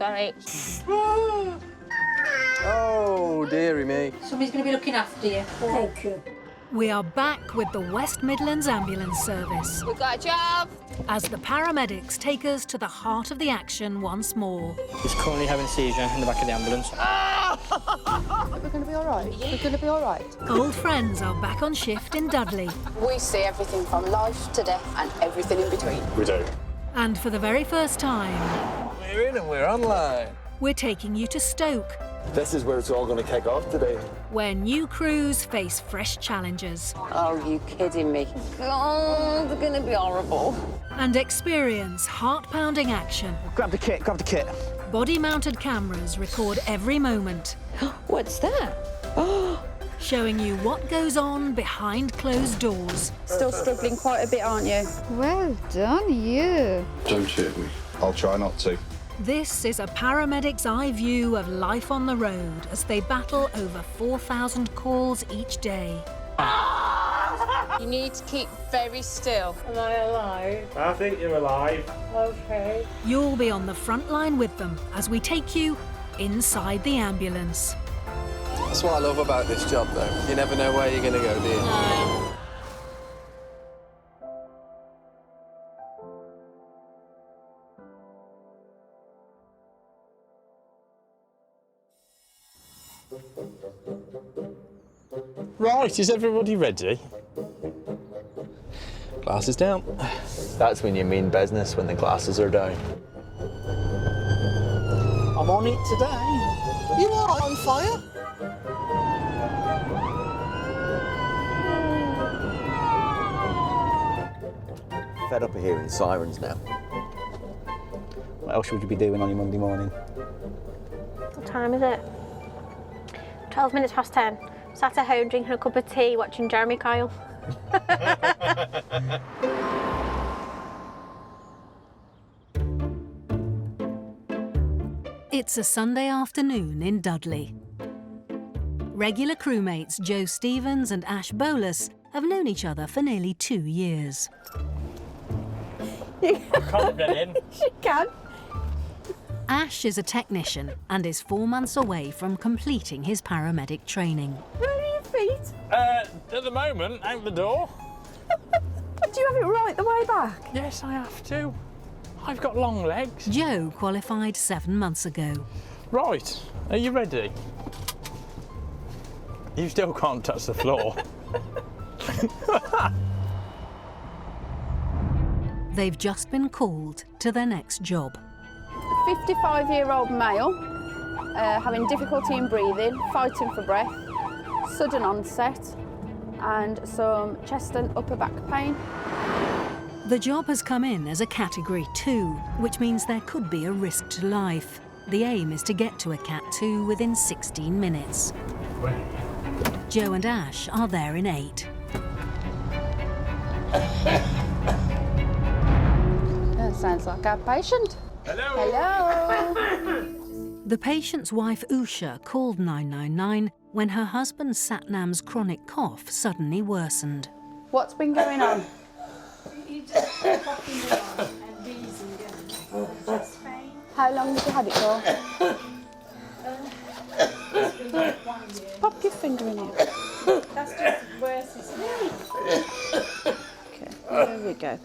sorry. Oh, dearie me. Somebody's going to be looking after you. Thank you. We are back with the West Midlands Ambulance Service We've got a job. as the paramedics take us to the heart of the action once more. He's currently having a seizure in the back of the ambulance. We're going to be all right. We're going to be all right. Old friends are back on shift in Dudley. We see everything from life to death and everything in between. We do. And for the very first time, We're in and we're online. we're taking you to Stoke, This is where it's all going to kick off today. where new crews face fresh challenges Oh, you kidding me? Oh, they're gonna be horrible. and experience heart-pounding action. Grab the kit, grab the kit. Body-mounted cameras record every moment, What's that? showing you what goes on behind closed doors. Still struggling quite a bit, aren't you? Well done, you. Don't hurt me. I'll try not to. This is a paramedic's eye view of life on the road as they battle over 4,000 calls each day. You need to keep very still. Am I alive? I think you're alive. Okay. You'll be on the front line with them as we take you inside the ambulance. That's what I love about this job, though. You never know where you're going to go, do you? No. Right, is everybody ready? Glasses down. That's when you mean business, when the glasses are down. I'm on it today. You are on fire. Fed up of hearing sirens now. What else would you be doing on your Monday morning? What time is it? 12 minutes past 10. Sat at home drinking a cup of tea, watching Jeremy Kyle. It's a Sunday afternoon in Dudley. Regular crewmates Joe Stevens and Ash Bolus have known each other for nearly 2 years. I can't get in. She can. Ash is a technician and is 4 months away from completing his paramedic training. Where are your feet? At the moment, out the door. Do you have it right the way back? Yes, I have to. I've got long legs. Joe qualified 7 months ago. Right, are you ready? You still can't touch the floor. They've just been called to their next job. 55-year-old male, having difficulty in breathing, fighting for breath, sudden onset, and some chest and upper back pain. The job has come in as a Category 2, which means there could be a risk to life. The aim is to get to a Cat 2 within 16 minutes. Joe and Ash are there in 8. That sounds like our patient. Hello. Hello. The patient's wife Usha called 999 when her husband Satnam's chronic cough suddenly worsened. What's been going on? You just popping around and wheezing and chest pain. How long have you had it for? It's been like 1 year. Pop your finger in it. That's just worse, isn't it? Okay, there we go.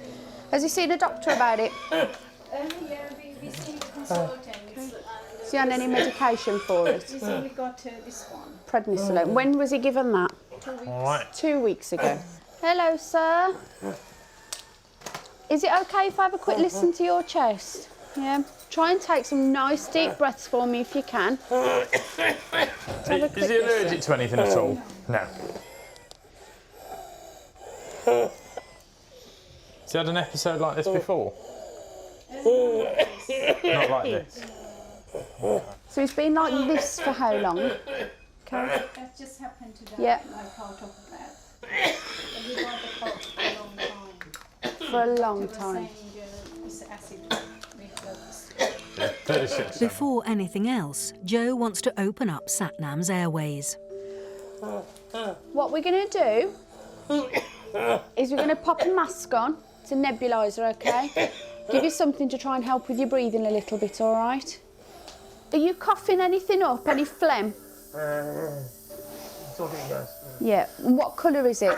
Has he seen a doctor about it? Yeah, we see consultants. Has he on any medication for it? He's only got this one. Prednisolone. When was he given that? 2 weeks. All right. 2 weeks ago. Hello, sir. Is it okay if I have a quick listen to your chest? Yeah. Try and take some nice deep breaths for me if you can. Is he allergic to anything at all? No. Has he had an episode like this before? Not like this. So it's been like this for how long? Okay. That just happened today. Yeah. Like out of breath. And we got the cough for a long time. For a long They were time. saying this acid reflux. 36. Before anything else, Joe wants to open up Satnam's airways. What we're going to do is we're going to pop a mask on. It's a nebuliser, okay? Give you something to try and help with your breathing a little bit, all right? Are you coughing anything up? Any phlegm? Yeah. And what colour is it?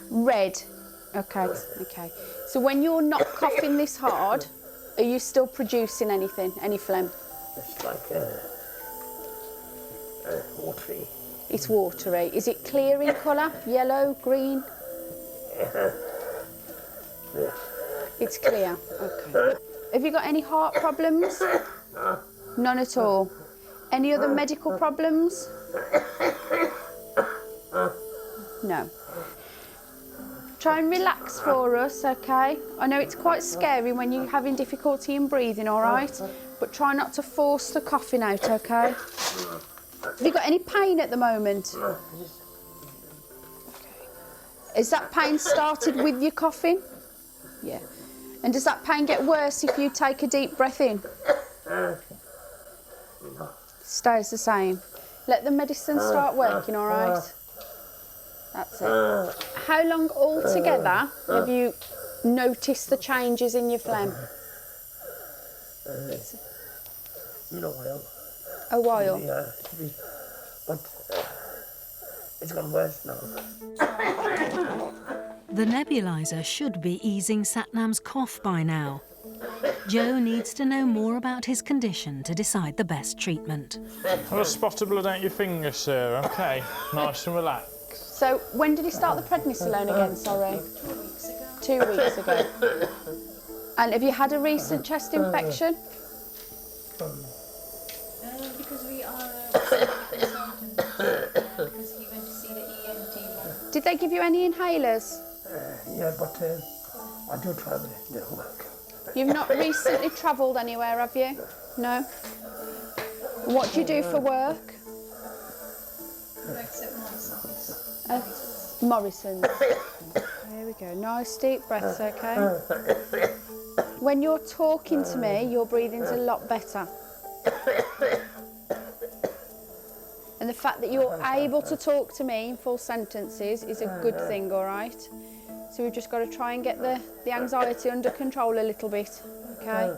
Red. Okay. Okay. So when you're not coughing this hard, are you still producing anything? Any phlegm? It's like watery. It's watery. Is it clear in colour? Yellow, green? It's clear. Okay. Have you got any heart problems? None at all. Any other medical problems? No. Try and relax for us, okay? I know it's quite scary when you're having difficulty in breathing, all right? But try not to force the coughing out, okay? Have you got any pain at the moment? Okay. Has that pain started with your coughing? Yeah. And does that pain get worse if you take a deep breath in? Stays the same. Let the medicine start working, all right? That's it. How long altogether have you noticed the changes in your phlegm? In a while. A while? Yeah, but it's gone worse now. The nebulizer should be easing Satnam's cough by now. Joe needs to know more about his condition to decide the best treatment. I've got a spot of blood out your finger, sir. OK, nice and relaxed. So, when did he start the prednisolone again, sorry? 2 weeks ago. And have you had a recent chest infection? Because we are consultant, because he went to see the ENT one. Did they give you any inhalers? Yeah, but I do travel, they don't work. You've not recently travelled anywhere, have you? No? What do you do for work? Works at Morrison's. Morrison's. There we go. Nice deep breaths, okay? When you're talking to me, your breathing's a lot better. And the fact that you're able to talk to me in full sentences is a good thing, all right? So we've just got to try and get the anxiety under control a little bit, okay?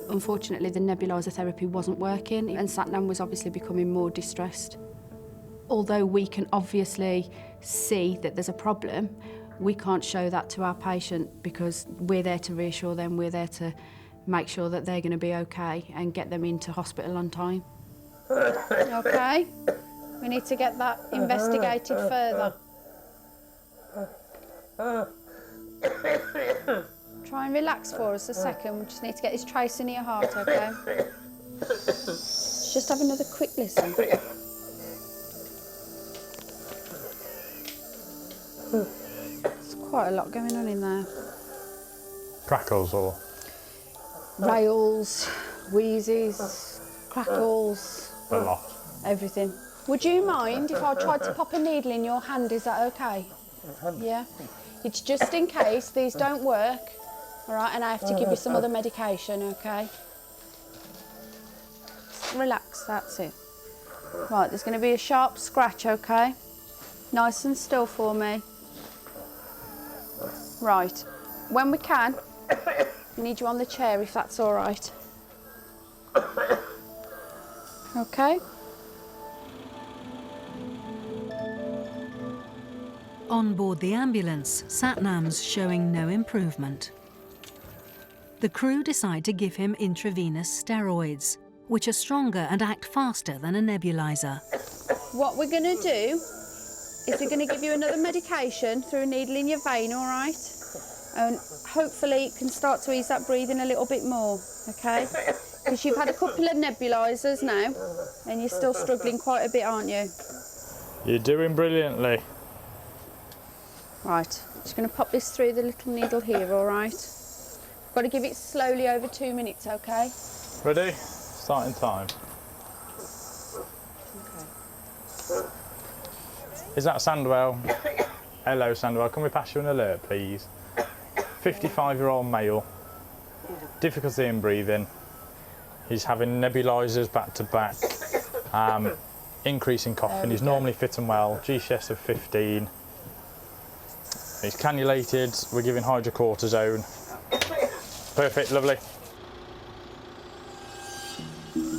Unfortunately, the nebuliser therapy wasn't working and Satnam was obviously becoming more distressed. Although we can obviously see that there's a problem, we can't show that to our patient because we're there to reassure them, we're there to make sure that they're going to be okay and get them into hospital on time. Okay? We need to get that investigated further. Try and relax for us a second. We just need to get this trace in your heart, okay? Just have another quick listen. There's quite a lot going on in there. Crackles or? Rails, wheezes, crackles. A lot. Everything. Would you mind if I tried to pop a needle in your hand? Is that okay? Yeah. It's just in case these don't work, all right, and I have to give you some other medication, okay? Just relax, that's it. Right, there's going to be a sharp scratch, okay? Nice and still for me. Right. When we can, we need you on the chair if that's all right. Okay? On board the ambulance, Satnam's showing no improvement. The crew decide to give him intravenous steroids, which are stronger and act faster than a nebulizer. What we're going to do is we're going to give you another medication through a needle in your vein, all right? And hopefully it can start to ease that breathing a little bit more, okay? Because you've had a couple of nebulizers now, and you're still struggling quite a bit, aren't you? You're doing brilliantly. Right, just going to pop this through the little needle here, all right? Got to give it slowly over 2 minutes, okay? Ready? Starting time. Okay. Is that Sandwell? Hello, Sandwell. Can we pass you an alert, please? 55-year-old male. Difficulty in breathing. He's having nebulizers back to back. Increase in coughing. He's normally fit and well. GCS of 15. He's cannulated. We're giving hydrocortisone. Perfect, lovely.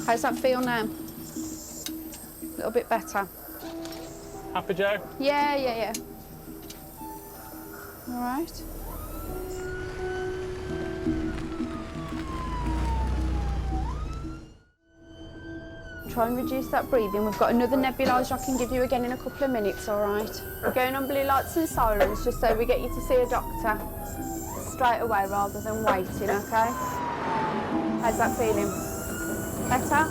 How's that feel now? A little bit better? Happy, Joe? Yeah. All right. Try and reduce that breathing. We've got another nebuliser I can give you again in a couple of minutes, all right? We're going on blue lights and sirens just so we get you to see a doctor straight away rather than waiting, okay? How's that feeling? Better?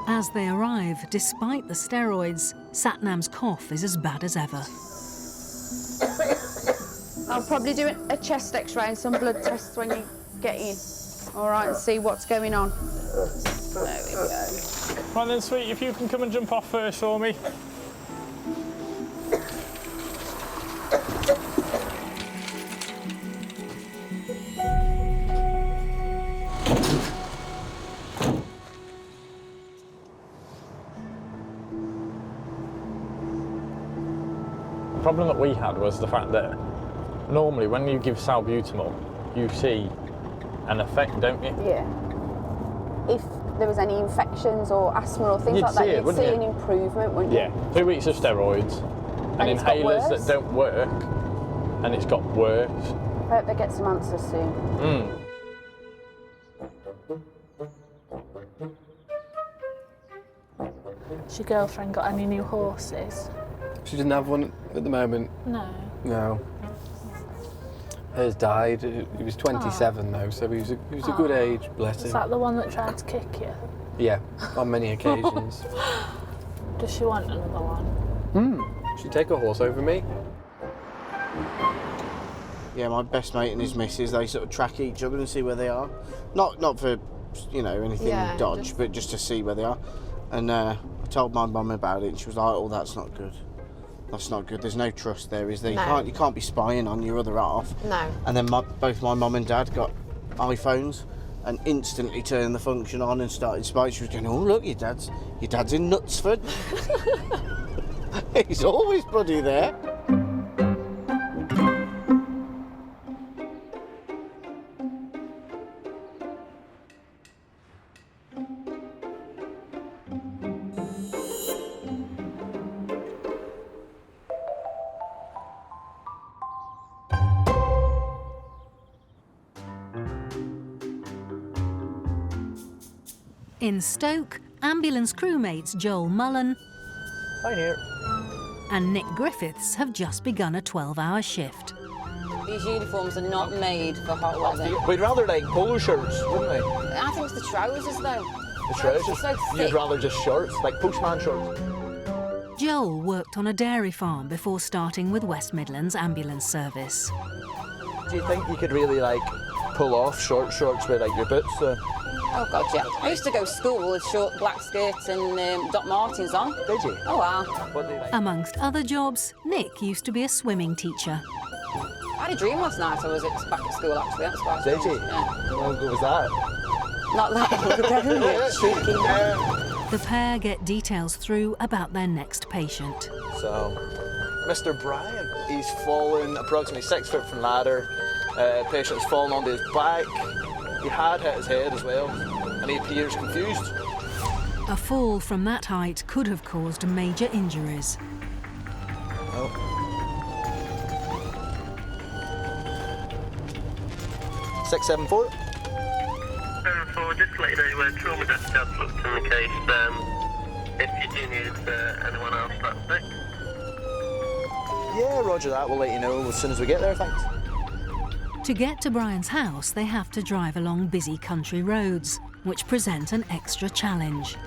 As they arrive, despite the steroids, Satnam's cough is as bad as ever. I'll probably do a chest x-ray and some blood tests when you get in, all right, and see what's going on. There we go. Right then, sweet, if you can come and jump off first for me. The problem that we had was the fact that normally when you give salbutamol, you see an effect, don't you? Yeah. If there was any infections or asthma or things like that, you'd see an improvement, wouldn't you? Yeah, 2 weeks of steroids and inhalers that don't work, and it's got worse. I hope they get some answers soon. Has your girlfriend got any new horses? She doesn't have one at the moment. No. No. Hers died. He was 27 though, so he was a good age, bless him. Is that the one that tried to kick you? Yeah, on many occasions. Does she want another one? She'd take a horse over me. Yeah, my best mate and his missus, they sort of track each other and see where they are. Not for, you know, anything dodge, but just to see where they are. And I told my mum about it, and she was like, "Oh, that's not good. That's not good. There's no trust there, is there? No. You can't be spying on your other half." No. And then both my mum and dad got iPhones and instantly turned the function on and started spying. She was going, "Oh, look, your dad's in Knutsford." He's always bloody there. In Stoke, ambulance crewmates Joel Mullen Hi here. and Nick Griffiths have just begun a 12-hour shift. These uniforms are not made for hot weather. We'd rather like polo shirts, wouldn't we? I think it's the trousers though. The trousers. So You'd thick. rather just shorts, like postman shorts. Joel worked on a dairy farm before starting with West Midlands Ambulance Service. Do you think you could really like pull off shorts with like your boots? Oh God, yeah. I used to go to school with short black skirts and Doc Martens on. Did you? Oh wow. What do you like? Amongst other jobs, Nick used to be a swimming teacher. I had a dream last night. I was back at school actually. That's why. Did you? Yeah. How long ago was that? Not that long ago. Cheeky. The pair get details through about their next patient. So, Mr. Brian, he's fallen approximately 6 foot from ladder. Patient's fallen onto his back. He had hit his head as well, and he appears confused. A fall from that height could have caused major injuries. Oh. Six, 7, 4. 7-4, just to let you know where trauma desk jobs looked in the case. If you do need anyone else, that's it. Yeah, roger that. We'll let you know as soon as we get there, thanks. To get to Brian's house, they have to drive along busy country roads, which present an extra challenge.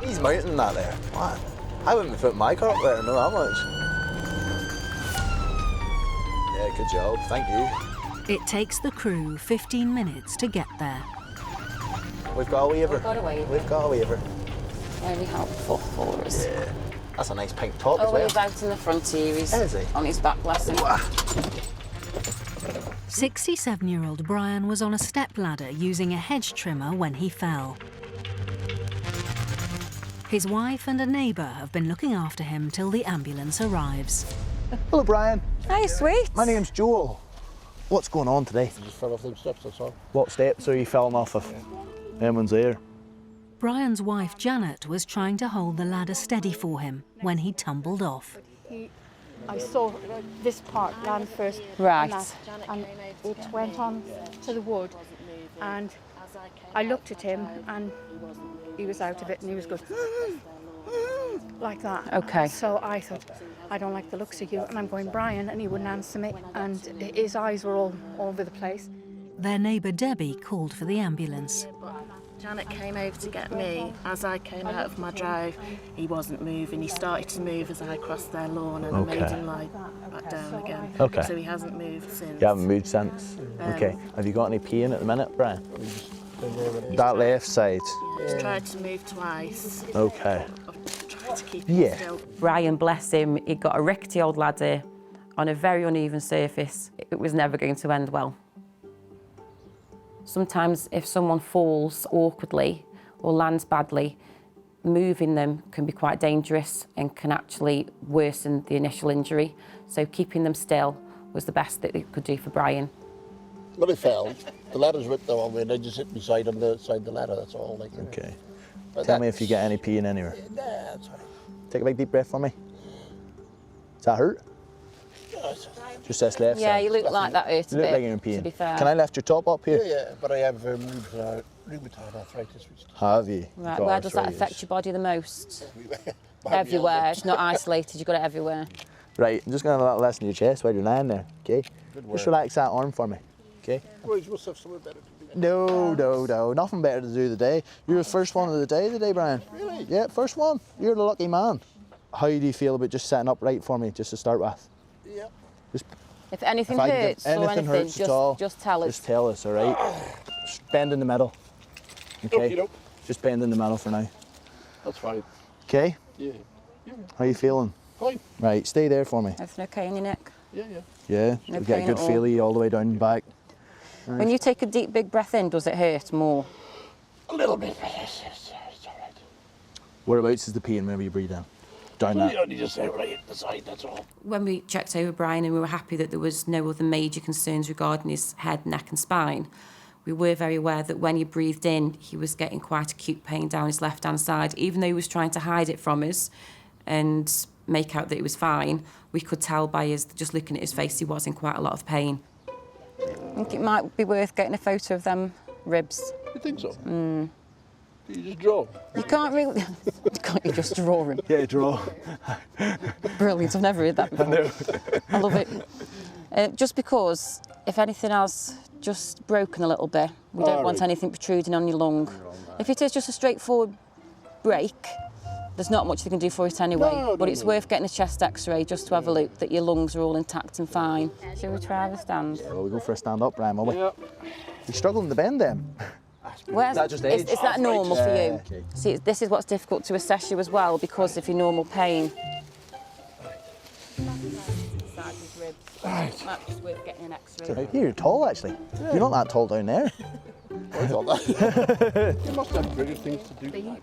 He's mounting that there. What? I wouldn't have put my car up there, no, that much. Yeah, good job, thank you. It takes the crew 15 minutes to get there. We've got a waiver. We've got a waiver. We've got a waiver. Very helpful for us. Yeah. That's a nice pink top as Oh, well. he's out in the front here. He's Is he? on his back lesson. 67-year-old Brian was on a stepladder using a hedge trimmer when he fell. His wife and a neighbour have been looking after him till the ambulance arrives. Hello, Brian. Hey, sweet. My name's Joel. What's going on today? Just fell off them steps, that's all. What steps are you falling off of? Everyone's there. Brian's wife Janet was trying to hold the ladder steady for him when he tumbled off. I saw this part land first. Right. And it went on to the wood, and I looked at him, and he was out of it, and he was going like that. Okay. So I thought, I don't like the looks of you, and I'm going, Brian, and he wouldn't answer me, and his eyes were all over the place. Their neighbour Debbie called for the ambulance. Janet came over to get me. As I came out of my drive, he wasn't moving. He started to move as I crossed their lawn, and I made him lie back down again. Okay. So he hasn't moved since. You haven't moved since? Okay. Have you got any pain at the minute, Brian? That left side? He's tried to move twice. Okay. I've tried to keep him still. Brian, bless him, he got a rickety old ladder on a very uneven surface. It was never going to end well. Sometimes if someone falls awkwardly or lands badly, moving them can be quite dangerous and can actually worsen the initial injury. So keeping them still was the best that they could do for Brian. When I fell, the ladder's ripped the wrong way and I just hit my side on the side of the ladder, that's all. Like, okay. Tell me if you get any pain anywhere. Nah, that's all right. Take a big deep breath for me. Does that hurt? Just this left Yeah, side. you look like that hurt a You look bit, like you're in pain. to be fair. Can I lift your top up here? Yeah, but I have rheumatoid arthritis. Have you? Right, where does that affect your body the most? Everywhere. It's not isolated, you've got it everywhere. Right, I'm just going to have a little lesson to your chest while you're lying there, okay? Just relax that arm for me, okay? Well, you must have something better to do. No, nothing better to do today. You're the first one of the day today, Brian. Really? Yeah, first one. You're the lucky man. How do you feel about just sitting upright for me, just to start with? Yeah. If anything If I can get hurts or anything, hurts at all, just tell us. Just tell us, all right? Just bend in the middle, okay? Just bend in the middle for now. That's fine. Okay? Yeah. How you feeling? Fine. Right, stay there for me. Everything okay in your neck? Yeah. Yeah, No we get a pain good at all. feelie all the way down the back. When you take a deep, big breath in, does it hurt more? A little bit, but it's all right. Whereabouts is the pain whenever you breathe in? Down that? You only just say right at the side, that's all. When we checked over Brian and we were happy that there was no other major concerns regarding his head, neck and spine, we were very aware that when he breathed in, he was getting quite acute pain down his left-hand side. Even though he was trying to hide it from us and make out that he was fine, we could tell by just looking at his face he was in quite a lot of pain. I think it might be worth getting a photo of them ribs. You think so? Mm. You just draw. You can't really... Can't you just draw him? Yeah, draw. Brilliant, I've never heard that before. I know. I love it. Just because if anything has just broken a little bit, we don't want anything protruding on your lung. If it is just a straightforward break, there's not much they can do for it anyway, but it's worth getting a chest x-ray just to have a look that your lungs are all intact and fine. Shall we try the stand? Well, we go for a stand up, Brian, will we? Yeah. You're struggling to bend them. Is that normal for you? Okay. See, this is what's difficult to assess you as well because of your normal pain. Might be worth getting an x-ray. You're tall, actually. Yeah. You're not that tall down there. I thought that. You must have bigger things to do.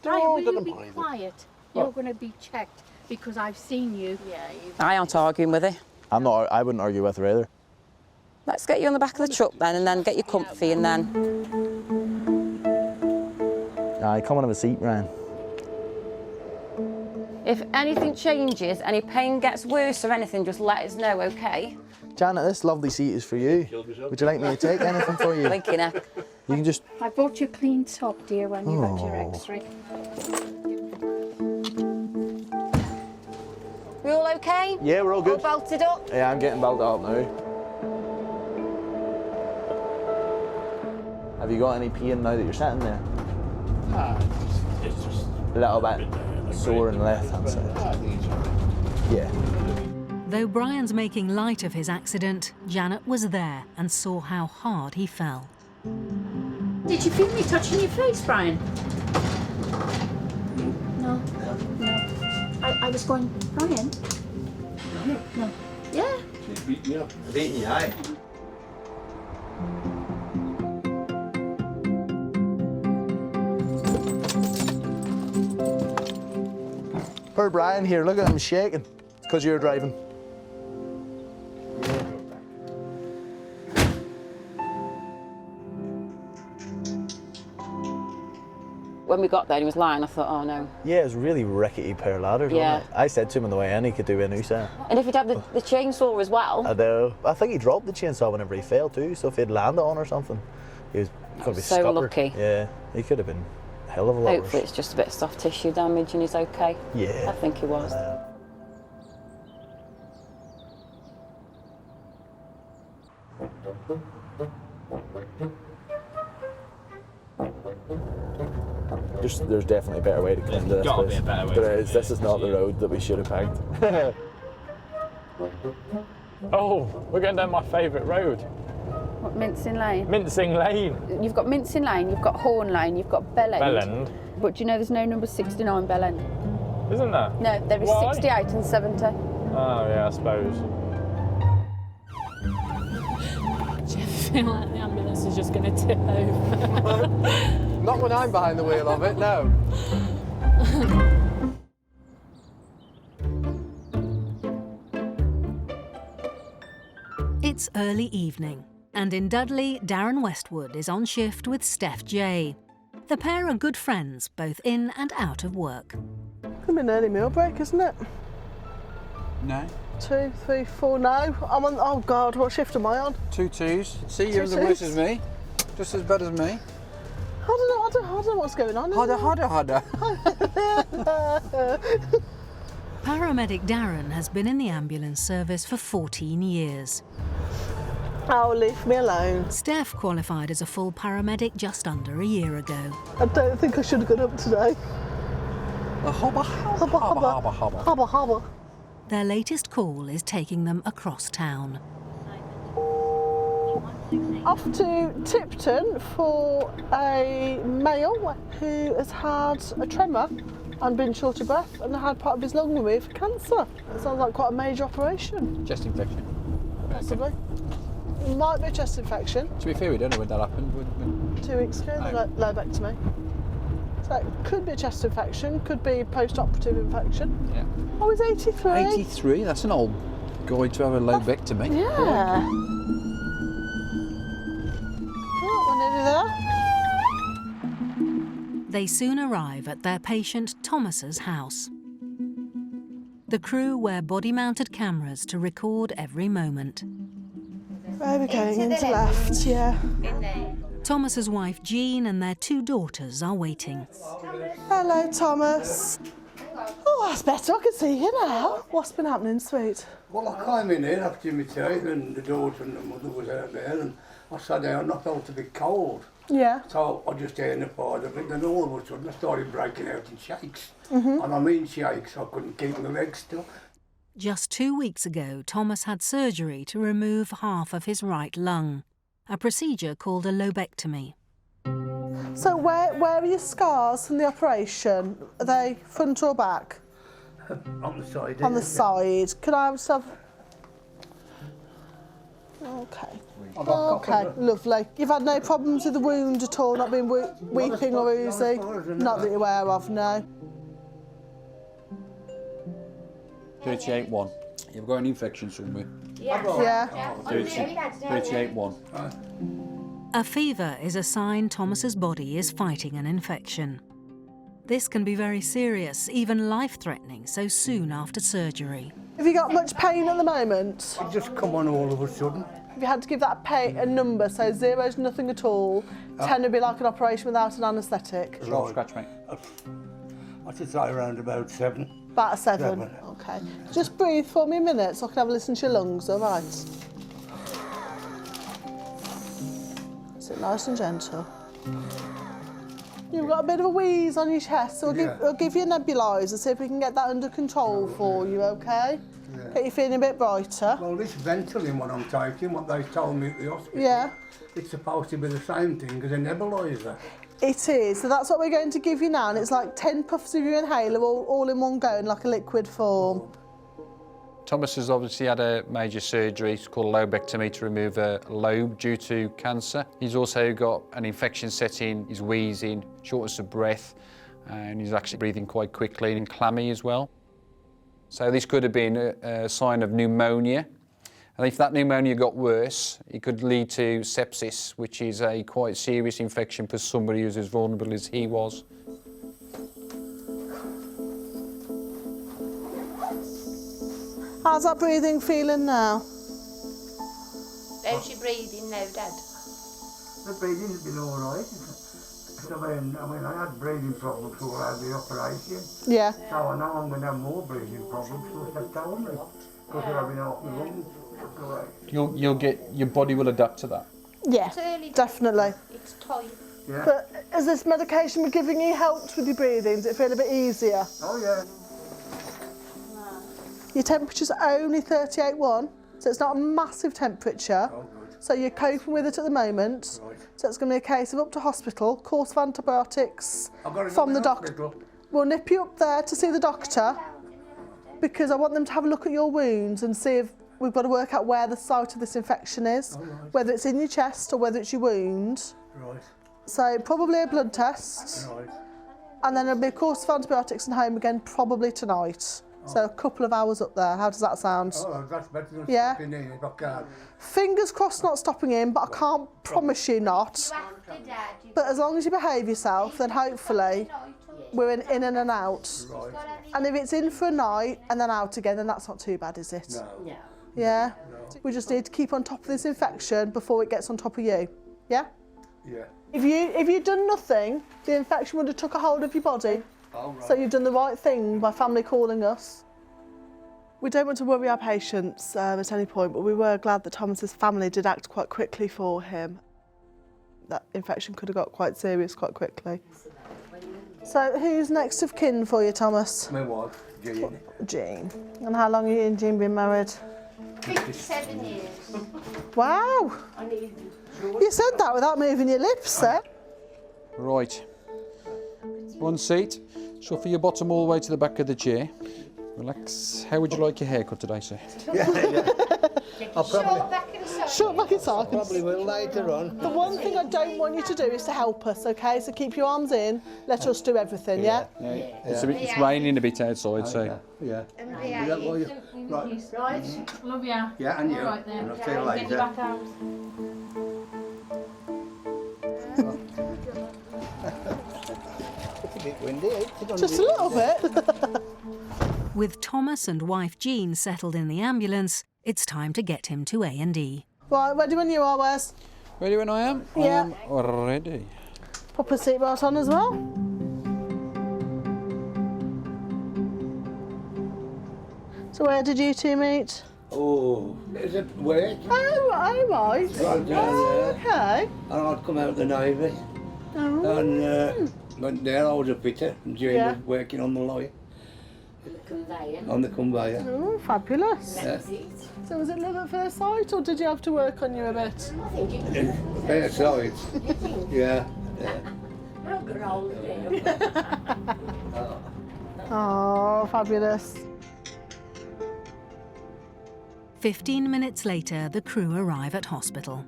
Brian, No, will you don't be mind it. quiet? You're going to be checked because I've seen you. I aren't arguing with it. I wouldn't argue with her either. Let's get you on the back of the truck then and then get you comfy and then... Aye, come and have a seat, Brian. If anything changes, any pain gets worse or anything, just let us know, okay? Janet, this lovely seat is for you. Would you like me to take anything for you? Blinking neck. You can just... I brought you clean top, dear, when you had your x-ray. We all okay? Yeah, we're all good. All belted up? Yeah, I'm getting belted up now. Have you got any pain now that you're sitting there? It's just A little bit sore on the left-hand side. Yeah. Though Brian's making light of his accident, Janet was there and saw how hard he fell. Did you feel me touching your face, Brian? No. I was going, Brian? No. Yeah. She's beating you up. Beating you, aye. Poor Brian here, look at him shaking. It's because you're driving. When we got there and he was lying, I thought, oh no. Yeah, it was really rickety pair of ladders, Yeah. wasn't it? I said to him on the way in he could do a new set. And if he'd had the chainsaw as well. I know. I think he dropped the chainsaw whenever he fell too, so if he'd landed on or something, he was going to be So scuppered. lucky. Yeah, he could have been a hell of a lot worse. Hopefully it's just a bit of soft tissue damage and he's okay. Yeah. I think he was. There's definitely a better way to come into this. gotta be a better way to There is. This is not the road that we should have picked. Oh, we're going down my favourite road. What, Mincing Lane? Mincing Lane. You've got Mincing Lane, you've got Horn Lane, you've got Bell End. Bell End. But do you know there's no number 69 Bell End? Isn't there? No, there is Why? 68 and 70. Oh, yeah, I suppose. I feel like the ambulance is just going to tip over. Not when I'm behind the wheel of it, no. It's early evening, and in Dudley, Darren Westwood is on shift with Steph J. The pair are good friends, both in and out of work. It's been an early meal break, isn't it? No. 2, 3, 4, no. I'm on, oh God, what shift am I on? 2 twos. See, Two you're as much twos. as me. Just as bad as me. I don't know what's going on. Hodder. Paramedic Darren has been in the ambulance service for 14 years. Oh, leave me alone. Steph qualified as a full paramedic just under a year ago. I don't think I should have got up today. Hobber. Their latest call is taking them across town. Off to Tipton for a male who has had a tremor and been short of breath and had part of his lung removed for cancer. It sounds like quite a major operation. Chest infection. Possibly. It might be a chest infection. To be fair, we don't know when that happened. 2 weeks ago, the lobectomy. So it could be a chest infection, could be post-operative infection. Yeah. Oh, he's 83. 83, that's an old guy to have a lobectomy. Yeah. Oh, we're nearly there. They soon arrive at their patient Thomas's house. The crew wear body-mounted cameras to record every moment. Where are we going? Into left, yeah. Thomas's wife Jean and their 2 daughters are waiting. Hello, Thomas. Oh, that's better. I can see you now. What's been happening, sweet? Well, I came in here after my tea and the daughter and the mother was out there and I sat down and I felt a bit cold. Yeah. So I just ate a part of it, then all of a sudden I started breaking out in shakes. Mhm. And I mean shakes, I couldn't keep my legs still. Just 2 weeks ago, Thomas had surgery to remove half of his right lung, a procedure called a lobectomy. So where are your scars from the operation? Are they front or back? On the side. On the side. Could I have some? Okay. Okay, lovely. You've had no problems with the wound at all? Not been weeping or oozy? Not that you're aware of, no. 38-1. You've got an infection somewhere. Yeah. 38-1. A fever is a sign Thomas's body is fighting an infection. This can be very serious, even life-threatening, so soon after surgery. Have you got much pain at the moment? It just come on all of a sudden. Have you had to give that pain a number? So 0 is nothing at all. 10 would be like an operation without an anaesthetic. Right. Scratch, mate. I should say around about 7. About a 7. Okay. Just breathe for me a minute so I can have a listen to your lungs, all right? Sit nice and gentle. You've got a bit of a wheeze on your chest, so I'll give you a nebuliser, see if we can get that under control for you, okay? Yeah. Get you feeling a bit brighter. Well, this Ventolin what I'm taking, what they told me at the hospital, Yeah. it's supposed to be the same thing as a nebuliser. It is, so that's what we're going to give you now, and it's like 10 puffs of your inhaler all in one go in like a liquid form. Thomas has obviously had a major surgery, it's called a lobectomy, to remove a lobe due to cancer. He's also got an infection setting, he's wheezing, shortness of breath, and he's actually breathing quite quickly and clammy as well. So this could have been a sign of pneumonia. And if that pneumonia got worse, it could lead to sepsis, which is a quite serious infection for somebody who's as vulnerable as he was. How's that breathing feeling now? How's your breathing now, Dad? The breathing's been all right. I mean, I had breathing problems before I had the operation. Yeah. So now I'm going to have more breathing problems, so they've told me. Because they're having half my lungs. You'll get, your body will adapt to that. Yeah, definitely. It's tight. Yeah. But has this medication we're giving you helped with your breathing? Does it feel a bit easier? Oh, yeah. Your temperature's only 38.1, so it's not a massive temperature. Oh, good. So you're coping with it at the moment. Right. So it's going to be a case of up to hospital, course of antibiotics I've got to from go the to doctor. hospital. We'll nip you up there to see the doctor because I want them to have a look at your wounds and see if we've got to work out where the site of this infection is, whether it's in your chest or whether it's your wound. Right. So probably a blood test, Right. and then there'll be a course of antibiotics and home again probably tonight. So a couple of hours up there. How does that sound? Oh, that's better than Yeah. stopping in if I can. Fingers crossed not stopping in, but I can't promise you not. But as long as you behave yourself, then hopefully we're in and out. Right. And if it's in for a night and then out again, then that's not too bad, is it? No. Yeah? We just need to keep on top of this infection before it gets on top of you. Yeah? Yeah. If you'd done nothing, the infection would have took a hold of your body. Oh, right. So you've done the right thing by family calling us. We don't want to worry our patients at any point, but we were glad that Thomas's family did act quite quickly for him. That infection could have got quite serious quite quickly. So who's next of kin for you, Thomas? My wife, Jean. Jean. And how long have you and Jean been married? 57 years. Wow! You said that without moving your lips, eh? Right. One seat. Shuffle your bottom all the way to the back of the chair. Relax. How would you like your haircut today, sir? I'll probably, Short back inside. probably will later on. The one thing I don't want you to do is to help us, okay? So keep your arms in, let us do everything, yeah? It's raining a bit outside, so... Yeah. Right. Love ya. Yeah, and you. All right then. And I'll see you Get you later. back out. It's a bit windy, eh? Just a little bit. With Thomas and wife Jean settled in the ambulance, it's time to get him to A&E. Right, ready when you are, Wes? Ready when I am? Yeah. I am ready. Pop a seatbelt on as well. So where did you two meet? Oh, is it work? Oh, right. Right down there. Okay. And I'd come out of the Navy. Oh. And went there, I was a fitter, and Jane Yeah. was working on the line. On the conveyor. Oh, fabulous. Yeah. So was it love at first sight, or did you have to work on you a bit? Fair sides. Yeah. Oh, fabulous. 15 minutes later, the crew arrive at hospital.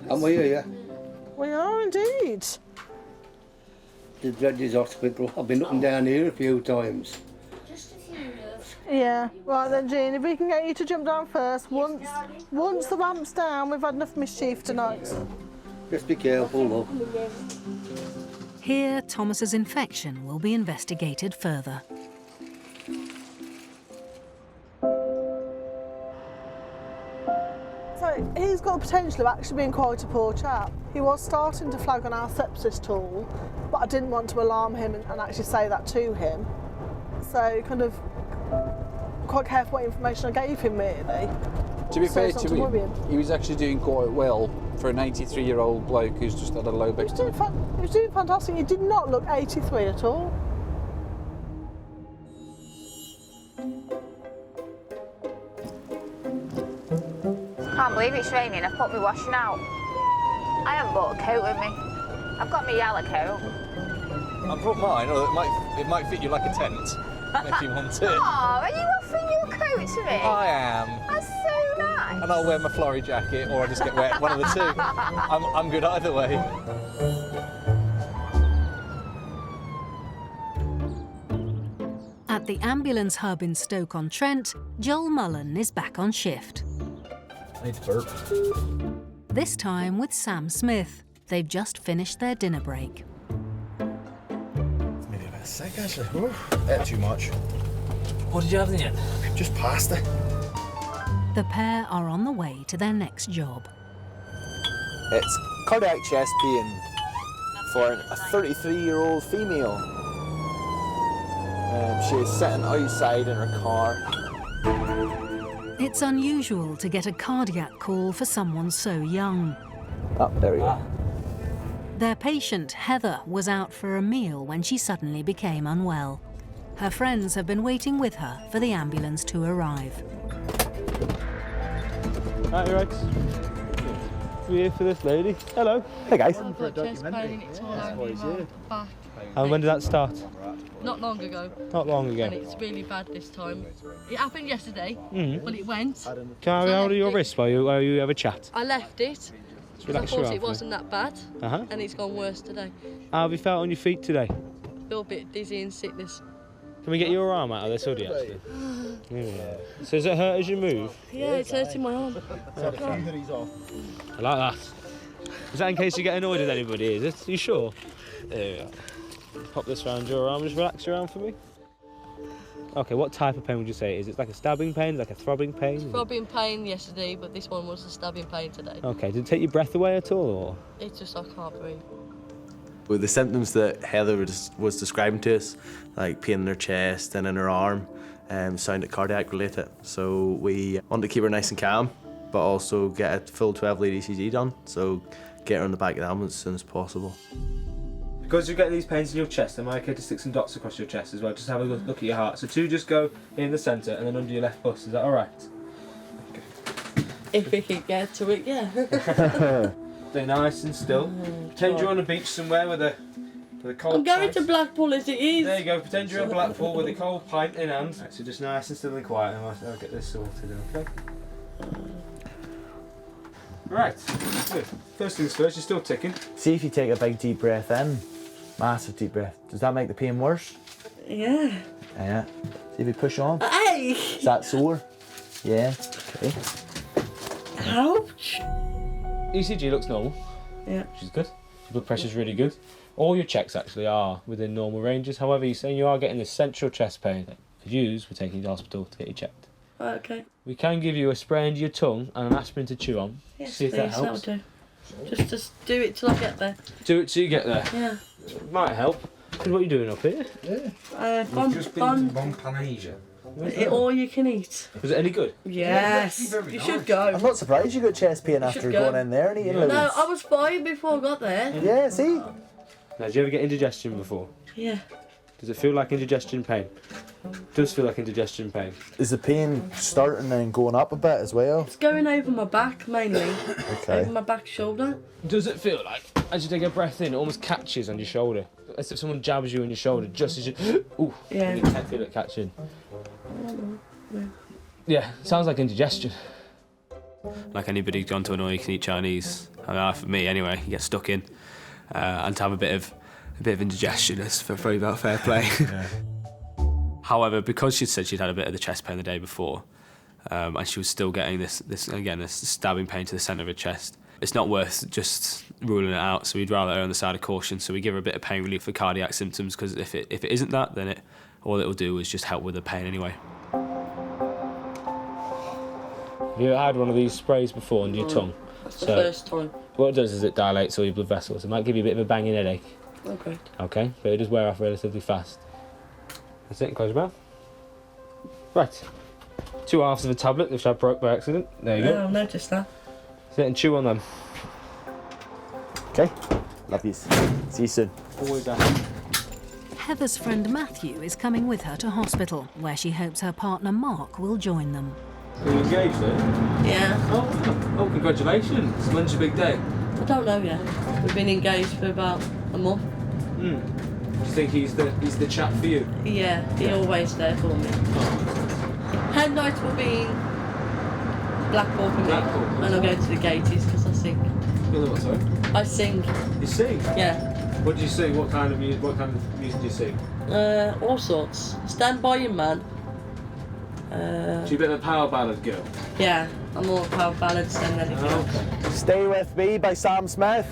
And we're here. We are indeed. The Judge's Hospital. I've been up and down here a few times. Yeah. Right then, Jean, if we can get you to jump down first. Once the ramp's down, we've had enough mischief tonight. Just be careful, love. Here, Thomas's infection will be investigated further. So he's got the potential of actually being quite a poor chap. He was starting to flag on our sepsis tool, but I didn't want to alarm him and actually say that to him. So kind of quite careful what information I gave him, really. To be So fair it's not to worry him, he was actually doing quite well for an 83-year-old bloke who's just had a low back. He was doing fantastic. He did not look 83 at all. Can't believe it's raining. I've put my washing out. I haven't brought a coat with me. I've got my yellow coat. I brought mine, or it might fit you like a tent if you want it. Oh, are you offering your coat to me? I am. That's so nice. And I'll wear my flory jacket, or I'll just get wet. One of the two. I'm good either way. At the ambulance hub in Stoke-on-Trent, Joel Mullen is back on shift. I need to burp. This time with Sam Smith. They've just finished their dinner break. Maybe a bit sick, actually. Ate too much. What did you have in you? Just pasta. The pair are on the way to their next job. It's cardiac chest pain for a 33-year-old female. She is sitting outside in her car. It's unusual to get a cardiac call for someone so young. Oh, there we go. Their patient, Heather, was out for a meal when she suddenly became unwell. Her friends have been waiting with her for the ambulance to arrive. Right, right. We're here for this lady. Hello. Hey guys. And And when did that start? Not long ago. Not long ago. And it's really bad this time. It happened yesterday, Mm. but it went. Can I hold your wrist while you have a chat? I left it. Just 'Cause I relax your thought arm it for me. wasn't that bad, Uh-huh. and it's gone worse today. How have you felt on your feet today? Feel a bit dizzy and sickness. Can we get your arm out of this hoodie actually? Yeah. So does it hurt as you move? Yeah, it's hurting my arm. I like that. Is that in case you get annoyed with anybody, is it? You sure? There we are. Pop this around your arm, just relax your arm for me. Okay, what type of pain would you say it is? It's like a stabbing pain, like a throbbing pain? Throbbing pain yesterday, but this one was a stabbing pain today. Okay, did it take your breath away at all? Or? It's just I can't breathe. With the symptoms that Heather was describing to us, like pain in her chest and in her arm, sounded cardiac related. So we wanted to keep her nice and calm, but also get a full 12-lead ECG done, so get her on the back of the ambulance as soon as possible. Because you're getting these pains in your chest, am I okay to stick some dots across your chest as well? Just have a look at your heart. So 2 just go in the centre and then under your left bust, is that alright? If we could get to it, yeah. Stay nice and still. Pretend you're on a beach somewhere with a cold I'm going pint. to Blackpool as it is. There you go, pretend you're in Blackpool with a cold pint in hand. Right, so just nice and still and quiet and I'll get this sorted, okay? Right, good. First things first, you're still ticking. See if you take a big deep breath in, massive deep breath. Does that make the pain worse? Yeah. Yeah. See if you push on. Hey! Is that sore? Yeah. Okay. Ouch! ECG looks normal. Yeah. Which is good. Your blood pressure's really good. All your checks actually are within normal ranges. However, you're saying you are getting this central chest pain. If you use, we're taking you to hospital to get you checked. Okay. We can give you a spray under your tongue and an aspirin to chew on. Yes, See if that please, helps. that'll do. Just do it till I get there. Do it till you get there. Yeah. Might help. Because what are you doing up here? Bon, Panasia. all you can eat. Was it any good? Yes. You should go. I'm not surprised you got chest pain after should go. going in there and eating loads. No, I was fine before I got there. Yeah, see? Now, did you ever get indigestion before? Yeah. Does it feel like indigestion pain? It does feel like indigestion pain. Is the pain starting and going up a bit as well? It's going over my back mainly. Okay. Over my back shoulder. Does it feel like, as you take a breath in, it almost catches on your shoulder? As if someone jabs you in your shoulder just as you... Ooh, Yeah. and you can't feel it catching. Yeah, sounds like indigestion. Like anybody who's gone to an all you can eat Chinese, for me anyway, you get stuck in, and to have a bit of indigestion is probably about fair play. Yeah. However, because she'd said she'd had a bit of the chest pain the day before, and she was still getting this stabbing pain to the centre of her chest, it's not worth just ruling it out. So we'd rather err on the side of caution. So we give her a bit of pain relief for cardiac symptoms, because if it isn't that, then all it will do is just help with the pain anyway. Have you ever had one of these sprays before under your tongue? That's the first time. What it does is it dilates all your blood vessels. It might give you a bit of a banging headache. Okay. Okay, but it does wear off relatively fast. That's it, close your mouth. Right. 2 halves of a tablet, which I broke by accident. There you Yeah, go. I've noticed that. Sit and chew on them. Okay. Love you. See you soon. Always that. Heather's friend Matthew is coming with her to hospital, where she hopes her partner Mark will join them. Are you engaged then? Yeah. Oh, congratulations. When's your big day? I don't know yet. We've been engaged for about a month. Do you think he's the chap for you? Yeah, he's always there for me. Head night will be in Blackpool for me. Blackpool. And I'll go to the Gaties because I sing. You're the what, sorry? I sing. You sing? Yeah. What do you sing? What kind of music do you sing? All sorts. Stand by your man. So you're a bit of a power ballad girl? Yeah, I'm more power ballads than anything else. Stay With Me by Sam Smith.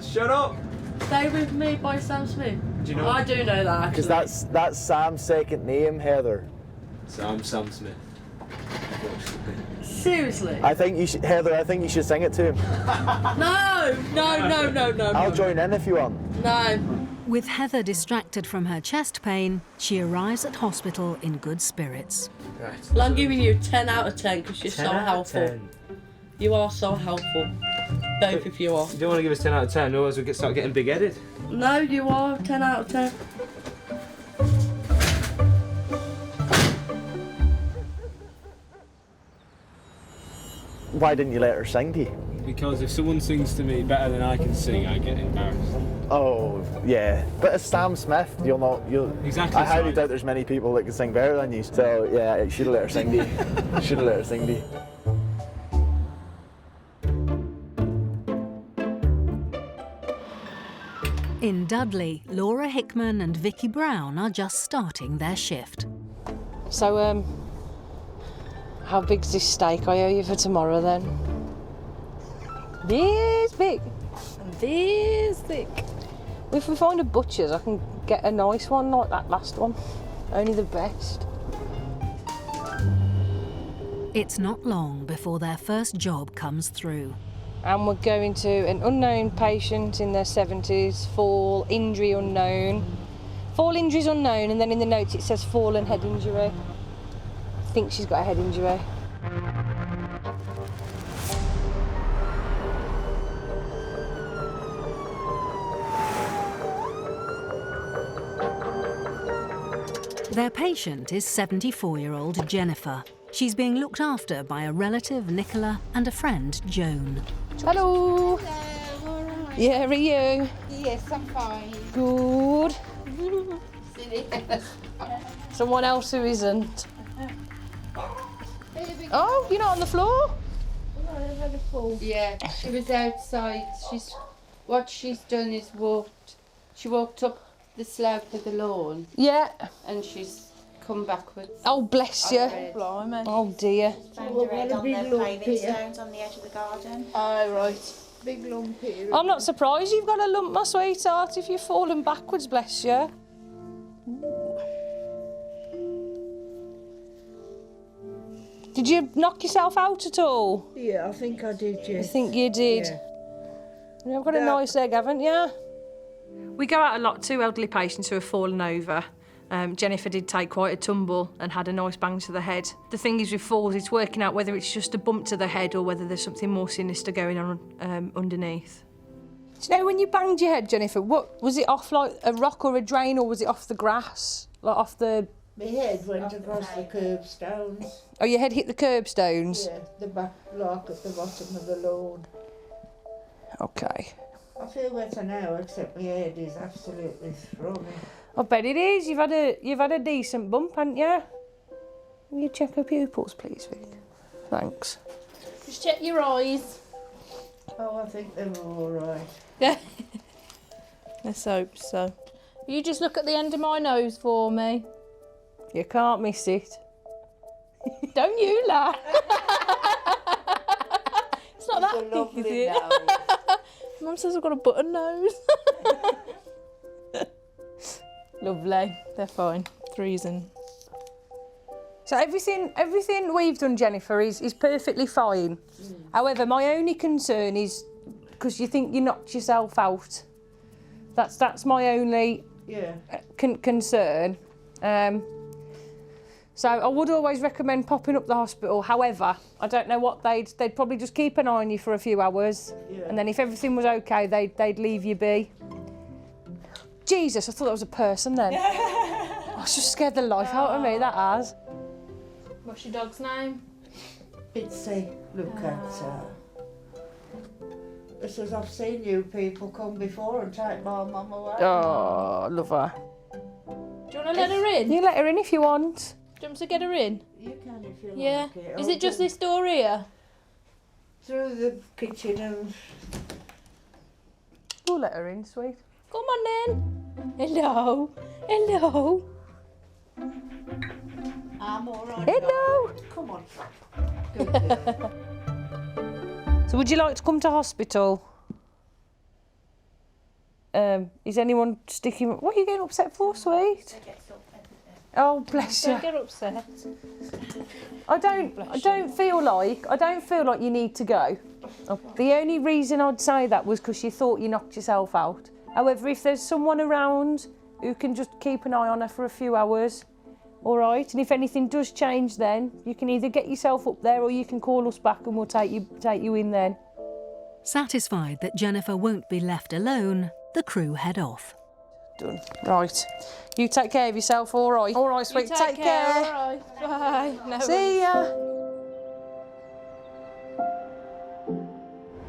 Shut up! Stay With Me by Sam Smith. Do you know I do know that, Because actually. that's Sam's second name, Heather. So I'm Sam Smith. Seriously? I think you should, Heather, I think you should sing it to him. No, no, no, no, no. I'll join in if you want. No. With Heather distracted from her chest pain, she arrives at hospital in good spirits. Right. Well, I'm giving you a 10 out of 10 because you're 10 so out of helpful. 10. You are so helpful. Both of you are. You don't want to give us 10 out of 10, otherwise we'll start getting big-headed. No, you are 10 out of 10. Why didn't you let her sing to you? Because if someone sings to me better than I can sing, I get embarrassed. Oh, yeah. But as Sam Smith, you'll... Exactly. I highly doubt there's many people that can sing better than you. So, yeah, you should have let her sing to you. Should have let her sing to you. In Dudley, Laura Hickman and Vicky Brown are just starting their shift. So, how big's this steak I owe you for tomorrow then? This big. This thick. If we find a butcher's, I can get a nice one like that last one. Only the best. It's not long before their first job comes through. And we're going to an unknown patient in their 70s, fall injury unknown. Fall injuries unknown, and then in the notes it says fall and head injury. I think she's got a head injury. Their patient is 74-year-old Jennifer. She's being looked after by a relative, Nicola, and a friend, Joan. Hello. Hello, all right. Yeah, are you? Yes, I'm fine. Good. Someone else who isn't. Oh, you're not on the floor? No, I've had a fall. Yeah, she was outside. What she's done is she walked up the slope of the lawn. Yeah. And she's come backwards. Oh, bless you. Blimey. Oh, dear. Found her head on the paving stones on the edge of the garden. Oh, right. Big lump here. I'm not surprised you've got a lump, my sweetheart, if you've fallen backwards, bless you. Did you knock yourself out at all? Yeah, I think I did, yes. You think you did? Yeah. You've got a nice leg, haven't you? We go out a lot to elderly patients who have fallen over. Jennifer did take quite a tumble and had a nice bang to the head. The thing is with falls, it's working out whether it's just a bump to the head or whether there's something more sinister going on underneath. Do you know when you banged your head, Jennifer, what was it off, like a rock or a drain, or was it off the grass? Like off the... My head went across the curbstones. Oh, your head hit the curbstones? Yeah, the back block at the bottom of the lawn. Okay. I feel better now, except my head is absolutely throbbing. I bet it is. You've had a decent bump, haven't you? Will you check her pupils, please, Vic? Thanks. Just check your eyes. Oh, I think they're all right. Yeah. Let's hope so. You just look at the end of my nose for me. You can't miss it. Don't you laugh. It's not that It's a lovely big, is it? nose. Mum says I've got a button nose. Lovely. They're fine. Freezing. So everything we've done, Jennifer, is perfectly fine. However, my only concern is because you think you knocked yourself out. That's my only concern. So I would always recommend popping up the hospital. However, I don't know what they'd probably just keep an eye on you for a few hours, and then if everything was okay, they'd leave you be. Jesus, I thought that was a person then. I just scared the life out of me, that has. What's your dog's name? Bitsy, look at her. It says, I've seen you people come before and take my mum away. Oh, love her. Do you want to let her in? You let her in if you want. Do you want to get her in? You can if you Yeah. like it. Is it just this door here? Through the kitchen and... We'll let her in, sweet. Come on then. Hello. Hello. I'm all right. Hello. Come on. So would you like to come to hospital? Is anyone sticking... What are you getting upset for, sweet? Oh, bless you. Don't get upset. I don't feel like you need to go. The only reason I'd say that was because you thought you knocked yourself out. However, if there's someone around who can just keep an eye on her for a few hours, all right, and if anything does change then, you can either get yourself up there or you can call us back and we'll take you in then. Satisfied that Jennifer won't be left alone, the crew head off. Done. Right. You take care of yourself, all right? All right, sweet. Take care. All right. Bye. No See ya.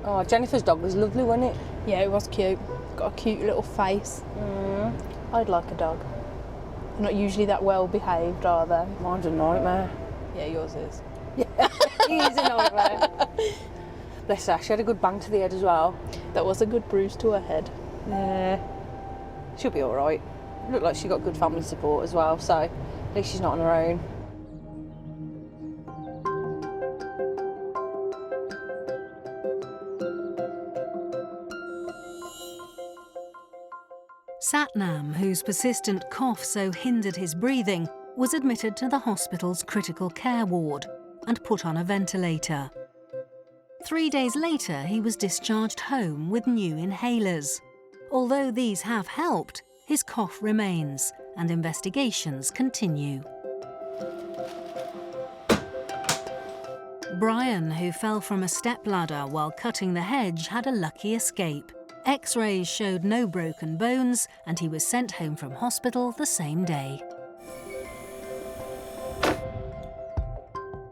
Oh, Jennifer's dog was lovely, wasn't it? Yeah, it was cute. Got a cute little face. I'd like a dog. They're not usually that well behaved, are they? Mine's a nightmare. Yeah, yours is. He is a nightmare. Bless her, she had a good bang to the head as well. That was a good bruise to her head. Yeah. She'll be all right. Looked like she got good family support as well, so at least she's not on her own. Satnam, whose persistent cough so hindered his breathing, was admitted to the hospital's critical care ward and put on a ventilator. 3 days later, he was discharged home with new inhalers. Although these have helped, his cough remains and investigations continue. Brian, who fell from a stepladder while cutting the hedge, had a lucky escape. X-rays showed no broken bones and he was sent home from hospital the same day.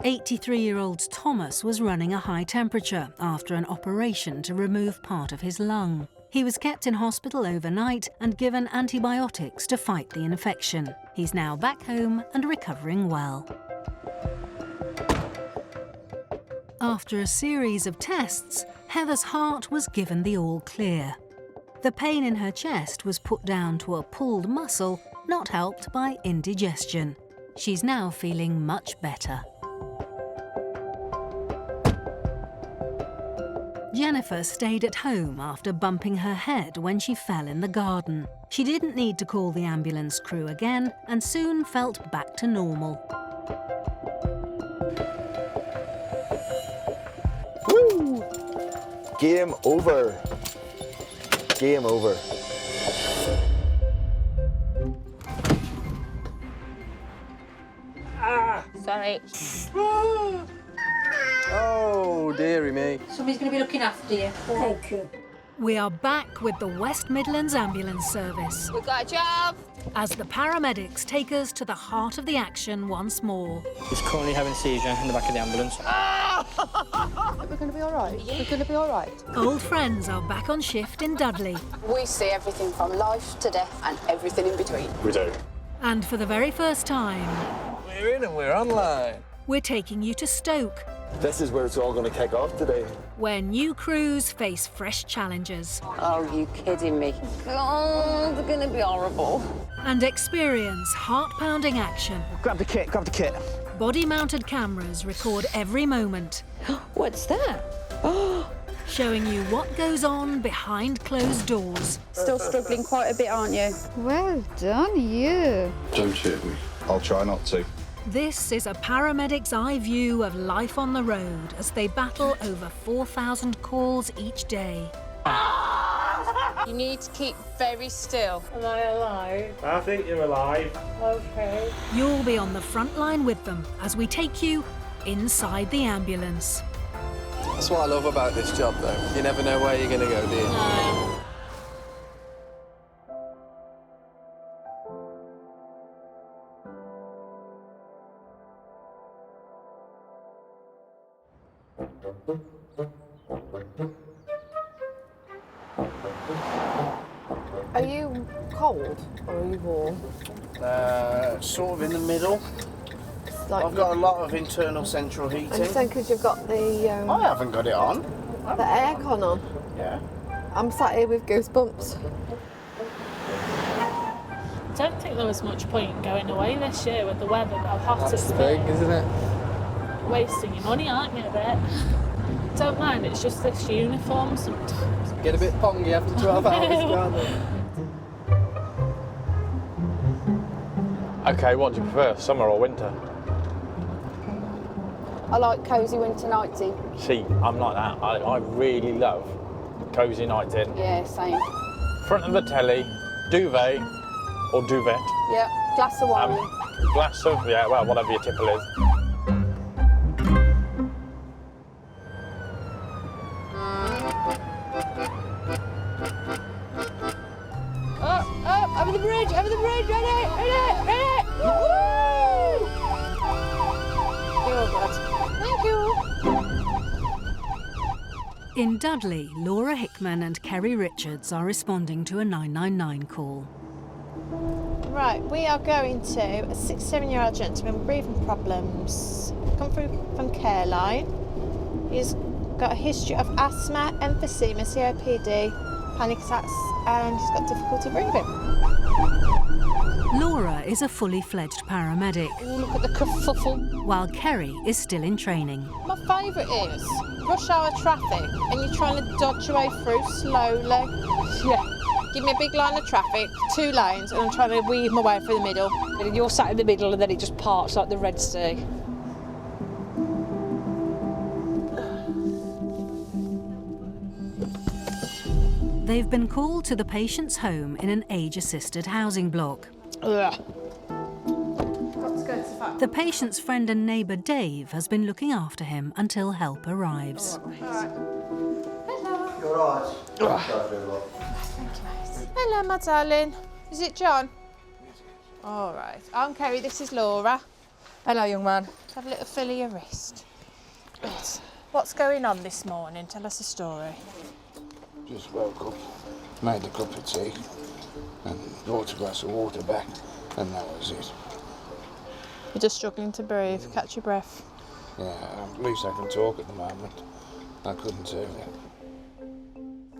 83-year-old Thomas was running a high temperature after an operation to remove part of his lung. He was kept in hospital overnight and given antibiotics to fight the infection. He's now back home and recovering well. After a series of tests, Heather's heart was given the all clear. The pain in her chest was put down to a pulled muscle, not helped by indigestion. She's now feeling much better. Jennifer stayed at home after bumping her head when she fell in the garden. She didn't need to call the ambulance crew again and soon felt back to normal. Woo! Game over. Game over. Sorry. Oh, dearie me. Somebody's going to be looking after you. Thank you. We are back with the West Midlands Ambulance Service We got a job. as the paramedics take us to the heart of the action once more. He's currently having a seizure in the back of the ambulance. We're going to be all right. We're going to be all right. Old friends are back on shift in Dudley. We see everything from life to death and everything in between. We do. And for the very first time, We're in and we're online. we're taking you to Stoke, This is where it's all going to kick off today. where new crews face fresh challenges Oh, you kidding me? Oh, it's going to be horrible. and experience heart-pounding action. Grab the kit, grab the kit. Body-mounted cameras record every moment, What's that? showing you what goes on behind closed doors. Still struggling quite a bit, aren't you? Well done, you. Don't hurt me. I'll try not to. This is a paramedic's eye view of life on the road as they battle over 4,000 calls each day. You need to keep very still. Am I alive? I think you're alive. Okay. You'll be on the front line with them as we take you inside the ambulance. That's what I love about this job, though. You never know where you're going to go, do you? Are you cold or are you warm? Sort of in the middle. Like I've got a lot of internal central I heating. understand because you've got the I haven't got it on. the aircon on. Yeah. I'm sat here with goosebumps. I don't think there was much point in going away this year with the weather how hot it's Big, been. isn't it? Wasting your money, aren't you, a bit? Don't mind, it's just this uniform sometimes. Get a bit pongy after 12 hours, can't they? Okay, what do you prefer, summer or winter? I like cosy winter nights in. See, I'm like that. I really love cosy nights in. Yeah, same. Front of the telly, duvet or duvet. Yeah, glass of wine. Glass of, yeah, well, whatever your tipple is. Up, over the bridge, ready. Woo! Oh, God. Thank you. In Dudley, Laura Hickman and Kerry Richards are responding to a 999 call. Right, we are going to a 67-year-old gentleman with breathing problems. Come through from Careline. He's got a history of asthma, emphysema, COPD, panic attacks, and he's got difficulty breathing. Laura is a fully fledged paramedic. Oh, look at the kerfuffle. While Kerry is still in training. My favourite is rush hour traffic and you're trying to dodge your way through slowly. Yeah. Give me a big line of traffic, 2 lanes, and I'm trying to weave my way through the middle. And you're sat in the middle and then it just parts like the Red Sea. They've been called to the patient's home in an age-assisted housing block. Ugh. The patient's friend and neighbour Dave has been looking after him until help arrives. You're right. Hello, my darling. Is it John? All right. I'm Kerry, this is Laura. Hello, young man. Have a little feel of your wrist. What's going on this morning? Tell us a story. Just woke up, made a cup of tea, and brought a glass of water back, and that was it. You're just struggling to breathe, catch your breath. Yeah, at least I can talk at the moment. I couldn't do it.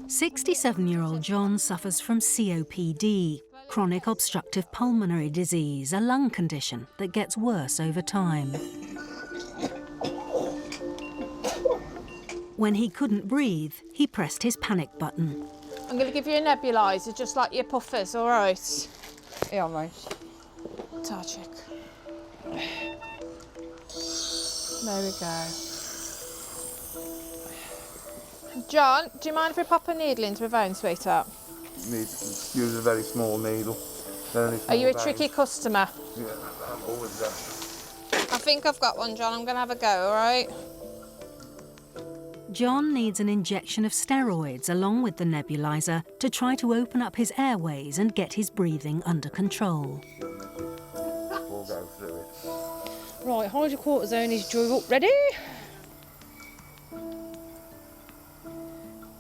67-year-old John suffers from COPD, chronic obstructive pulmonary disease, a lung condition that gets worse over time. When he couldn't breathe, he pressed his panic button. I'm going to give you a nebuliser, just like your puffers, all right? Yeah, mate. Tarchic. There we go. John, do you mind if we pop a needle into a vein, sweetheart? Use a very small needle. Are you a tricky customer? Yeah, I've always done. I think I've got one, John. I'm going to have a go, all right? John needs an injection of steroids along with the nebulizer to try to open up his airways and get his breathing under control. We'll go through it. Right, hydrocortisone is drew up. Ready?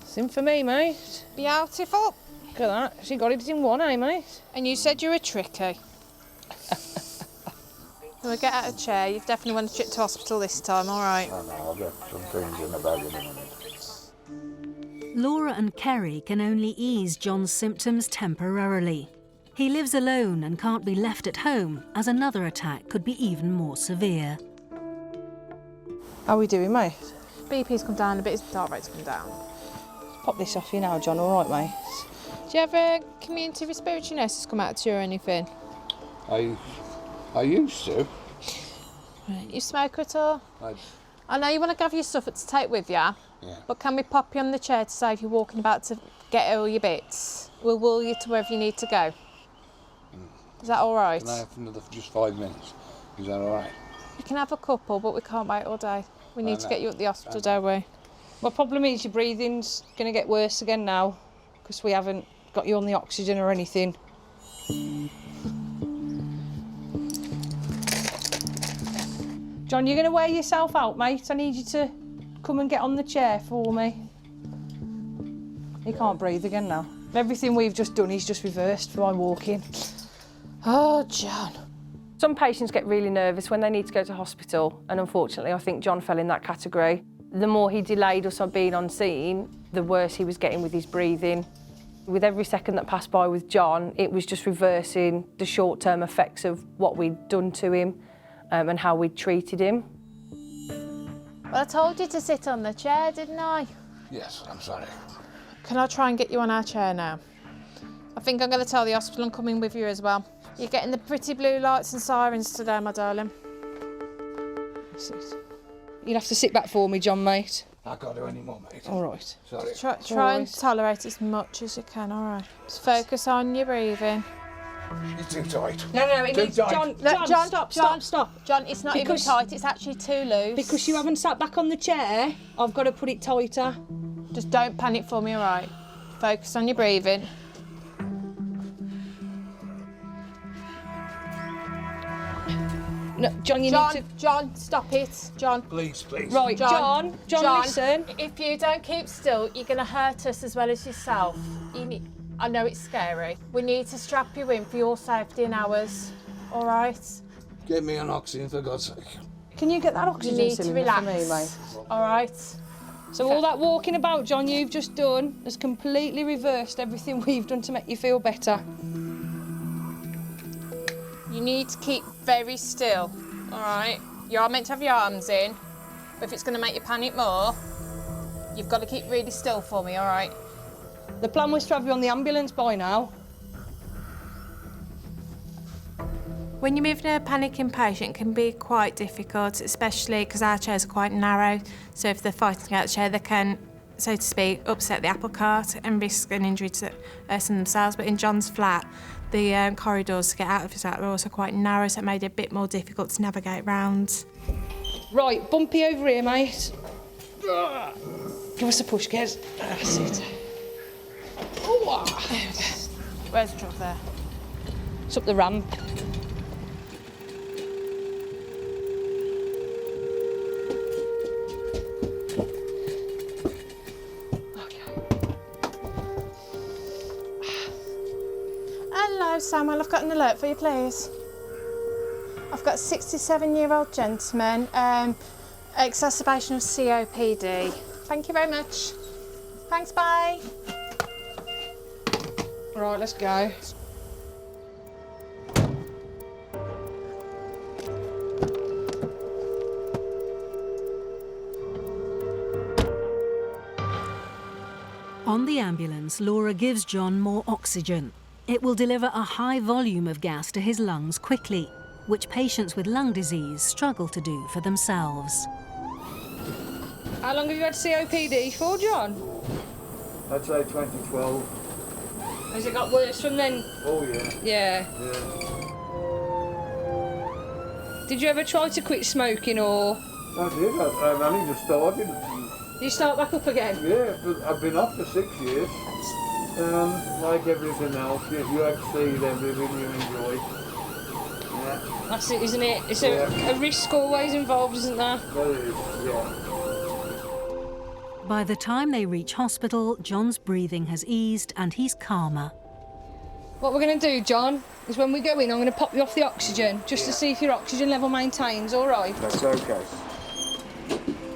It's in for me, mate. Beautiful. Look at that. She got it in one, eh, mate? And you said you were tricky. We'll get out of a chair. You've definitely wanted to trip to hospital this time, all right? I know, I'll get some things in the bag in a minute. Laura and Kerry can only ease John's symptoms temporarily. He lives alone and can't be left at home, as another attack could be even more severe. How are we doing, mate? BP's come down a bit, his heart rate's come down. Pop this off you now, John, all right, mate? Do you have a community respiratory nurse that's come out to you or anything? I used to. You smoke at all? I know you want to grab your stuff to take with you, yeah. But can we pop you on the chair to say if you're walking about to get all your bits? We'll wheel you to wherever you need to go. Is that all right? Can I have another just 5 minutes? Is that all right? You can have a couple, but we can't wait all day. We need to get you at the hospital, don't we? My problem is your breathing's going to get worse again now because we haven't got you on the oxygen or anything. John, you're going to wear yourself out, mate. I need you to come and get on the chair for me. He can't breathe again now. Everything we've just done is just reversed by walking. Oh, John. Some patients get really nervous when they need to go to hospital, and unfortunately I think John fell in that category. The more he delayed us on being on scene, the worse he was getting with his breathing. With every second that passed by with John, it was just reversing the short-term effects of what we'd done to him and how we'd treated him. Well, I told you to sit on the chair, didn't I? Yes, I'm sorry. Can I try and get you on our chair now? I think I'm going to tell the hospital I'm coming with you as well. You're getting the pretty blue lights and sirens today, my darling. You'll have to sit back for me, John, mate. I can't do any more, mate. All right. Sorry. Try and tolerate as much as you can, all right? Just focus on your breathing. It's too tight. No, it Too needs... tight. John, stop. John, it's not even tight, it's actually too loose. Because you haven't sat back on the chair, I've got to put it tighter. Just don't panic for me, all right? Focus on your breathing. No, John, you need to... John, stop it. John. Please. Right, John, listen. If you don't keep still, you're going to hurt us as well as yourself. I know it's scary. We need to strap you in for your safety and ours, all right? Give me an oxygen, for God's sake. Can you get that You oxygen need to cylinder relax, for me, mate? all right? So all that walking about, John, you've just done has completely reversed everything we've done to make you feel better. You need to keep very still, all right? You are meant to have your arms in, but if it's going to make you panic more, you've got to keep really still for me, all right? The plan was to have you on the ambulance by now. When you're moving a panicking patient, it can be quite difficult, especially because our chairs are quite narrow. So if they're fighting out the chair, they can, so to speak, upset the apple cart and risk an injury to us and themselves. But in John's flat, the corridors to get out of his flat were also quite narrow, so it made it a bit more difficult to navigate round. Right, bumpy over here, mate. Give us a push, Kez. That's it. Where's the truck there? It's up the ramp. Hello, Samuel. I've got an alert for you, please. I've got a 67-year-old gentleman, exacerbation of COPD. Thank you very much. Thanks, bye. Right, let's go. On the ambulance, Laura gives John more oxygen. It will deliver a high volume of gas to his lungs quickly, which patients with lung disease struggle to do for themselves. How long have you had COPD for, John? I'd say 2012. Has it got worse from then? Oh, yeah. Yeah. Did you ever try to quit smoking or...? I did. I only just started. You start back up again? Yeah, but I've been off for 6 years. Like everything else, you exceed everything you enjoy. Yeah. That's it, isn't it? It's a risk always involved, isn't there? There is, yeah. By the time they reach hospital, John's breathing has eased and he's calmer. What we're going to do, John, is when we go in, I'm going to pop you off the oxygen, just to see if your oxygen level maintains, all right? That's okay.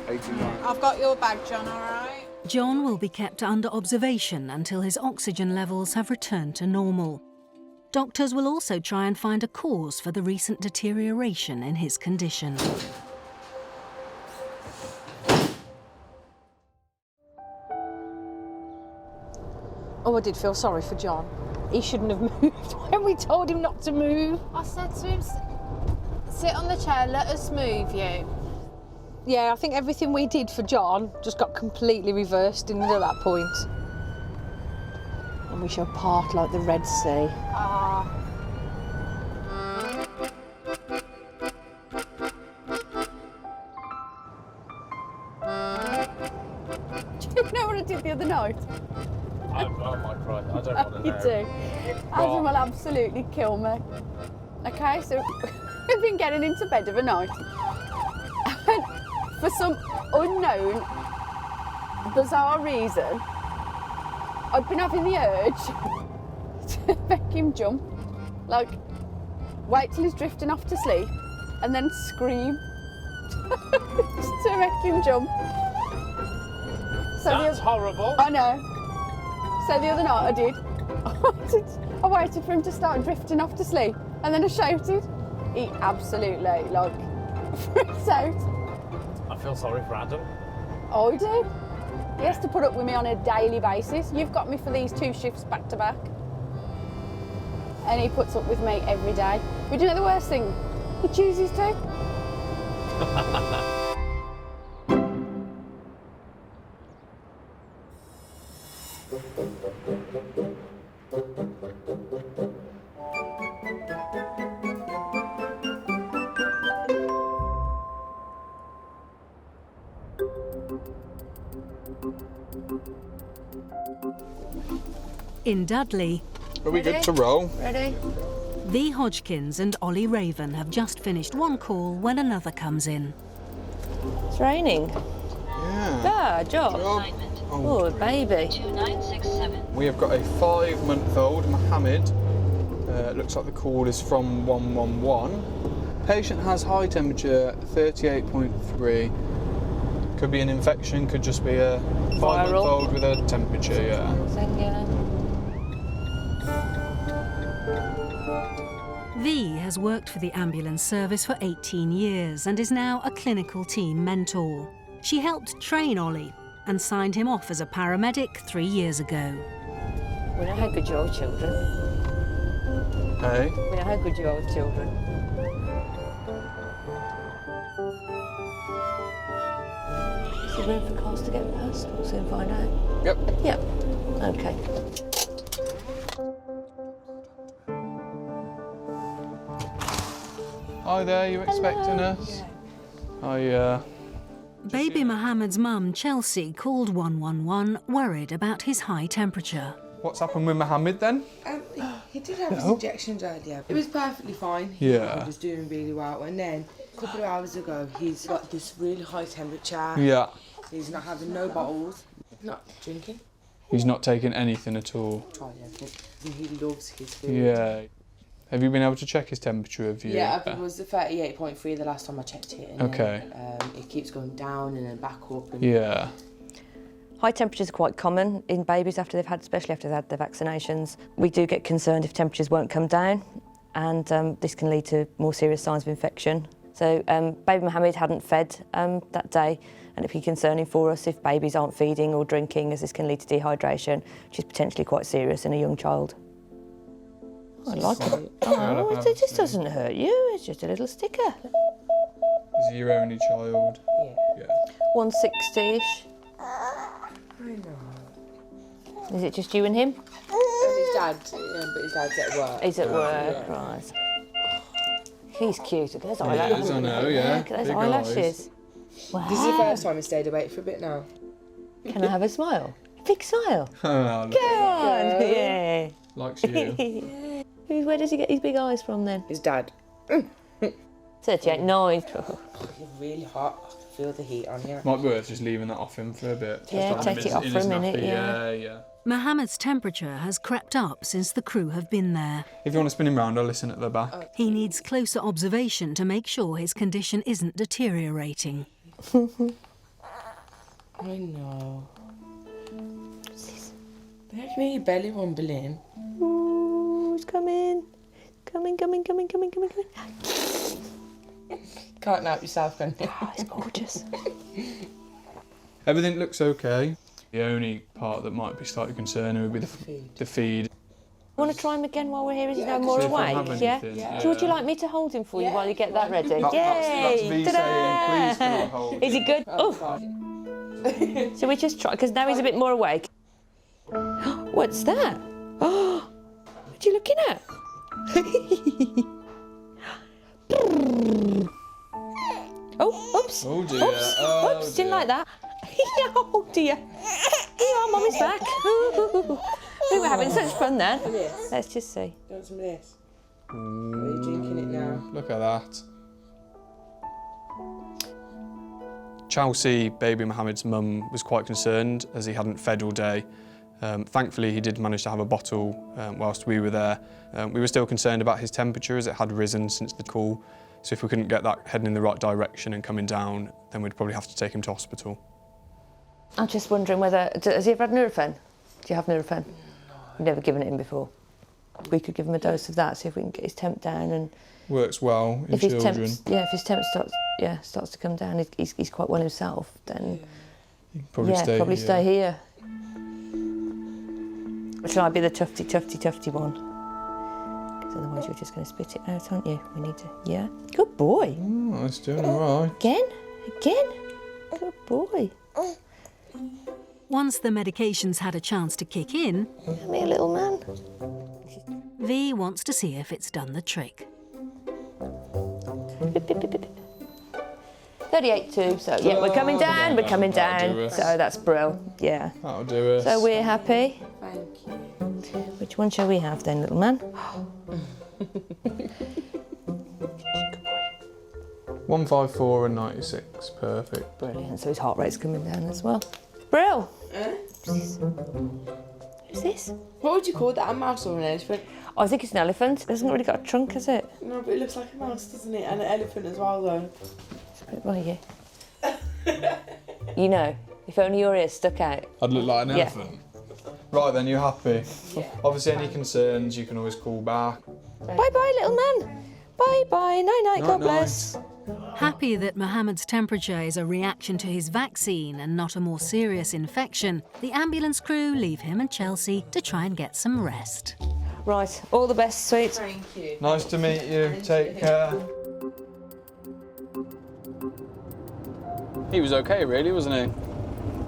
89. I've got your bag, John, all right? John will be kept under observation until his oxygen levels have returned to normal. Doctors will also try and find a cause for the recent deterioration in his condition. Oh, I did feel sorry for John. He shouldn't have moved when we told him not to move. I said to him, sit on the chair, let us move you. Yeah, I think everything we did for John just got completely reversed in at that point. And we shall part like the Red Sea. Do you know what I did the other night? I might cry. I don't want to know. You do. Adam will absolutely kill me. Okay, so we've been getting into bed of a night. And for some unknown, bizarre reason, I've been having the urge to make him jump. Like, wait till he's drifting off to sleep and then scream just to make him jump. So That's horrible. I know. So the other night I did. I waited for him to start drifting off to sleep and then I shouted. He absolutely, like, freaks out. I feel sorry for Adam. I do. He has to put up with me on a daily basis. You've got me for these 2 shifts back to back. and he puts up with me every day. But do you know the worst thing? He chooses to. In Dudley, Are we good to roll? Ready? V. Hodgkins and Ollie Raven have just finished one call when another comes in. It's raining. Yeah. Job. Oh, baby. We have got a 5-month-old Mohammed. Looks like the call is from 111. Patient has high temperature, 38.3. Could be an infection, could just be a 5-month-old with a temperature, yeah. V has worked for the ambulance service for 18 years and is now a clinical team mentor. She helped train Ollie and signed him off as a paramedic 3 years ago. We know how good you are with children. Hey? We know how good you are with children. Is there room for cars to get past? We'll soon find out. Yep. Yep. Okay. Hi there, you expecting us? Hi, Baby Mohammed's mum, Chelsea, called 111 worried about his high temperature. What's happened with Mohammed then? He did have his injections earlier. It was perfectly fine. Yeah. He was doing really well. And then a couple of hours ago, he's got this really high temperature. Yeah. He's not having no bottles, not drinking. He's not taking anything at all. Try everything. And he loves his food. Yeah. Have you been able to check his temperature, have you? Yeah, it was 38.3 the last time I checked it. And Okay. Then, it keeps going down and then back up. And Yeah. High temperatures are quite common in babies after they've had, especially after they've had their vaccinations. We do get concerned if temperatures won't come down, and this can lead to more serious signs of infection. So baby Mohammed hadn't fed that day, and it'd be concerning for us if babies aren't feeding or drinking, as this can lead to dehydration, which is potentially quite serious in a young child. I like it. Oh, it just doesn't hurt you, it's just a little sticker. Is he your only child? Yeah. 160-ish. I know. Is it just you and him? His dad, but his dad's at work. He's at work, Yeah. right. He's cute. Look at those He eyelashes. is, I know, yeah. Look at those Big eyelashes. eyes. Wow. This is the first time he stayed awake for a bit now. Can I have a smile? Big smile. Oh, Go on. Good. Yeah. Likes you. Where does he get his big eyes from then? His dad. 38.9. You're really hot. I can feel the heat on you. Might be worth just leaving that off him for a bit. Yeah, Just on take him it off in for a his minute, nappy. yeah. Yeah. Mohammed's temperature has crept up since the crew have been there. If you want to spin him round, I'll listen at the back. He needs closer observation to make sure his condition isn't deteriorating. I know. There's me belly rumbling. Ooh, it's coming. Coming. Can't help yourself, can you? Oh, it's gorgeous. Everything looks okay. The only part that might be slightly concerning would be the feed. Want to try him again while we're here? Is he no see more if I have awake? Yeah? anything, So would you like me to hold him for you while you get that ready? That's Yay! V Ta-da! saying, please can I hold Is he you?" good? Oh. So we just try, because now he's a bit more awake. What's that? Oh, what are you looking at? Oh, oops. Oh dear. Oops. Oh, Oops. Didn't like that. Oh dear. Here you are, Mummy's back. We were having such fun then. Yes. Let's just see. Do you want some of this? Are you drinking it now? Look at that. Chelsea, baby Mohammed's mum, was quite concerned as he hadn't fed all day. Thankfully, he did manage to have a bottle whilst we were there. We were still concerned about his temperature as it had risen since the call. So if we couldn't get that heading in the right direction and coming down, then we'd probably have to take him to hospital. I'm just wondering whether... Has he ever had Nurofen? Do you have Nurofen? We've never given it him before. We could give him a dose of that, see if we can get his temp down and... Works well in if his children. if his temp starts to come down, he's quite well himself, then... Probably stay here. Shall I be the tufty one? Otherwise you're just going to spit it out, aren't you? We need to, yeah. Good boy. Oh, it's doing all right. Again? Good boy. Once the medication's had a chance to kick in, Come here, little man. V wants to see if it's done the trick. 38.2, so yeah, we're coming down, so that's brill, yeah. That'll do us. So we're happy. Thank you. Which one shall we have then, little man? 154 and 96, perfect. Brilliant, so his heart rate's coming down as well. Brill! Who's this? What would you call that? A mouse or an elephant? I think it's an elephant. It hasn't really got a trunk, has it? No, but it looks like a mouse, doesn't it? And an elephant as well, though. It's a bit like you. You know, if only your ears stuck out. I'd look like an elephant. Right then, you're happy? Yeah. Obviously, any concerns, you can always call back. Bye-bye, little man. Bye-bye, night-night, God bless. Happy that Mohammed's temperature is a reaction to his vaccine and not a more serious infection, the ambulance crew leave him and Chelsea to try and get some rest. Right, all the best, sweet. Thank you. Nice to meet you. Take care. He was okay, really, wasn't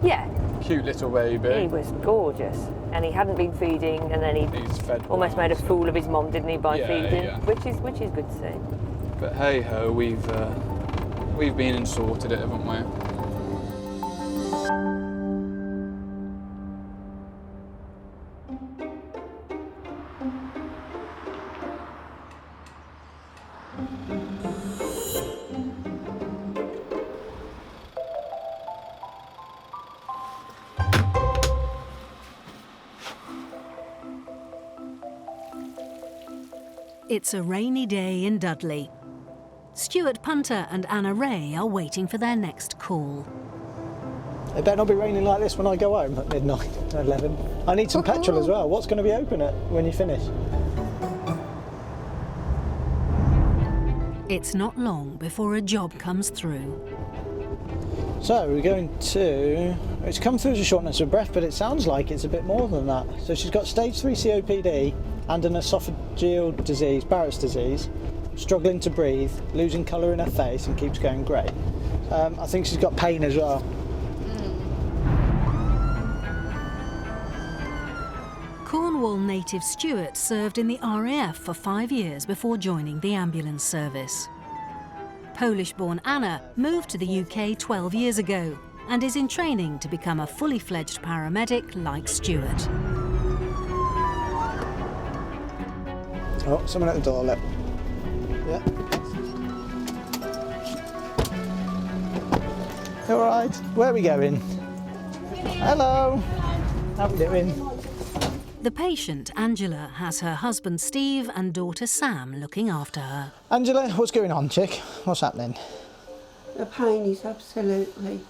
he? Yeah. Cute little baby. He was gorgeous. And he hadn't been feeding, and then He's fed almost made a fool of his mum, didn't he, by feeding? Yeah. Which is good to see. But hey ho, we've been and sorted it, haven't we? It's a rainy day in Dudley. Stuart Punter and Anna Ray are waiting for their next call. It better not be raining like this when I go home at midnight, 11. I need some petrol as well. What's going to be open when you finish? It's not long before a job comes through. So we're going to... It's come through as a shortness of breath, but it sounds like it's a bit more than that. So she's got stage 3 COPD and an esophageal disease, Barrett's disease, struggling to breathe, losing colour in her face and keeps going grey. I think she's got pain as well. Cornwall native Stuart served in the RAF for 5 years before joining the ambulance service. Polish-born Anna moved to the UK 12 years ago and is in training to become a fully fledged paramedic like Stuart. Oh, someone at the door, look. Yeah. All right, where are we going? Hello. How are we doing? The patient, Angela, has her husband Steve and daughter Sam looking after her. Angela, what's going on, chick? What's happening? The pain is absolutely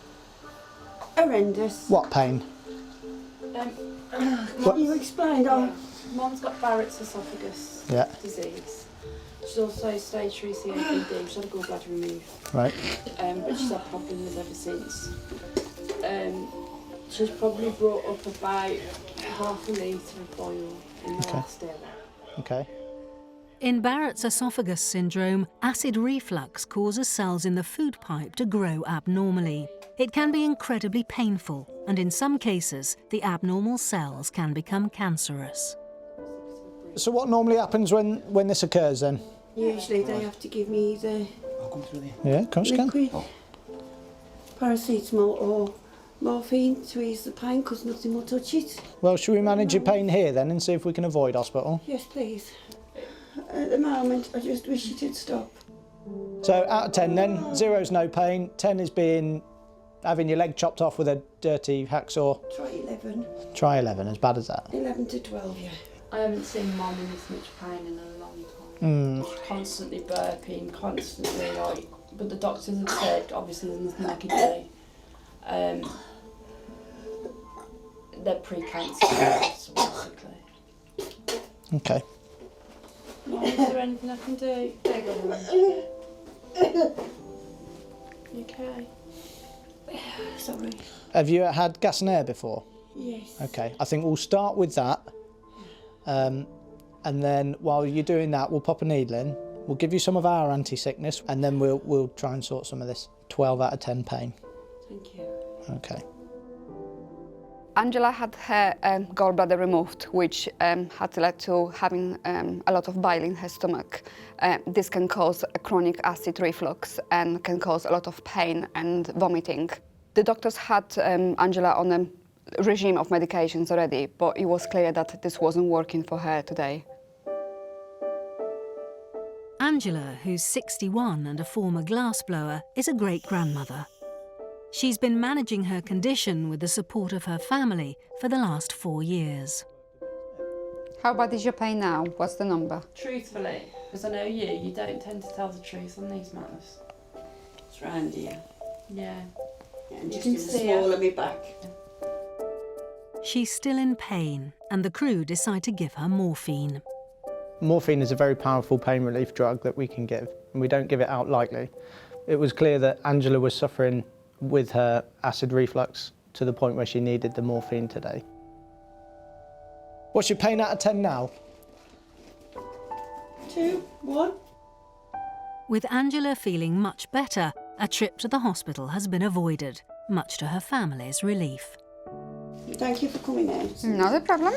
horrendous. What pain? Can you explain? Mum's got Barrett's esophagus disease. She's also stage 3 COPD. She's had a gallbladder removed. Right. But she's had problems ever since. She's probably brought up about half a litre of oil in the last hour. Okay. In Barrett's esophagus syndrome, acid reflux causes cells in the food pipe to grow abnormally. It can be incredibly painful, and in some cases, the abnormal cells can become cancerous. So what normally happens when this occurs then? Usually they have to give me either Yeah, of course you can. liquid, paracetamol or morphine to ease the pain because nothing will touch it. Well, should we manage your pain here then and see if we can avoid hospital? Yes, please. At the moment, I just wish it had stopped. So out of 10 then, 0's no pain, 10 is having your leg chopped off with a dirty hacksaw. Try 11. Try 11, as bad as that. 11 to 12, yeah. I haven't seen Mum in this much pain in a long time. Mm. She's constantly burping, constantly but the doctors have said obviously there's nothing they can do. They're pre-cancerous, basically. Okay. Mum, is there anything I can do? There you go. You okay? Sorry. Have you had gas and air before? Yes. Okay, I think we'll start with that. And and then while you're doing that, we'll pop a needle in. We'll give you some of our anti-sickness, and then we'll try and sort some of this 12 out of 10 pain. Thank you. Okay. Angela had her gallbladder removed, which had led to having a lot of bile in her stomach. This can cause a chronic acid reflux and can cause a lot of pain and vomiting. The doctors had Angela on a regime of medications already, but it was clear that this wasn't working for her today. Angela, who's 61 and a former glassblower, is a great-grandmother. She's been managing her condition with the support of her family for the last 4 years. How bad is your pain now? What's the number? Truthfully, because I know you don't tend to tell the truth on these matters. It's round here. Yeah. And You just can in the see small her. of me back. She's still in pain, and the crew decide to give her morphine. Morphine is a very powerful pain relief drug that we can give, and we don't give it out lightly. It was clear that Angela was suffering with her acid reflux to the point where she needed the morphine today. What's your pain out of 10 now? 2, 1. With Angela feeling much better, a trip to the hospital has been avoided, much to her family's relief. Thank you for coming out. Not a problem.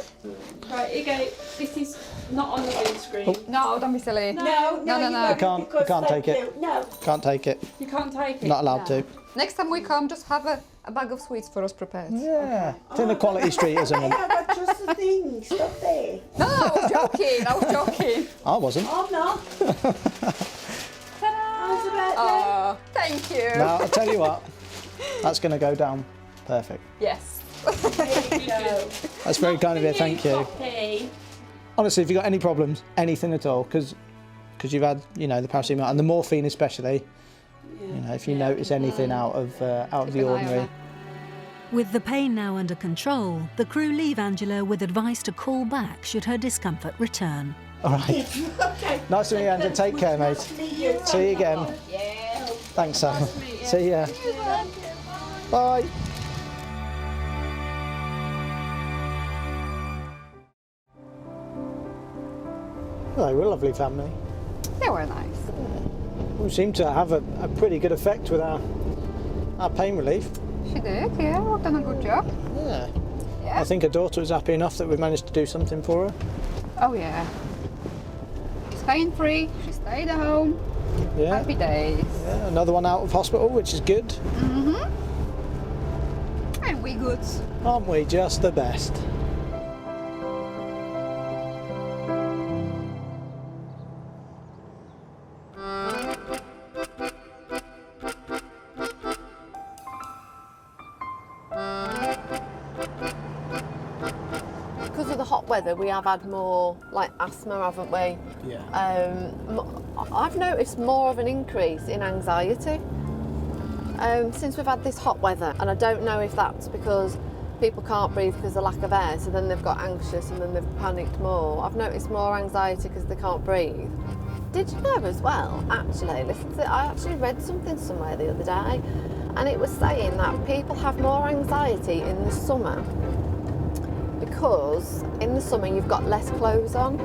Right, here you go. This is not on the windscreen. No, don't be silly. No, I can't take it. No. Can't take it. You can't take it? Not allowed to. Next time we come, just have a bag of sweets for us prepared. Yeah. It's in a quality street, isn't it? Yeah, but just the thing. Stop there. No, I was joking. I was joking. I wasn't. I'm not. How's about Oh, thank you. Now, I'll tell you what, that's going to go down perfect. Yes. That's very kind of you, thank you. Honestly, if you've got any problems, anything at all, because you've had, the paracetamol and the morphine especially, if you notice anything out of the ordinary. With the pain now under control, the crew leave Angela with advice to call back should her discomfort return. All right. Okay. Nice to meet you, Angela. Take care, mate. See you again. Yeah. Thanks, Sam. See ya. Bye. They were a lovely family. They were nice. We seem to have a pretty good effect with our pain relief. She did, yeah. We've done a good job. Yeah. Yeah. I think her daughter was happy enough that we managed to do something for her. Oh, yeah. She's pain-free. She stayed at home. Yeah. Happy days. Yeah, another one out of hospital, which is good. Mm-hmm. And we good. Aren't we just the best? Because of the hot weather, we have had more asthma, haven't we? Yeah. I've noticed more of an increase in anxiety since we've had this hot weather, and I don't know if that's because people can't breathe because of lack of air, so then they've got anxious and then they've panicked more. I've noticed more anxiety because they can't breathe. Did you know as well, actually, I actually read something somewhere the other day, and it was saying that people have more anxiety in the summer because in the summer you've got less clothes on,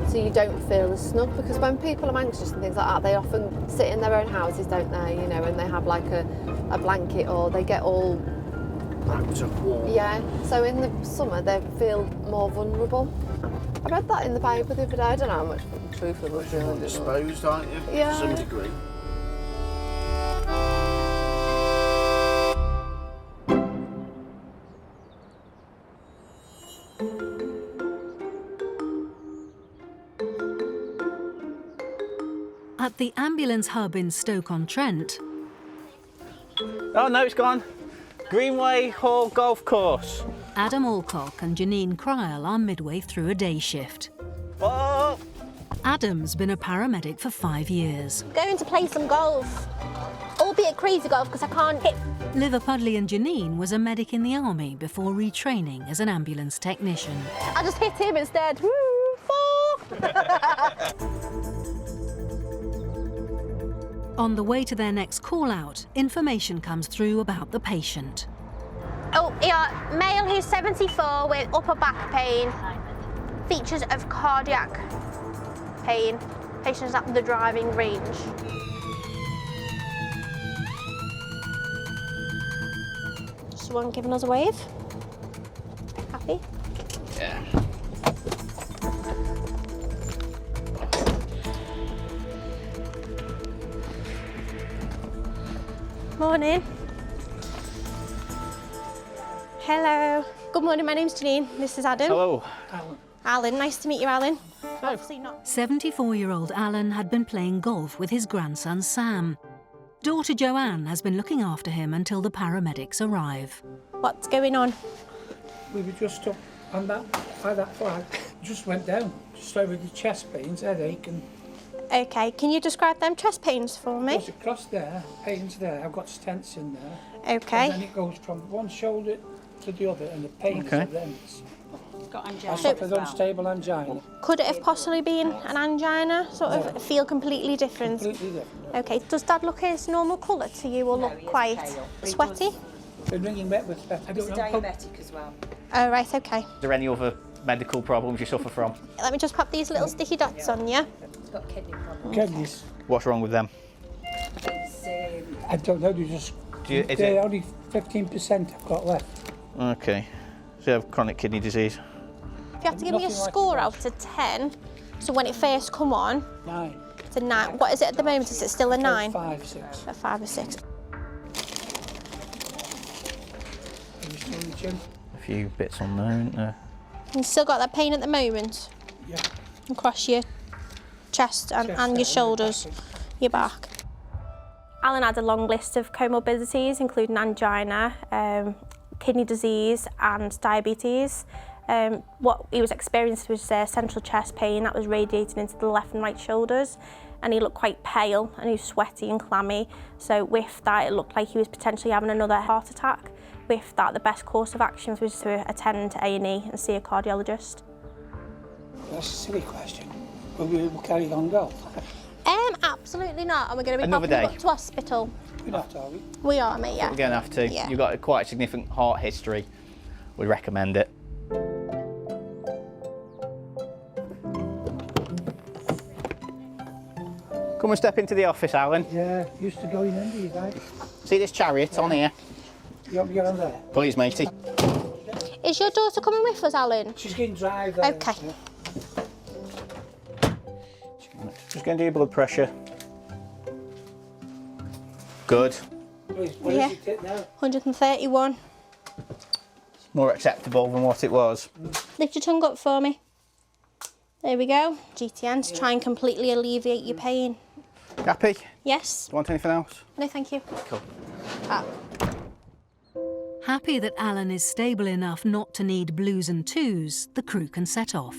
so you don't feel as snug, because when people are anxious and things like that, they often sit in their own houses, don't they, and they have a blanket, or they get all wrapped up warm. Yeah, so in the summer they feel more vulnerable. I read that in the paper the other day. I don't know how much truth there was. You're exposed, aren't you? Yeah. To some degree. At the ambulance hub in Stoke-on-Trent, Oh no, it's gone. Greenway Hall Golf Course. Adam Alcock and Janine Cryle are midway through a day shift. Oh. Adam's been a paramedic for 5 years. Going to play some golf, albeit crazy golf because I can't hit. Liverpudley and Janine was a medic in the army before retraining as an ambulance technician. I just hit him instead. Woo, 4! On the way to their next call-out, information comes through about the patient. Oh, yeah, male who's 74 with upper back pain. Features of cardiac pain. Patients at the driving range. Just one giving us a wave. Happy? Yeah. Morning. Hello. Good morning, my name's Janine. This is Adam. Hello. Alan, nice to meet you, Alan. Obviously not. 74-year-old Alan had been playing golf with his grandson Sam. Daughter Joanne has been looking after him until the paramedics arrive. What's going on? We were just up on that, by that flag, just went down, just over the chest pains, headache and... Okay, can you describe them chest pains for me? Goes across there, pains there, I've got stents in there. Okay. And then it goes from one shoulder to the other and the pains are then. Got angina. I suffered unstable angina. Could it have possibly been an angina? Sort of feel completely different? Completely different. Okay, does Dad look his normal colour to you or look quite sweaty? Been ringing wet with that. I don't know. Diabetic as well. Oh, right, okay. Is there any other medical problems you suffer from? Let me just pop these little sticky dots on you. He's got kidney problems. Kidneys. What's wrong with them? I don't know, they're only 15% I've got left. Okay. So you have chronic kidney disease? If you had to give me a score out of 10, so when it first come on, 9. It's a 9. What is it at the moment? Is it still a 9? 5, 6. A 5 or 6. A few bits on there, isn't there? You still got that pain at the moment? Yeah. Across your chest and your shoulders, your back. Alan had a long list of comorbidities, including angina, kidney disease and diabetes. What he was experiencing was central chest pain that was radiating into the left and right shoulders, and he looked quite pale and he was sweaty and clammy. So with that, it looked like he was potentially having another heart attack. With that, the best course of action was to attend A&E and see a cardiologist. That's a silly question. Will we carry on golf? Absolutely not, and we're going to be Another popping day. up to hospital. We're not, are we? We are, mate, yeah. We're going to have to. Yeah. You've got quite a significant heart history. We'd recommend it. Come and step into the office, Alan. Yeah, used to go in under you, right? See this chariot on here? You want me to get on there? Please, matey. Is your daughter coming with us, Alan? She's getting drive there. Okay. Yeah. Just going to do your blood pressure. Good. Please, what is it now? 131. More acceptable than what it was. Lift your tongue up for me. There we go. GTN to try and completely alleviate your pain. Happy? Yes. Want anything else? No, thank you. Cool. Happy that Alan is stable enough not to need blues and twos, the crew can set off.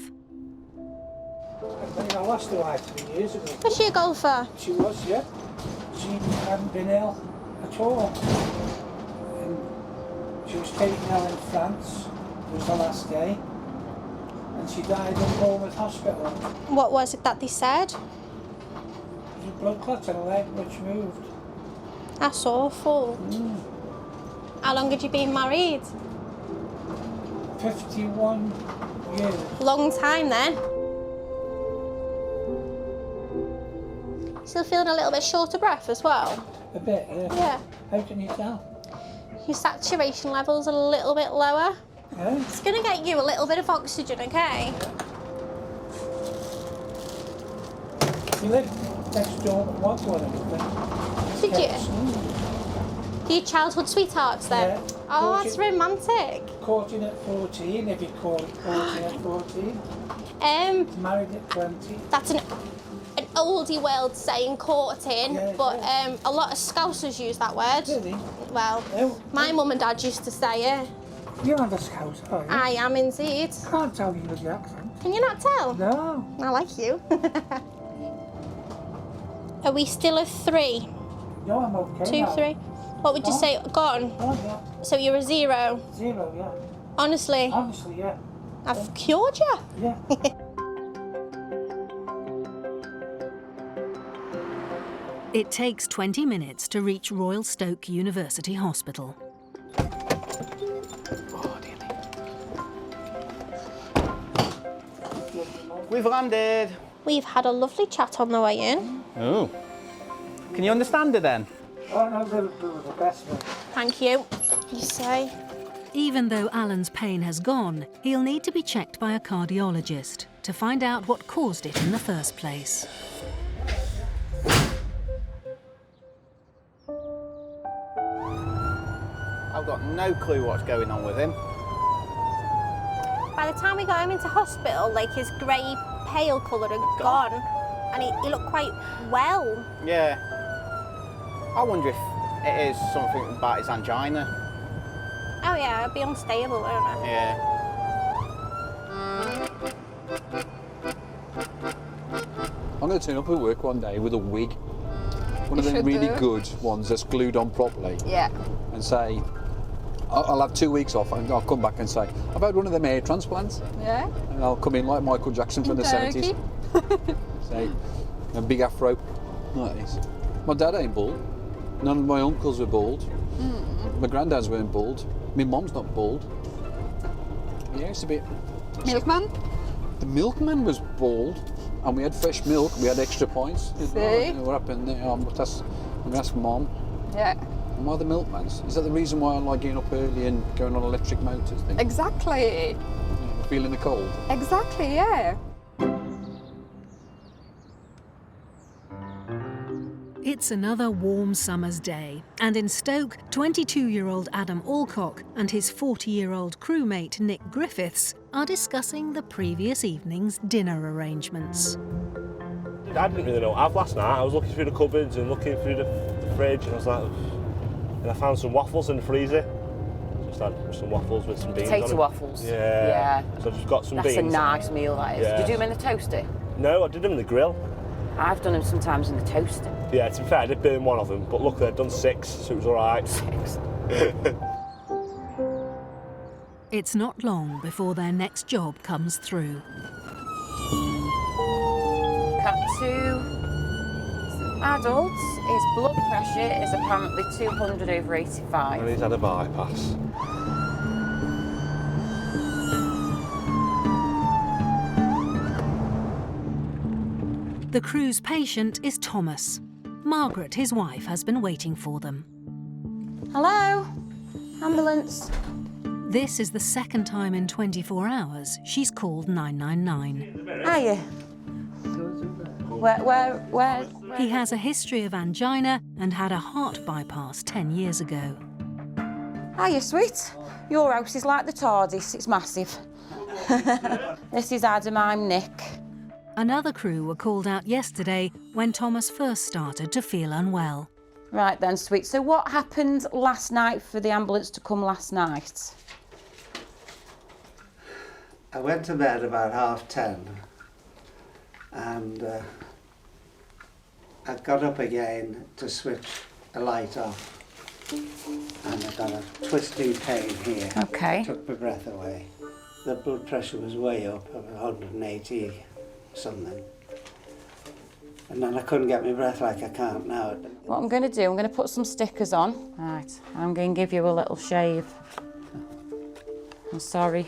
I lost her wife 3 years ago. Was she a golfer? She was, yeah. She hadn't been ill at all. And she was taken ill in France. It was the last day. And she died in Bournemouth Hospital. What was it that they said? It was a blood clot in her leg which moved. That's awful. How long had you been married? 51 years. Long time then. Still feeling a little bit short of breath as well? A bit, yeah. Yeah. How can you tell? Your saturation level's a little bit lower. Yeah. It's going to get you a little bit of oxygen, okay? We lived next door to one. Did you? Your childhood sweethearts then? Yeah. Oh, that's romantic. Caught in at 14, if you call it caught in at 14. Married at 20. That's an oldie world saying courting, but a lot of Scousers use that word. Really? Well, my mum and dad used to say it. You're not a Scouser, are you? I am indeed. Can't tell you with the accent. Can you not tell? No. I like you. Are we still a 3? No, I'm okay 2, now. 3? What would you say? Gone? Oh, yeah. So you're a 0? 0, yeah. Honestly? Honestly, yeah. I've cured you? Yeah. It takes 20 minutes to reach Royal Stoke University Hospital. We've landed. We've had a lovely chat on the way in. Oh. Can you understand her then? Oh, no, the best one. Thank you. You say? Even though Alan's pain has gone, he'll need to be checked by a cardiologist to find out what caused it in the first place. I've got no clue what's going on with him. By the time we got him into hospital, like his grey, pale colour had gone, and he looked quite well. Yeah. I wonder if it is something about his angina. Oh yeah, it'd be unstable, wouldn't it? Yeah. I'm going to turn up at work one day with a wig. One of them really good ones that's glued on properly. Yeah. And say, I'll have 2 weeks off and I'll come back and say, I've had one of them hair transplants. Yeah. And I'll come in like Michael Jackson from the 70s. Say, a big afro. Like this. My dad ain't bald. None of my uncles were bald. My granddads weren't bald. My mum's not bald. Yeah, it's a bit... Milkman? The milkman was bald. And we had fresh milk, we had extra points. See? What happened there? I'm going to ask Mum. Yeah. Am I the milkmans? Is that the reason why I like getting up early and going on electric motors? Thing? Exactly. Feeling the cold? Exactly, yeah. It's another warm summer's day, and in Stoke, 22-year-old Adam Alcock and his 40-year-old crewmate Nick Griffiths are discussing the previous evening's dinner arrangements. I didn't really know what to have last night. I was looking through the cupboards and looking through the fridge, and I was like, and I found some waffles in the freezer. Just had some waffles with some beans on Potato them. waffles. Yeah. So I just got some beans. That's a nice meal, that is. Yeah. Did you do them in the toaster? No, I did them in the grill. I've done them sometimes in the toaster. Yeah, to be fair, I did burn one of them, but luckily I'd done 6, so it was all right. 6. It's not long before their next job comes through. Cat 2 adults, his blood pressure is apparently 200/85. And he's had a bypass. The crew's patient is Thomas. Margaret, his wife, has been waiting for them. Hello? Ambulance? This is the second time in 24 hours she's called 999. Hiya. Where? He has a history of angina and had a heart bypass 10 years ago. Hiya, sweet. Your house is like the TARDIS, it's massive. This is Adam, I'm Nick. Another crew were called out yesterday when Thomas first started to feel unwell. Right then, sweet. So what happened last night for the ambulance to come last night? I went to bed about 10:30 and I got up again to switch the light off and I got a twisting pain here. Okay. Took my breath away. The blood pressure was way up, 180 something. And then I couldn't get my breath like I can't now. What I'm going to do, I'm going to put some stickers on. Right, I'm going to give you a little shave. I'm sorry.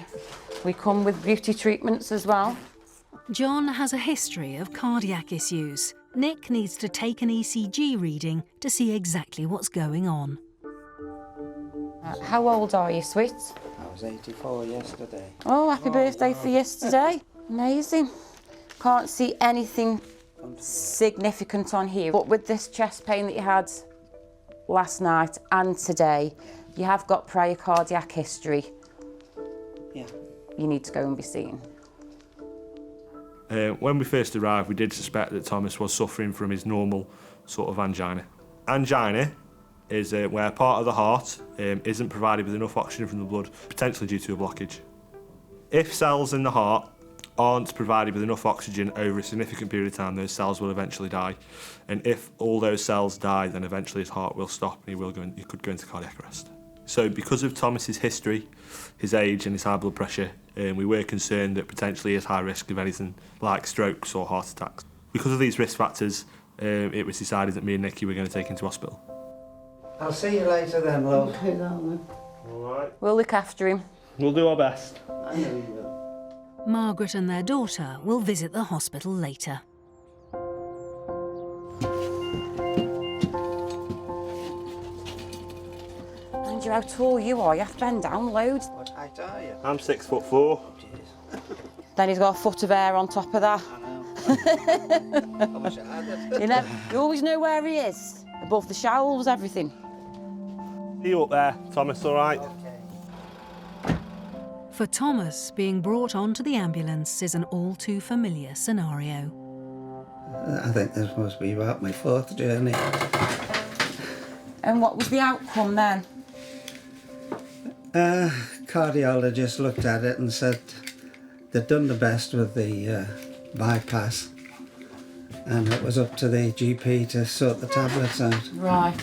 We come with beauty treatments as well. John has a history of cardiac issues. Nick needs to take an ECG reading to see exactly what's going on. How old are you, sweet? I was 84 yesterday. Oh, happy birthday for yesterday. Amazing. Can't see anything significant on here, but with this chest pain that you had last night and today, you have got prior cardiac history. Yeah. You need to go and be seen. When we first arrived, we did suspect that Thomas was suffering from his normal sort of angina. Angina is where part of the heart isn't provided with enough oxygen from the blood, potentially due to a blockage. If cells in the heart aren't provided with enough oxygen over a significant period of time, those cells will eventually die. And if all those cells die, then eventually his heart will stop and he could go into cardiac arrest. So because of Thomas's history, his age and his high blood pressure, we were concerned that potentially he is high risk of anything like strokes or heart attacks. Because of these risk factors, it was decided that me and Nicky were going to take him to hospital. I'll see you later then, love. All right. We'll look after him. We'll do our best. I know you will. Margaret and their daughter will visit the hospital later. And how tall you are, you have to bend down loads. What height are you? I'm 6'4". Then he's got a foot of hair on top of that. I wish I had it. You always know where he is. Above the shelves, everything. Are you up there, Thomas, all right? For Thomas, being brought onto the ambulance is an all too familiar scenario. I think this must be about my 4th journey. And what was the outcome then? Cardiologist looked at it and said they'd done the best with the bypass, and it was up to the GP to sort the tablets out. Right.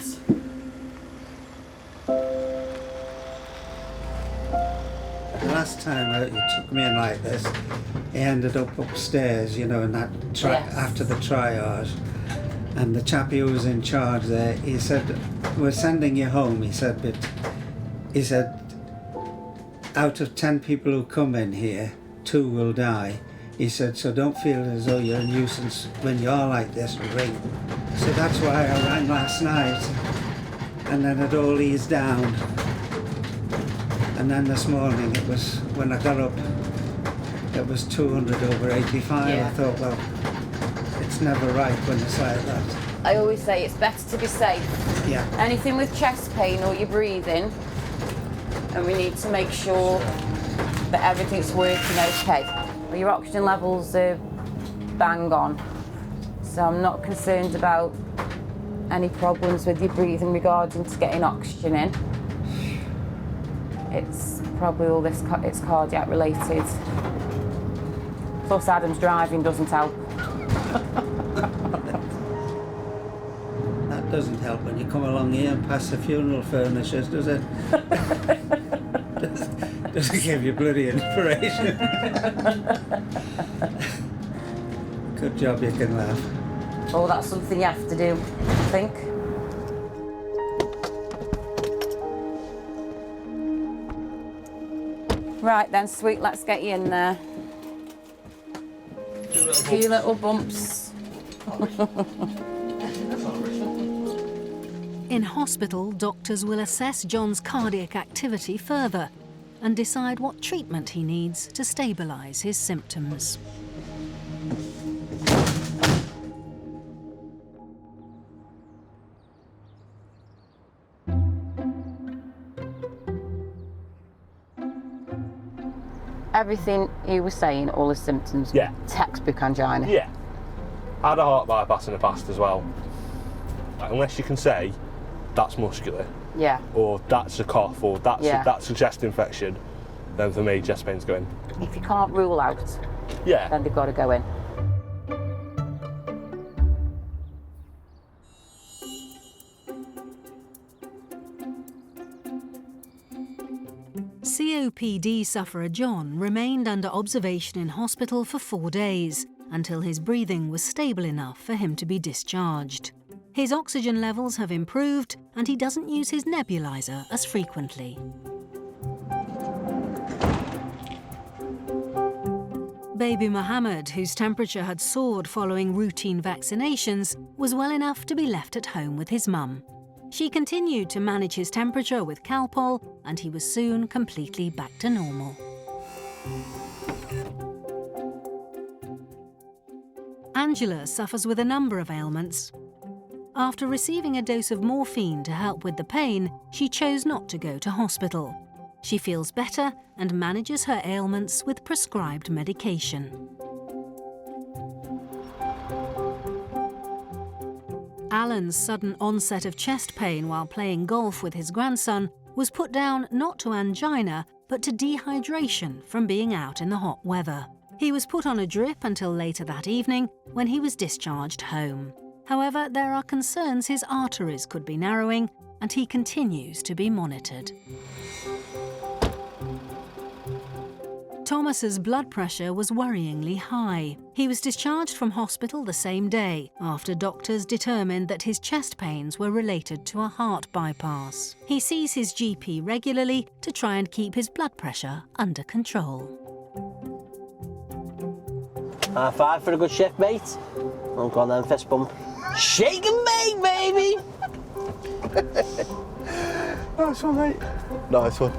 The last time out, you took me in like this, he ended up upstairs, you know, in that after the triage. And the chappie who was in charge there, he said, "We're sending you home," he said, but he said, "Out of 10 people who come in here, 2 will die." He said, "So don't feel as though you're a nuisance when you're like this, ring." So that's why I rang last night, and then it all eased down. And then this morning, it was, when I got up, it was 200/85. Yeah. I thought, well, it's never right when it's like that. I always say it's better to be safe. Yeah. Anything with chest pain or your breathing, and we need to make sure that everything's working okay. Well, your oxygen levels are bang on, so I'm not concerned about any problems with your breathing regarding to getting oxygen in. It's probably all this, it's cardiac related. Plus Adam's driving doesn't help. That doesn't help when you come along here and pass the funeral furnishers, does it? Doesn't give you bloody inspiration. Good job you can laugh. Oh, that's something you have to do, I think. Right then, sweet, let's get you in there. Few little bumps. In hospital, doctors will assess John's cardiac activity further and decide what treatment he needs to stabilise his symptoms. Everything he was saying, all his symptoms, Yeah. textbook angina. Yeah. I had a heart bypass in the past as well. Like, unless you can say that's muscular, Yeah. or that's a cough, or that's Yeah. that's a chest infection, then for me chest pain's going. If you can't rule out, Yeah. then they've got to go in. COPD sufferer John remained under observation in hospital for 4 days until his breathing was stable enough for him to be discharged. His oxygen levels have improved and he doesn't use his nebulizer as frequently. Baby Mohammed, whose temperature had soared following routine vaccinations, was well enough to be left at home with his mum. She continued to manage his temperature with Calpol, and he was soon completely back to normal. Angela suffers with a number of ailments. After receiving a dose of morphine to help with the pain, she chose not to go to hospital. She feels better and manages her ailments with prescribed medication. Alan's sudden onset of chest pain while playing golf with his grandson was put down not to angina, but to dehydration from being out in the hot weather. He was put on a drip until later that evening when he was discharged home. However, there are concerns his arteries could be narrowing, and he continues to be monitored. Thomas's blood pressure was worryingly high. He was discharged from hospital the same day after doctors determined that his chest pains were related to a heart bypass. He sees his GP regularly to try and keep his blood pressure under control. High five for a good chef, mate. Oh, go on then, fist bump. Shake and bake, baby! Nice one, mate. Nice one.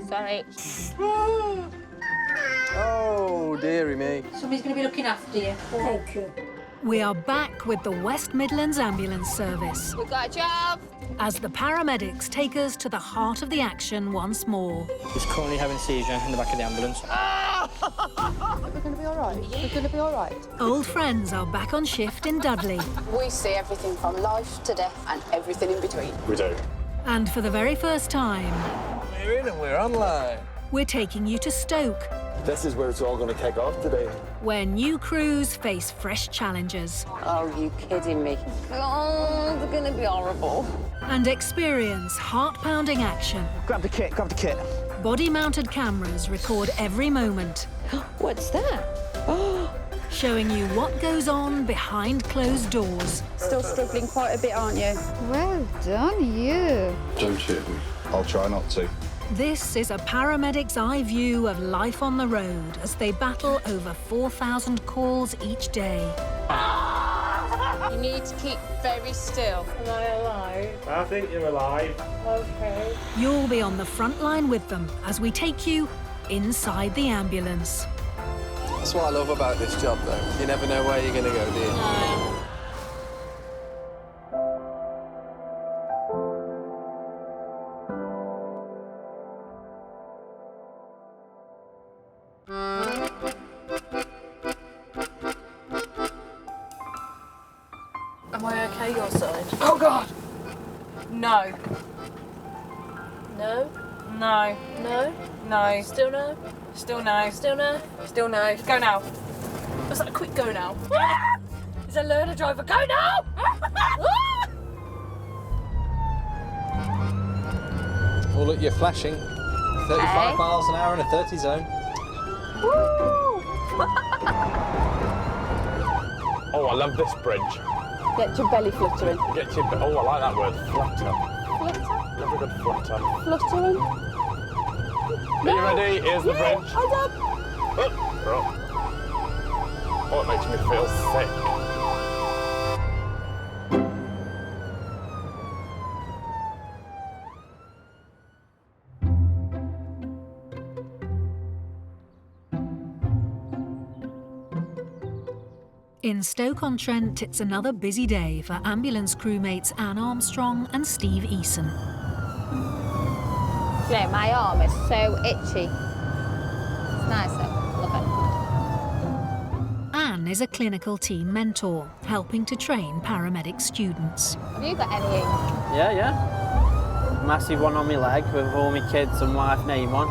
Sorry. Oh, dearie me. Somebody's going to be looking after you. Thank you. We are back with the West Midlands Ambulance Service We got a job. as the paramedics take us to the heart of the action once more. He's currently having a seizure in the back of the ambulance. We're going to be all right. We're going to be all right. Old friends are back on shift in Dudley. We see everything from life to death and everything in between. We do. And for the very first time, We're in and we're online. we're taking you to Stoke, This is where it's all going to kick off today. where new crews face fresh challenges Oh, you kidding me? Oh, they're going to be horrible. and experience heart-pounding action. Grab the kit, grab the kit. Body-mounted cameras record every moment. What's that? Showing you what goes on behind closed doors. Still struggling quite a bit, aren't you? Well done, you. Don't shoot me. I'll try not to. This is a paramedic's eye view of life on the road as they battle over 4,000 calls each day. You need to keep very still. Am I alive? I think you're alive. Okay. You'll be on the front line with them as we take you inside the ambulance. That's what I love about this job, though. You never know where you're going to go, do you? Am I okay your side? Oh, God. No. No. No. No. No. Still no. Still no. Still no. Still no. Go now. Was that a quick go now? Is a learner driver? Go now! Oh, look, you're flashing. 35 miles an hour in a 30 zone. Oh, I love this bridge. Get your belly fluttering. Get your, oh, I like that word, flutter. Flutter? Love a good flutter. Fluttering. Are you ready? Here's the bridge. Hold up. Oh, oh, it makes me feel sick. In Stoke-on-Trent, it's another busy day for ambulance crewmates Anne Armstrong and Steve Eason. You know, my arm is so itchy. It's nice though. Love it. Anne is a clinical team mentor, helping to train paramedic students. Have you got any ink? Yeah. Massive one on my leg with all my kids and wife name on.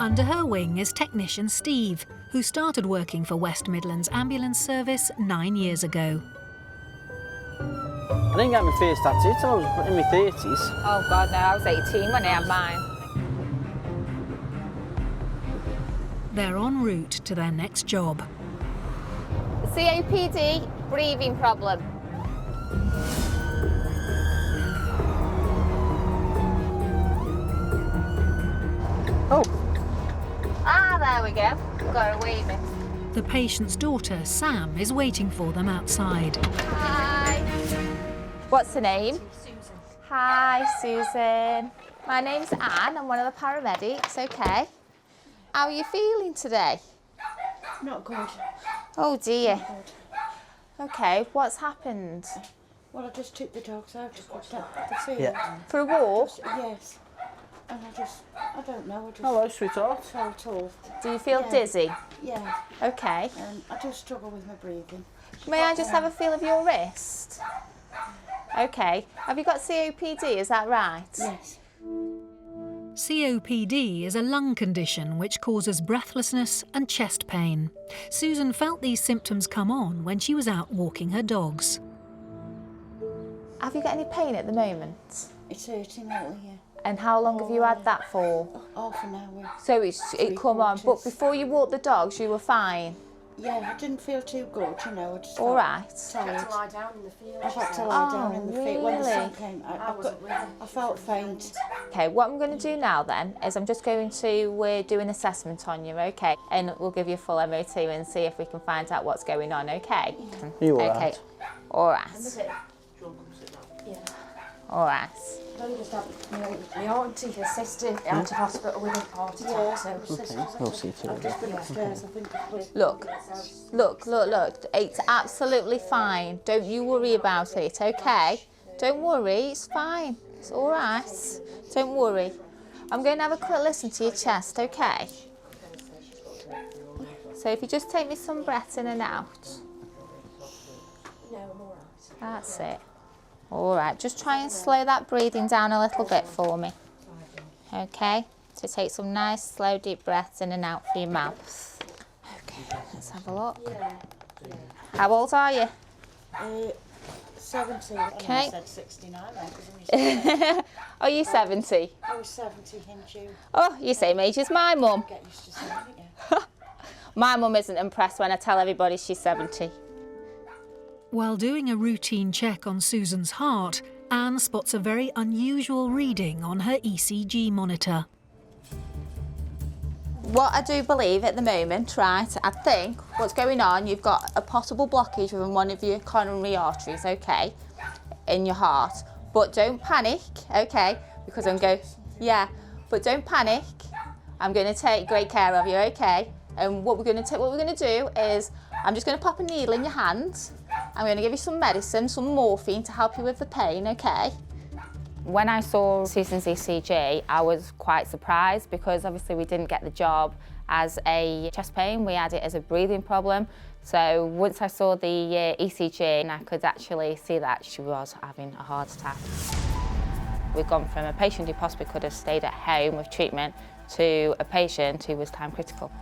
Under her wing is technician Steve, who started working for West Midlands Ambulance Service 9 years ago. I didn't get my first tattoo till I was in my 30s. Oh God, no, I was 18 when I had mine. They're en route to their next job. COPD, breathing problem. Oh. Ah, there we go. Got a wee bit. The patient's daughter, Sam, is waiting for them outside. Hi. What's the name? Susan. Hi, Susan. My name's Anne. I'm one of the paramedics. Okay. How are you feeling today? Not good. Oh dear. Okay. What's happened? Well, I just took the dogs out to put the field. Yeah. For a walk? Yes. And I don't know. Hello, sweetheart. Felt off. Do you feel dizzy? Yeah. Okay. I just struggle with my breathing. May I just have a feel of your wrist? Okay. Have you got COPD? Is that right? Yes. COPD is a lung condition which causes breathlessness and chest pain. Susan felt these symptoms come on when she was out walking her dogs. Have you got any pain at the moment? It's hurting a little, yeah. And how long have you had that for? Half an hour. So it come on, but before you walked the dogs, you were fine? Yeah, I didn't feel too good, you know. I just All felt right. tired. You had to lie down in the field. I've had to lie down in the field. When the really? sun came out, I felt faint. Okay, what I'm going to do now then is I'm just going to do an assessment on you, okay? And we'll give you a full MOT and see if we can find out what's going on, okay? You all okay. right? All right. Yeah. All right. I've only just had my auntie, her sister, out of hospital with a heart attack. So We'll see to I've it. just been upstairs. I think it was. Look. It's absolutely fine. Don't you worry about it, okay? Don't worry, it's fine. It's all right. Don't worry. I'm going to have a quick listen to your chest, okay? So if you just take me some breaths in and out. No, I'm all right. That's it. All right, just try and slow that breathing down a little bit for me. Okay, so take some nice, slow, deep breaths in and out through your mouth. Okay, let's have a look. How old are you? 70. Okay. I said 69 then. Are you 70? I was 70 in June. Oh, you same age as my mum. Get used to saying it, yeah. My mum isn't impressed when I tell everybody she's 70. While doing a routine check on Susan's heart, Anne spots a very unusual reading on her ECG monitor. What I do believe at the moment, right, I think what's going on, you've got a possible blockage within one of your coronary arteries, okay, in your heart. But don't panic, okay, because I'm going, yeah, but don't panic. I'm going to take great care of you, okay? And what we're going to do is, I'm just going to pop a needle in your hand. I'm going to give you some medicine, some morphine to help you with the pain, okay? When I saw Susan's ECG, I was quite surprised because obviously we didn't get the job as a chest pain, we had it as a breathing problem. So once I saw the ECG, I could actually see that she was having a heart attack. We've gone from a patient who possibly could have stayed at home with treatment to a patient who was time critical.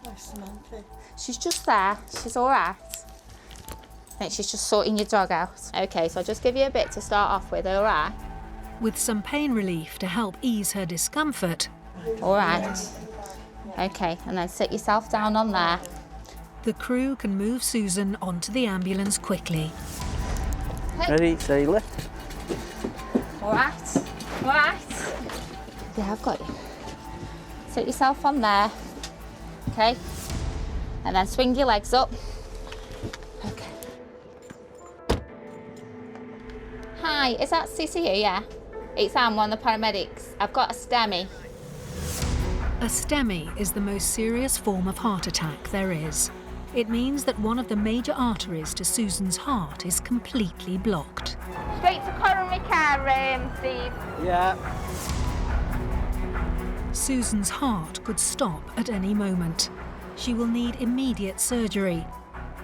Where's Samantha? She's just there, she's all right. I think she's just sorting your dog out. Okay, so I'll just give you a bit to start off with, all right? With some pain relief to help ease her discomfort. All right. Okay, and then sit yourself down on there. The crew can move Susan onto the ambulance quickly. Ready, say lift. All right, all right. Yeah, I've got you. Sit yourself on there, okay? And then swing your legs up. Okay. Hi, is that CCU? Yeah. It's Anne, one of the paramedics. I've got a STEMI. A STEMI is the most serious form of heart attack there is. It means that one of the major arteries to Susan's heart is completely blocked. Straight to coronary care, Steve. Yeah. Susan's heart could stop at any moment. She will need immediate surgery.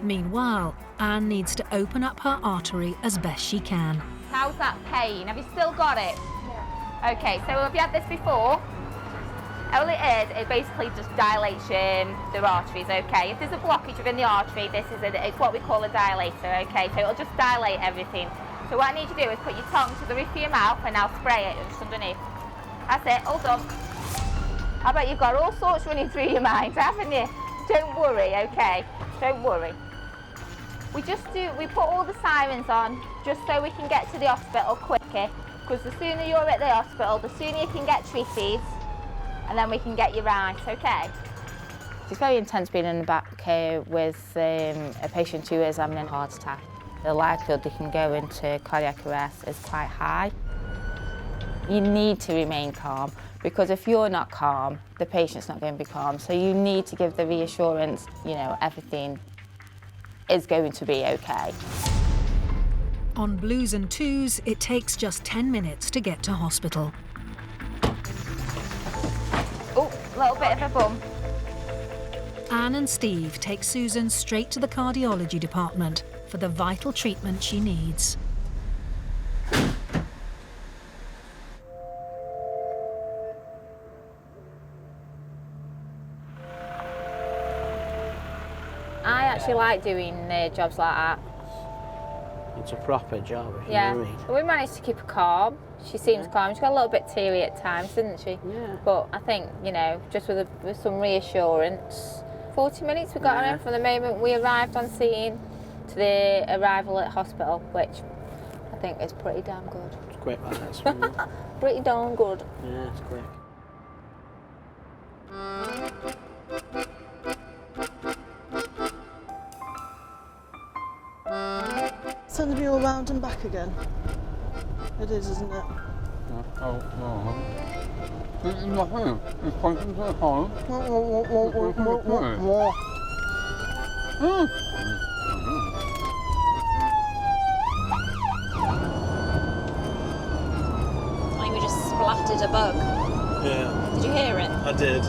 Meanwhile, Anne needs to open up her artery as best she can. How's that pain? Have you still got it? Yeah. Okay, so have you had this before? All it is, it basically just dilates the arteries, okay? If there's a blockage within the artery, it's what we call a dilator, okay? So it'll just dilate everything. So what I need you to do is put your tongue to the roof of your mouth and I'll spray it just underneath. That's it, all done. I bet you've got all sorts running through your mind, haven't you? Don't worry, okay? Don't worry. We put all the sirens on just so we can get to the hospital quicker, because the sooner you're at the hospital, the sooner you can get treated, and then we can get you right, okay? It's very intense being in the back with a patient who is having a heart attack. The likelihood they can go into cardiac arrest is quite high. You need to remain calm, because if you're not calm, the patient's not going to be calm. So you need to give the reassurance, everything is going to be okay. On Blues and Twos, it takes just 10 minutes to get to hospital. Oh, a little bit of a bump. Anne and Steve take Susan straight to the cardiology department for the vital treatment she needs. I actually like doing jobs like that. It's a proper job, if Yeah, you know what I mean. but we managed to keep her calm. She seems calm. She got a little bit teary at times, didn't she? Yeah. But I think, just with some reassurance 40 minutes we got on her from the moment we arrived on scene to the arrival at hospital, which I think is pretty damn good. It's quick, that's Pretty darn good. Yeah, it's quick. It's going to be all round and back again. It is, isn't it? It's nothing. It's pointing to the home. I think we just splattered a bug. Yeah. Did you hear it? I did.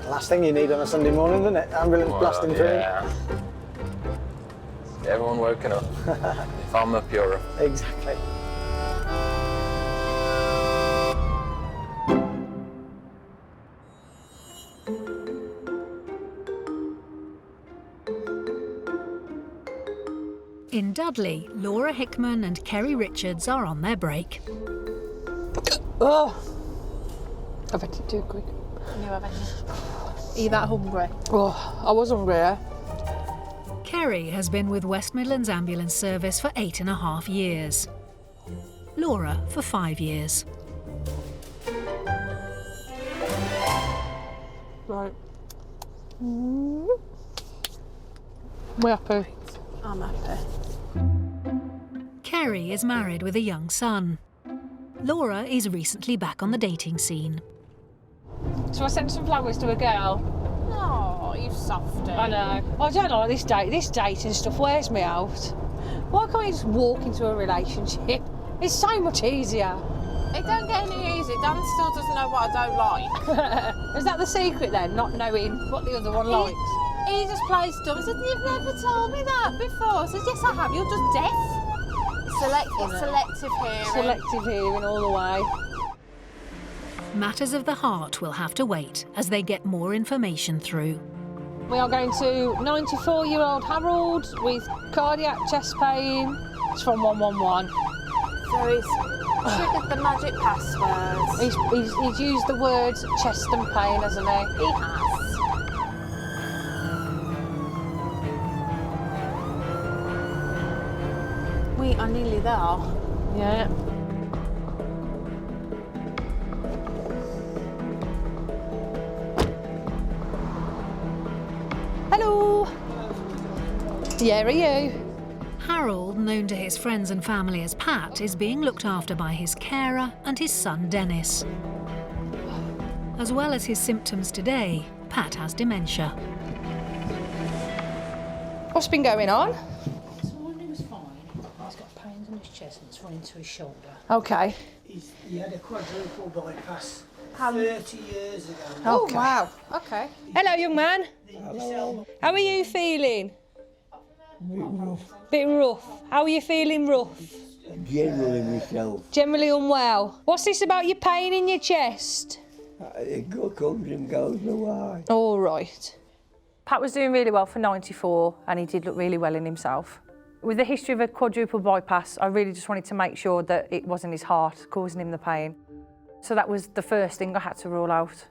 Last thing you need on a Sunday morning, isn't it? Ambulance blasting through. Yeah. Get everyone woken up. If I'm up, you're up. Exactly. In Dudley, Laura Hickman and Kerry Richards are on their break. Oh, I've had it too quick. No, haven't you? Are you that hungry? Oh, I was hungry, yeah. Kerry has been with West Midlands Ambulance Service for 8.5 years. Laura for 5 years. Right. We're happy. I'm happy. Kerry is married with a young son. Laura is recently back on the dating scene. So I sent some flowers to a girl. Oh, you softy. I know. I don't like this date. This dating stuff wears me out. Why can't you just walk into a relationship? It's so much easier. It don't get any easier. Dan still doesn't know what I don't like. Is that the secret then, not knowing what the other one likes? He just plays dumb. He said, "You've never told me that before." I said, "Yes, I have. You're just deaf." Selective hearing. Selective hearing all the way. Matters of the heart will have to wait as they get more information through. We are going to 94-year-old Harold with cardiac chest pain. It's from 111. So he's triggered the magic passwords. He's used the words chest and pain, hasn't he? He has. We are nearly there. Yeah. Hello. Yeah, are you? Harold, known to his friends and family as Pat, is being looked after by his carer and his son Dennis. As well as his symptoms today, Pat has dementia. What's been going on? This morning was fine. He's got pains in his chest and it's running to his shoulder. Okay. He had a quadruple bypass 30 years ago. Oh, wow. Okay. Hello, young man. Hello. How are you feeling? Bit rough. Bit rough. How are you feeling rough? Generally myself. Generally unwell. What's this about your pain in your chest? It comes and goes away. All right. Pat was doing really well for 94 and he did look really well in himself. With the history of a quadruple bypass, I really just wanted to make sure that it wasn't his heart causing him the pain. So that was the first thing I had to rule out.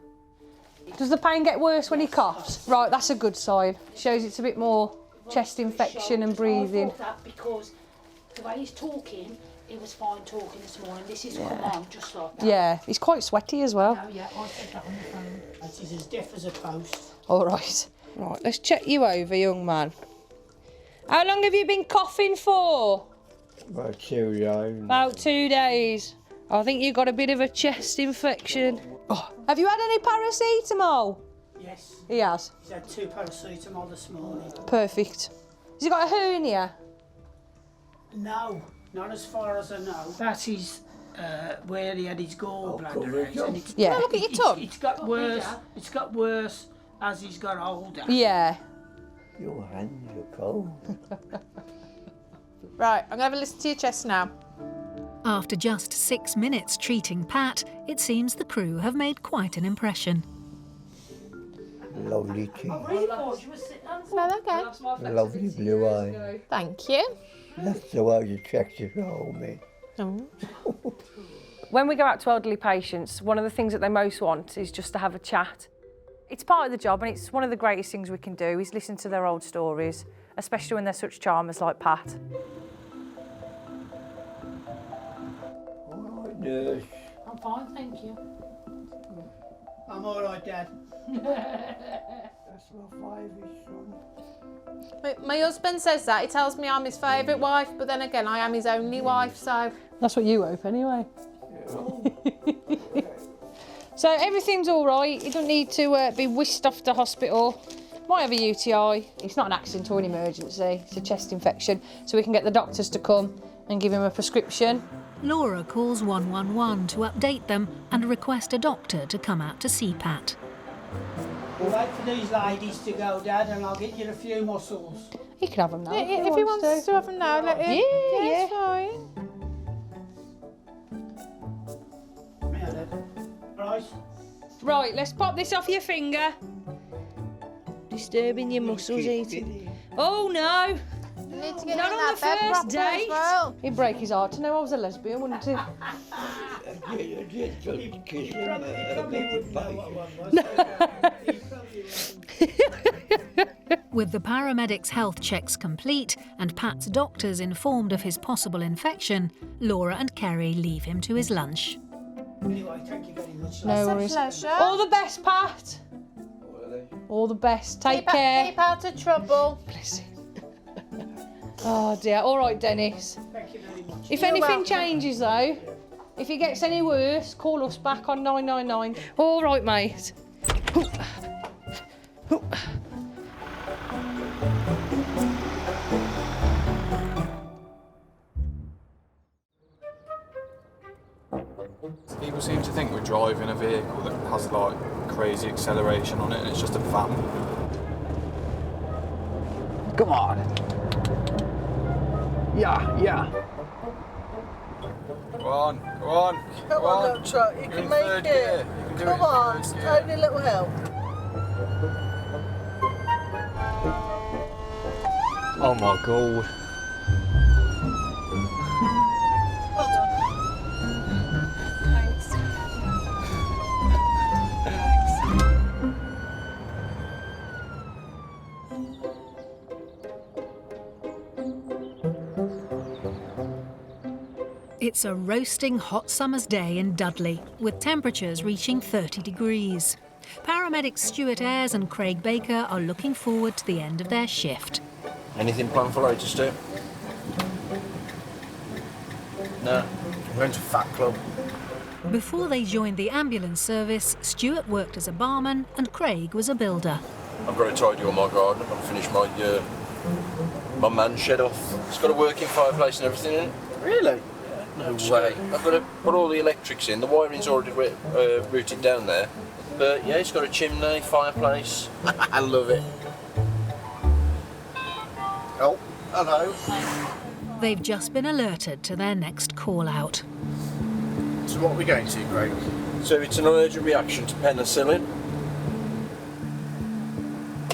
Does the pain get worse when he coughs? Right, that's a good sign. Shows it's a bit more chest infection and breathing. I thought that because the way he's talking, he was fine talking this morning. This is come on, just like that. Yeah, he's quite sweaty as well. Oh yeah, I said that on the phone. He's as deaf as a post. All right. Right, let's check you over, young man. How long have you been coughing for? About 2 days. About 2 days. I think you've got a bit of a chest infection. Oh. Have you had any paracetamol? Yes. He has. He's had 2 paracetamol this morning. Perfect. Has he got a hernia? No, not as far as I know. That is where he had his gallbladder. And it's, Yeah. Look at your tongue. It's got worse. It's got worse as he's got older. Yeah. Your hands are cold. Right, I'm going to have a listen to your chest now. After just 6 minutes treating Pat, it seems the crew have made quite an impression. Lovely teeth. Well, okay. Lovely blue eye. Thank you. That's the way you checked it all, me. Oh. When we go out to elderly patients, one of the things that they most want is just to have a chat. It's part of the job, and it's one of the greatest things we can do is listen to their old stories, especially when they're such charmers like Pat. All right, nurse. I'm fine, thank you. I'm all right, Dad. That's my favourite son. My husband says that. He tells me I'm his favourite wife, but then again, I am his only wife, so... That's what you hope, anyway. So everything's all right. You don't need to be whisked off to hospital. Might have a UTI. It's not an accident or an emergency. It's a chest infection. So we can get the doctors to come and give him a prescription. Laura calls 111 to update them and request a doctor to come out to see Pat. We'll wait for these ladies to go, Dad, and I'll get you a few mussels. He can have them now. Yeah, if he wants to have them now, let him. Yeah. It's fine. Yeah, Dad. Right. Right, let's pop this off your finger. Disturbing your muscles, eating. Oh no! You need to get Not in on that the bed first properly date. as well. He'd break his heart to know I was a lesbian, wouldn't he? With the paramedics' health checks complete and Pat's doctors informed of his possible infection, Laura and Kerry leave him to his lunch. Anyway, thank you very much. No worries. All the best, Pat. All the best. Take care. Keep out of trouble. Bless him. Oh dear. All right, Dennis. Thank you very much. If You're anything welcome. changes though, if it gets any worse, call us back on 999. All right, mate. People seem to think we're driving a vehicle that has like crazy acceleration on it and it's just a van. Come on. Yeah. Go on, go on. Come on, little truck, you can make it. Come on, it's only a little help. Oh my god. Well done. Thanks. It's a roasting hot summer's day in Dudley, with temperatures reaching 30 degrees. Paramedics Stuart Ayres and Craig Baker are looking forward to the end of their shift. Anything planned for later, Stu? No. I'm going to Fat Club. Before they joined the ambulance service, Stuart worked as a barman and Craig was a builder. I've got to tidy all my garden. I've got to finish my man shed off. It's got a working fireplace and everything in it. Really? No way. I've got to put all the electrics in. The wiring's already routed down there. But yeah, it's got a chimney, fireplace. I love it. Oh, hello. They've just been alerted to their next call out. So what are we going to, Craig? So it's an allergic reaction to penicillin.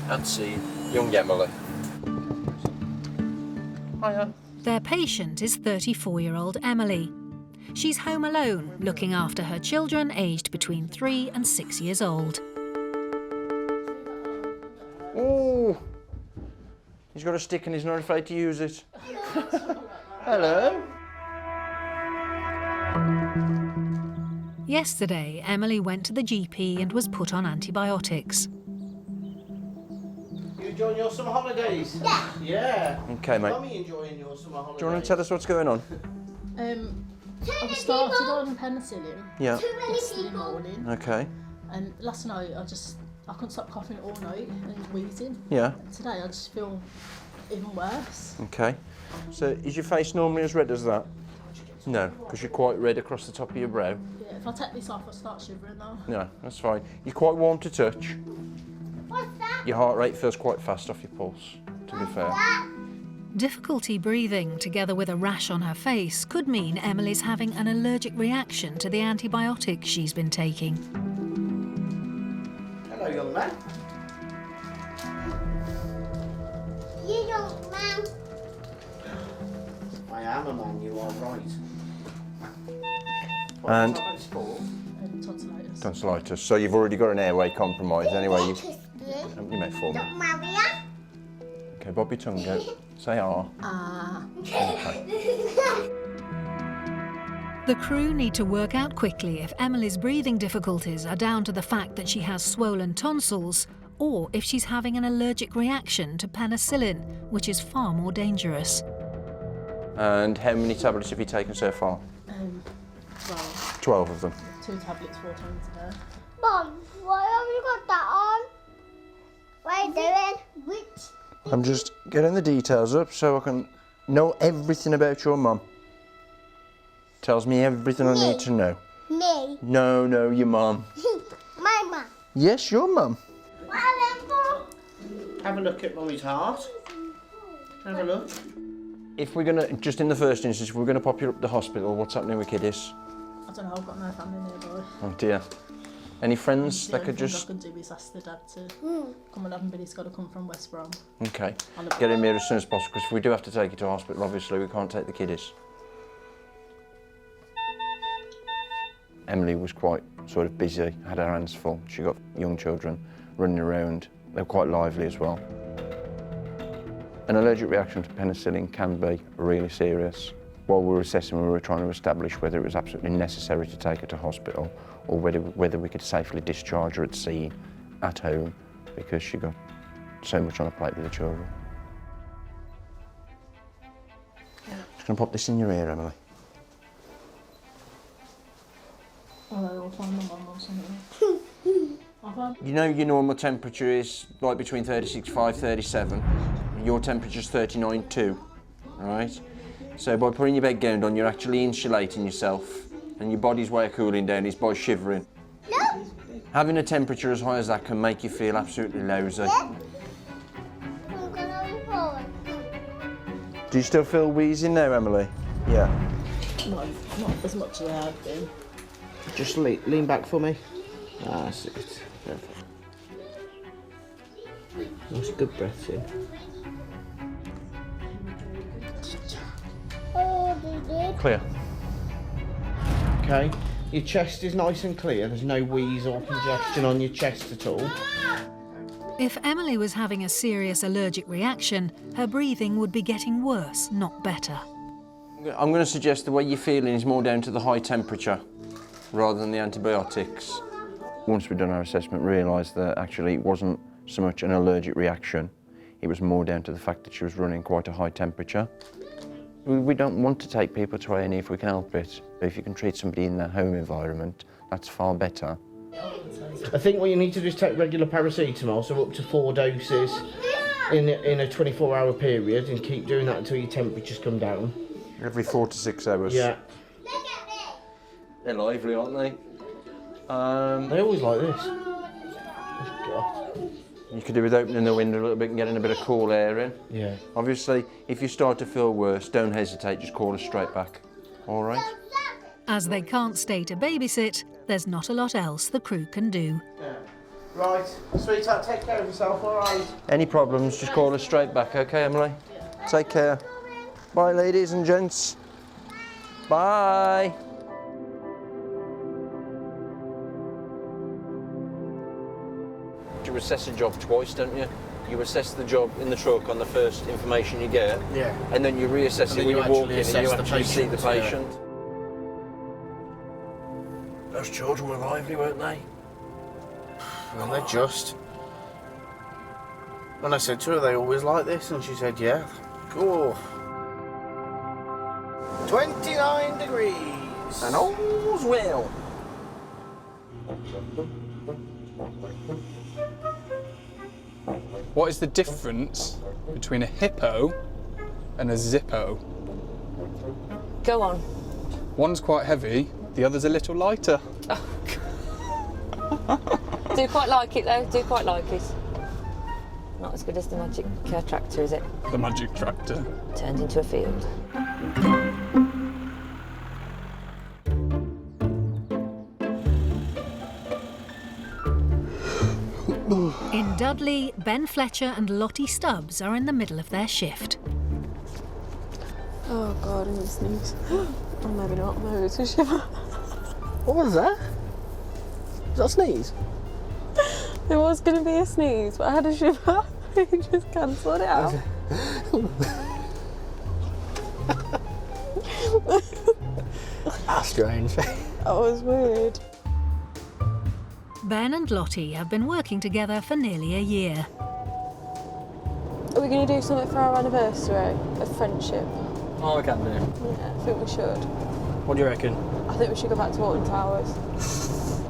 And see young Emily. Hiya. Their patient is 34-year-old Emily. She's home alone, looking after her children aged between 3 and 6 years old. Oh, he's got a stick and he's not afraid to use it. Hello. Yesterday, Emily went to the GP and was put on antibiotics. You enjoying your summer holidays? Yeah. Yeah. Okay, mate. Mummy enjoying your summer holidays? Do you want to tell us what's going on? I was started on penicillin Yeah. yesterday morning, Okay. and last night I couldn't stop coughing all night and wheezing. Yeah. And today I just feel even worse. Okay. So is your face normally as red as that? No, because you're quite red across the top of your brow. Yeah, if I take this off, I start shivering though. No, that's fine. You're quite warm to touch. Your heart rate feels quite fast off your pulse, to be fair. Difficulty breathing, together with a rash on her face, could mean Emily's having an allergic reaction to the antibiotics she's been taking. Hello, young man. You don't man. I am a man, you are right. And Tonsillitis. tonsillitis. So you've already got an airway compromise anyway. You make for me. Okay, bob your tongue out. Say ah. Okay. The crew need to work out quickly if Emily's breathing difficulties are down to the fact that she has swollen tonsils or if she's having an allergic reaction to penicillin, which is far more dangerous. And how many tablets have you taken so far? 12. 12 of them. 2 tablets 4 times a day. Mum, why have you got that on? What are you doing? Which? I'm just getting the details up so I can know everything about your mum. Tells me everything I need to know. Me. No, your mum. My mum. Yes, your mum. What are them for? Have a look at Mummy's heart. Have a look. If we're gonna, just in the first instance, if we're gonna pop you up to the hospital, what's happening with kiddies? I don't know, I've got no family nearby. Oh dear. Any friends that could just... The only thing I can do is ask the dad to come and have him, but he's got to come from West Brom. Okay. Get him here as soon as possible, because if we do have to take you to hospital, obviously we can't take the kiddies. Emily was quite sort of busy, had her hands full. She got young children running around. They were quite lively as well. An allergic reaction to penicillin can be really serious. While we were assessing, we were trying to establish whether it was absolutely necessary to take her to hospital or whether we could safely discharge her at sea, at home, because she got so much on her plate with the children. Just gonna pop this in your ear, Emily. I'll find my mum or something. You know your normal temperature is like between 36.5, 37. Your temperature's 39.2, all right? So by putting your bed gown on, you're actually insulating yourself, and your body's way of cooling down is by shivering. No. Having a temperature as high as that can make you feel absolutely lousy. I'm gonna report. Do you still feel wheezing now, Emily? Yeah. Not as much as I have been. Just lean back for me. That's it. Perfect. Nice, good breath in. Clear. Okay. Your chest is nice and clear. There's no wheeze or congestion on your chest at all. If Emily was having a serious allergic reaction, her breathing would be getting worse, not better. I'm going to suggest the way you're feeling is more down to the high temperature rather than the antibiotics. Once we'd done our assessment, realised that actually it wasn't so much an allergic reaction, it was more down to the fact that she was running quite a high temperature. We don't want to take people to A&E if we can help it, but if you can treat somebody in their home environment, that's far better. I think what you need to do is take regular paracetamol, so up to 4 doses in a 24-hour period, and keep doing that until your temperatures come down. Every 4 to 6 hours. Yeah. They're lively, aren't they? They always like this. God. You could do with opening the window a little bit and getting a bit of cool air in. Yeah. Obviously, if you start to feel worse, don't hesitate, just call us straight back. All right? As they can't stay to babysit, there's not a lot else the crew can do. Yeah. Right, sweetheart, take care of yourself, all right? Any problems, just call us straight back, okay, Emily? Take care. Bye, ladies and gents. Bye. You assess a job twice, don't you? You assess the job in the truck on the first information you get, and then you reassess it when you walk in and you actually see the patient. Those children were lively, weren't they? Well, they're just. When I said to her, are they always like this? And she said, yeah. Cool. 29 degrees. And all's well. What is the difference between a hippo and a Zippo? Go on. One's quite heavy, the other's a little lighter. Do quite like it though, do quite like it. Not as good as the magic tractor, is it? The magic tractor. Turned into a field. In Dudley, Ben Fletcher and Lottie Stubbs are in the middle of their shift. Oh God, I'm gonna sneeze. Oh, maybe not. Maybe it's a shiver. What was that? Was that a sneeze? There was going to be a sneeze, but I had a shiver. He just cancelled it out. That's strange. That was weird. Ben and Lottie have been working together for nearly a year. Are we going to do something for our anniversary of friendship? Oh, we can do. Yeah, I think we should. What do you reckon? I think we should go back to Alton Towers.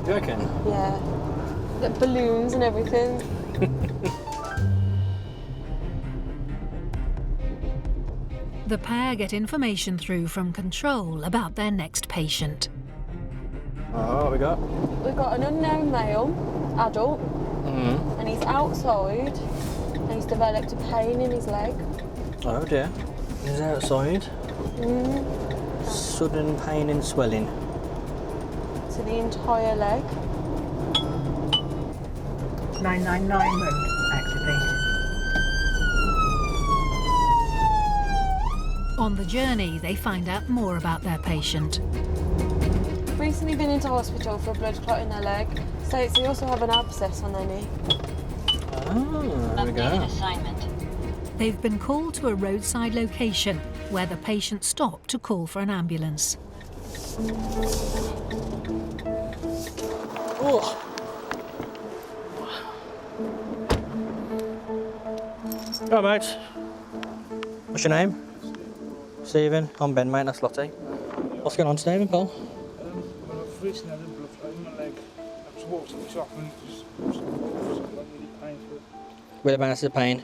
You reckon? Yeah. Get balloons and everything. The pair get information through from control about their next patient. Oh, what we got? We've got an unknown male, adult, and he's outside, and he's developed a pain in his leg. Oh dear. He's outside. Sudden pain and swelling. To the entire leg. 999 mode activated. On the journey, they find out more about their patient. Recently been into hospital for a blood clot in their leg. States they also have an abscess on their knee. Oh, there we go. They've been called to a roadside location where the patient stopped to call for an ambulance. Oh. Hello, mate. What's your name? Stephen. I'm Ben, mate. That's Lottie. What's going on, Stephen, Paul? I've recently had a blood clot in my leg. I've just walked up the shop and just got really painful. Whereabouts is the pain?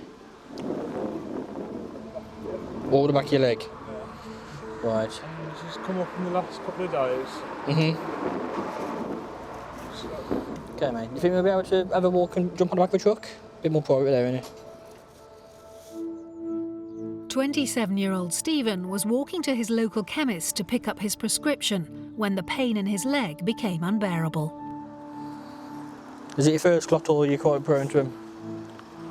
All the back of your leg? Right. And it's just come up in the last couple of days. Okay, mate. Do you think we'll be able to have a walk and jump on the back of a truck? A bit more private there, isn't it? 27-year-old Stephen was walking to his local chemist to pick up his prescription when the pain in his leg became unbearable. Is it your first clot or are you quite prone to him?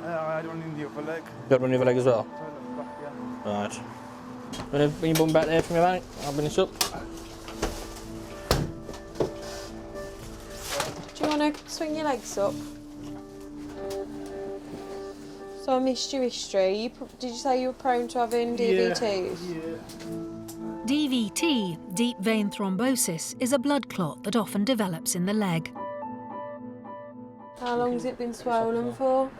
I had one in the upper leg. You had one in the other leg as well? Back, yeah. Right. Want to bring your bum back there for me, mate? I'll bring this up. Do you want to swing your legs up? So I missed your history. Did you say you were prone to having DVTs? Yeah. DVT, deep vein thrombosis, is a blood clot that often develops in the leg. How long has it been swollen for?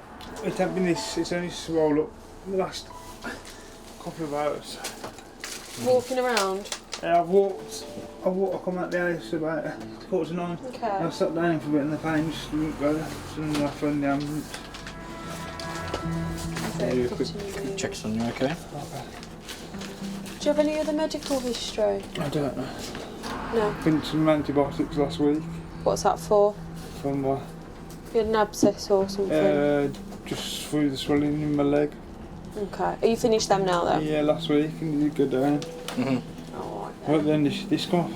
It hasn't been this, it's only swollen up in the last couple of hours. Walking around? Yeah, I come out the house about 8:45. Okay. I sat down for a bit and the pain just wouldn't go. So then I phoned the ambulance. Quick checks on you, okay? Do you have any other medical history? I don't know. No. Been some antibiotics last week. What's that for? From what? You had an abscess or something? Just through the swelling in my leg. Okay. Are you finished them now though? Yeah, last week and you go down. But then this come off.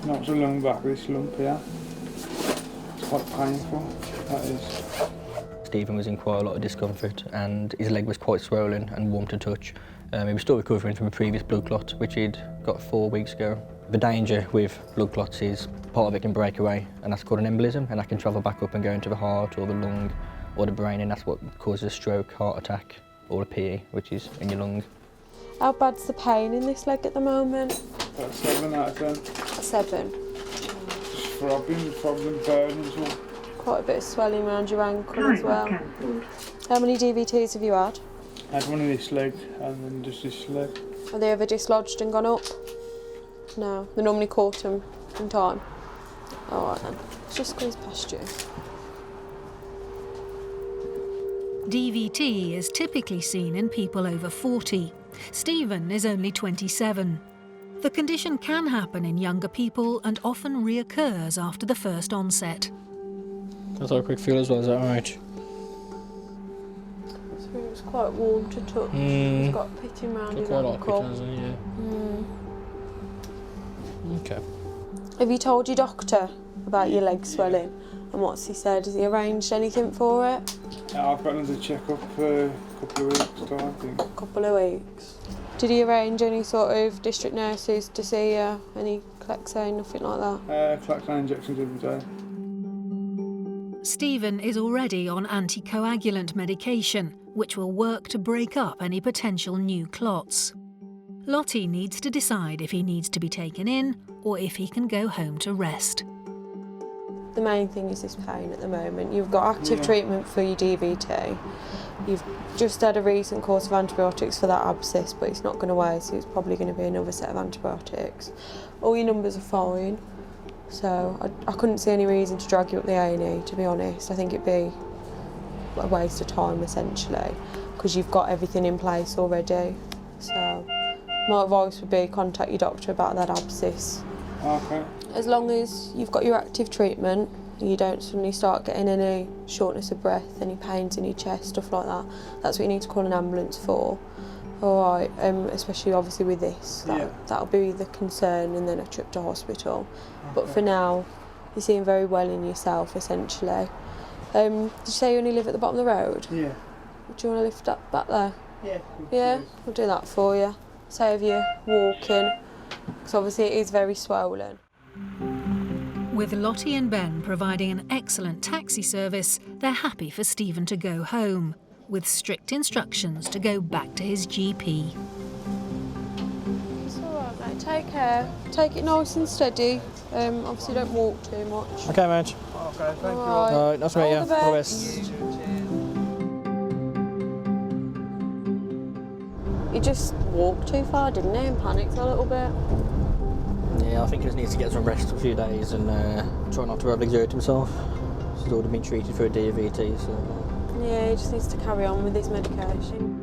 Not so long back, this lump here. It's quite painful, that is. Stephen was in quite a lot of discomfort and his leg was quite swollen and warm to touch. He was still recovering from a previous blood clot which he'd got 4 weeks ago. The danger with blood clots is part of it can break away and that's called an embolism and that can travel back up and go into the heart or the lung or the brain and that's what causes a stroke, heart attack or a PE, which is in your lung. How bad's the pain in this leg at the moment? About 7 out of 10. 7? Just throbbing, burning as well. Quite a bit of swelling around your ankle as well. How many DVTs have you had? I had one in this leg and then just this leg. Are they ever dislodged and gone up? No, they normally caught them in time. Alright then, let's just squeeze past you. DVT is typically seen in people over 40. Stephen is only 27. The condition can happen in younger people and often reoccurs after the first onset. That's our quick feel as well, is that alright? So it was quite warm to touch. It's got pitting round his ankle. Okay. Have you told your doctor about your leg swelling? And what's he said? Has he arranged anything for it? Yeah, I've got another check-up for a couple of weeks' time, I think. A couple of weeks. Did he arrange any sort of district nurses to see you? Any Clexane, nothing like that? Clexane injections every day. Stephen is already on anticoagulant medication, which will work to break up any potential new clots. Lottie needs to decide if he needs to be taken in or if he can go home to rest. The main thing is this pain at the moment. You've got active treatment for your DVT. You've just had a recent course of antibiotics for that abscess, but it's not going away, so it's probably going to be another set of antibiotics. All your numbers are fine, so I couldn't see any reason to drag you up the A&E, to be honest. I think it'd be a waste of time, essentially, because you've got everything in place already. So my advice would be contact your doctor about that abscess. Okay. As long as you've got your active treatment, you don't suddenly start getting any shortness of breath, any pains in your chest, stuff like that, that's what you need to call an ambulance for. All right, especially obviously with this, that'll be the concern, and then a trip to hospital. But for now, you seem very well in yourself, essentially. Did you say you only live at the bottom of the road? Yeah. Do you want to lift up back there? Yeah. Yeah, we'll do that for you. Save you walking, because obviously it is very swollen. With Lottie and Ben providing an excellent taxi service, they're happy for Stephen to go home, with strict instructions to go back to his GP. It's all right, mate. Take care. Take it nice and steady. Obviously, don't walk too much. Okay, Madge. Okay, thank you. All right, nice to meet you. All the All the best. best. He just walked too far, didn't he, and panicked a little bit. Yeah, I think he just needs to get some rest for a few days and try not to overexert himself. He's already been treated for a DVT, so... Yeah, he just needs to carry on with his medication.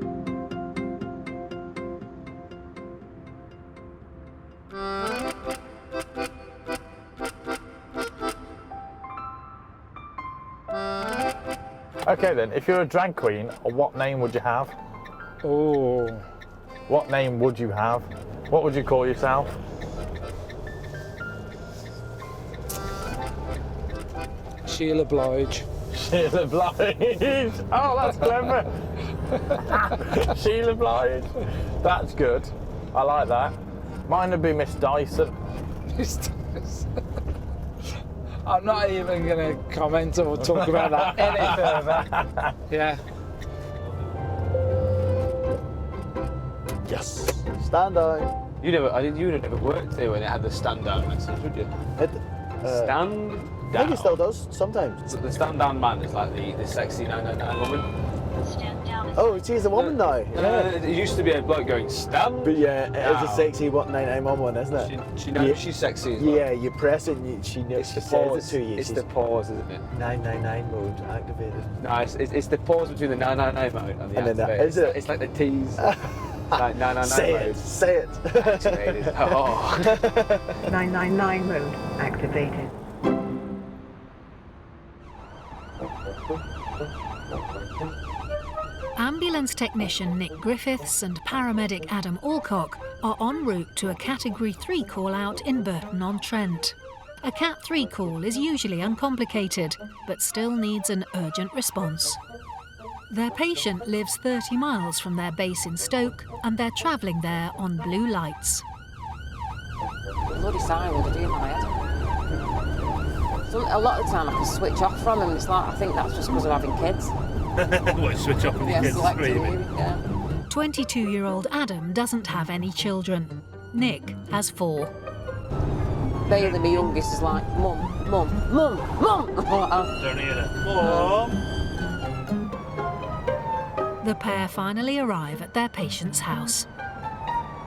Okay then, if you're a drag queen, what name would you have? Oh. What name would you have? What would you call yourself? Sheila Blige. Sheila Blige. Oh, that's clever. Sheila Blige. That's good. I like that. Mine would be Miss Dyson. Miss Dyson. I'm not even going to comment or talk about that any further. Yeah. Yes. Stand down. You would never worked there when it had the stand down message, would you? Stand down. I think it still does sometimes. The stand down man is like the sexy 999 woman. Oh, she's a woman now. It used to be a bloke going stand. But yeah, it is a sexy 199 one, isn't it? She knows she's sexy as well. Yeah, you press it and she knows. She says it to you. It's the pause, isn't it? 999 mode activated. No, it's the pause between the 999 mode and the And then activate. is it? It's like the tease. Like 999 Say mode. it. Say it. Activated. Oh. 999 mode activated. Ambulance technician Nick Griffiths and paramedic Adam Alcock are en route to a Category 3 call-out in Burton-on-Trent. A Cat 3 call is usually uncomplicated, but still needs an urgent response. Their patient lives 30 miles from their base in Stoke, and they're travelling there on blue lights. Bloody siren, they're doing my head. So a lot of the time I can switch off from them, and it's like, I think that's just because of having kids. What, switch off with your kids screaming? Yeah. 22-year-old Adam doesn't have any children. Nick has 4. Bailey, my youngest, is like, Mum, Mum, Mum, Mum. Don't hear it. Mum. The pair finally arrive at their patient's house.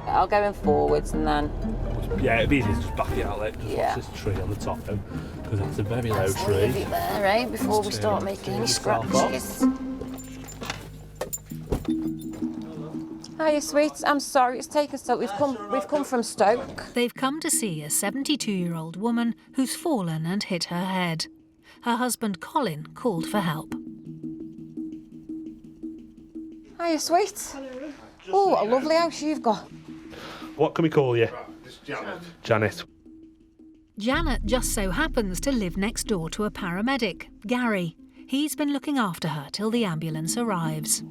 I'll go in forwards and then... Yeah, it'd be easy to just back it out, like, just watch this tree on the top of because that's a very low Let's tree. leave it there, eh, before we start making any scratches. Hiya, sweets. I'm sorry it's taken so. We've come from Stoke. They've come to see a 72-year-old woman who's fallen and hit her head. Her husband Colin called for help. Hiya, sweets. Hello. Oh, a lovely house you've got. What can we call you? Janet. Janet. Janet just so happens to live next door to a paramedic, Gary. He's been looking after her till the ambulance arrives.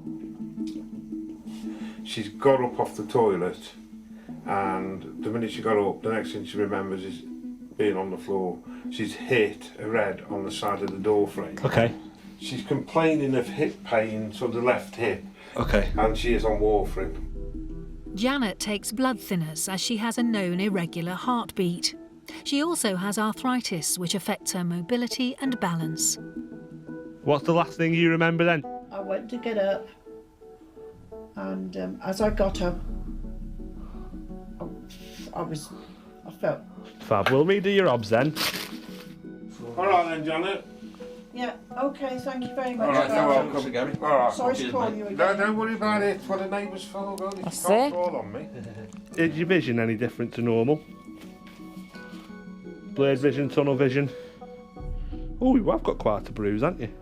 She's got up off the toilet and the minute she got up, the next thing she remembers is being on the floor. She's hit her head on the side of the door frame. Okay. She's complaining of hip pain, so the left hip. Okay. And she is on warfarin. Janet takes blood thinners as she has a known irregular heartbeat. She also has arthritis, which affects her mobility and balance. What's the last thing you remember then? I went to get up, and as I got up, I felt. Fab. Will we do your obs then? All right then, Janet. Yeah, okay, thank you very much. All right, you're welcome. All right. Sorry to call you again. No, don't worry about it. It's what the neighbours for. You can't call on me. Is your vision any different to normal? Blurred vision, tunnel vision? Oh, you have got quite a bruise, haven't you?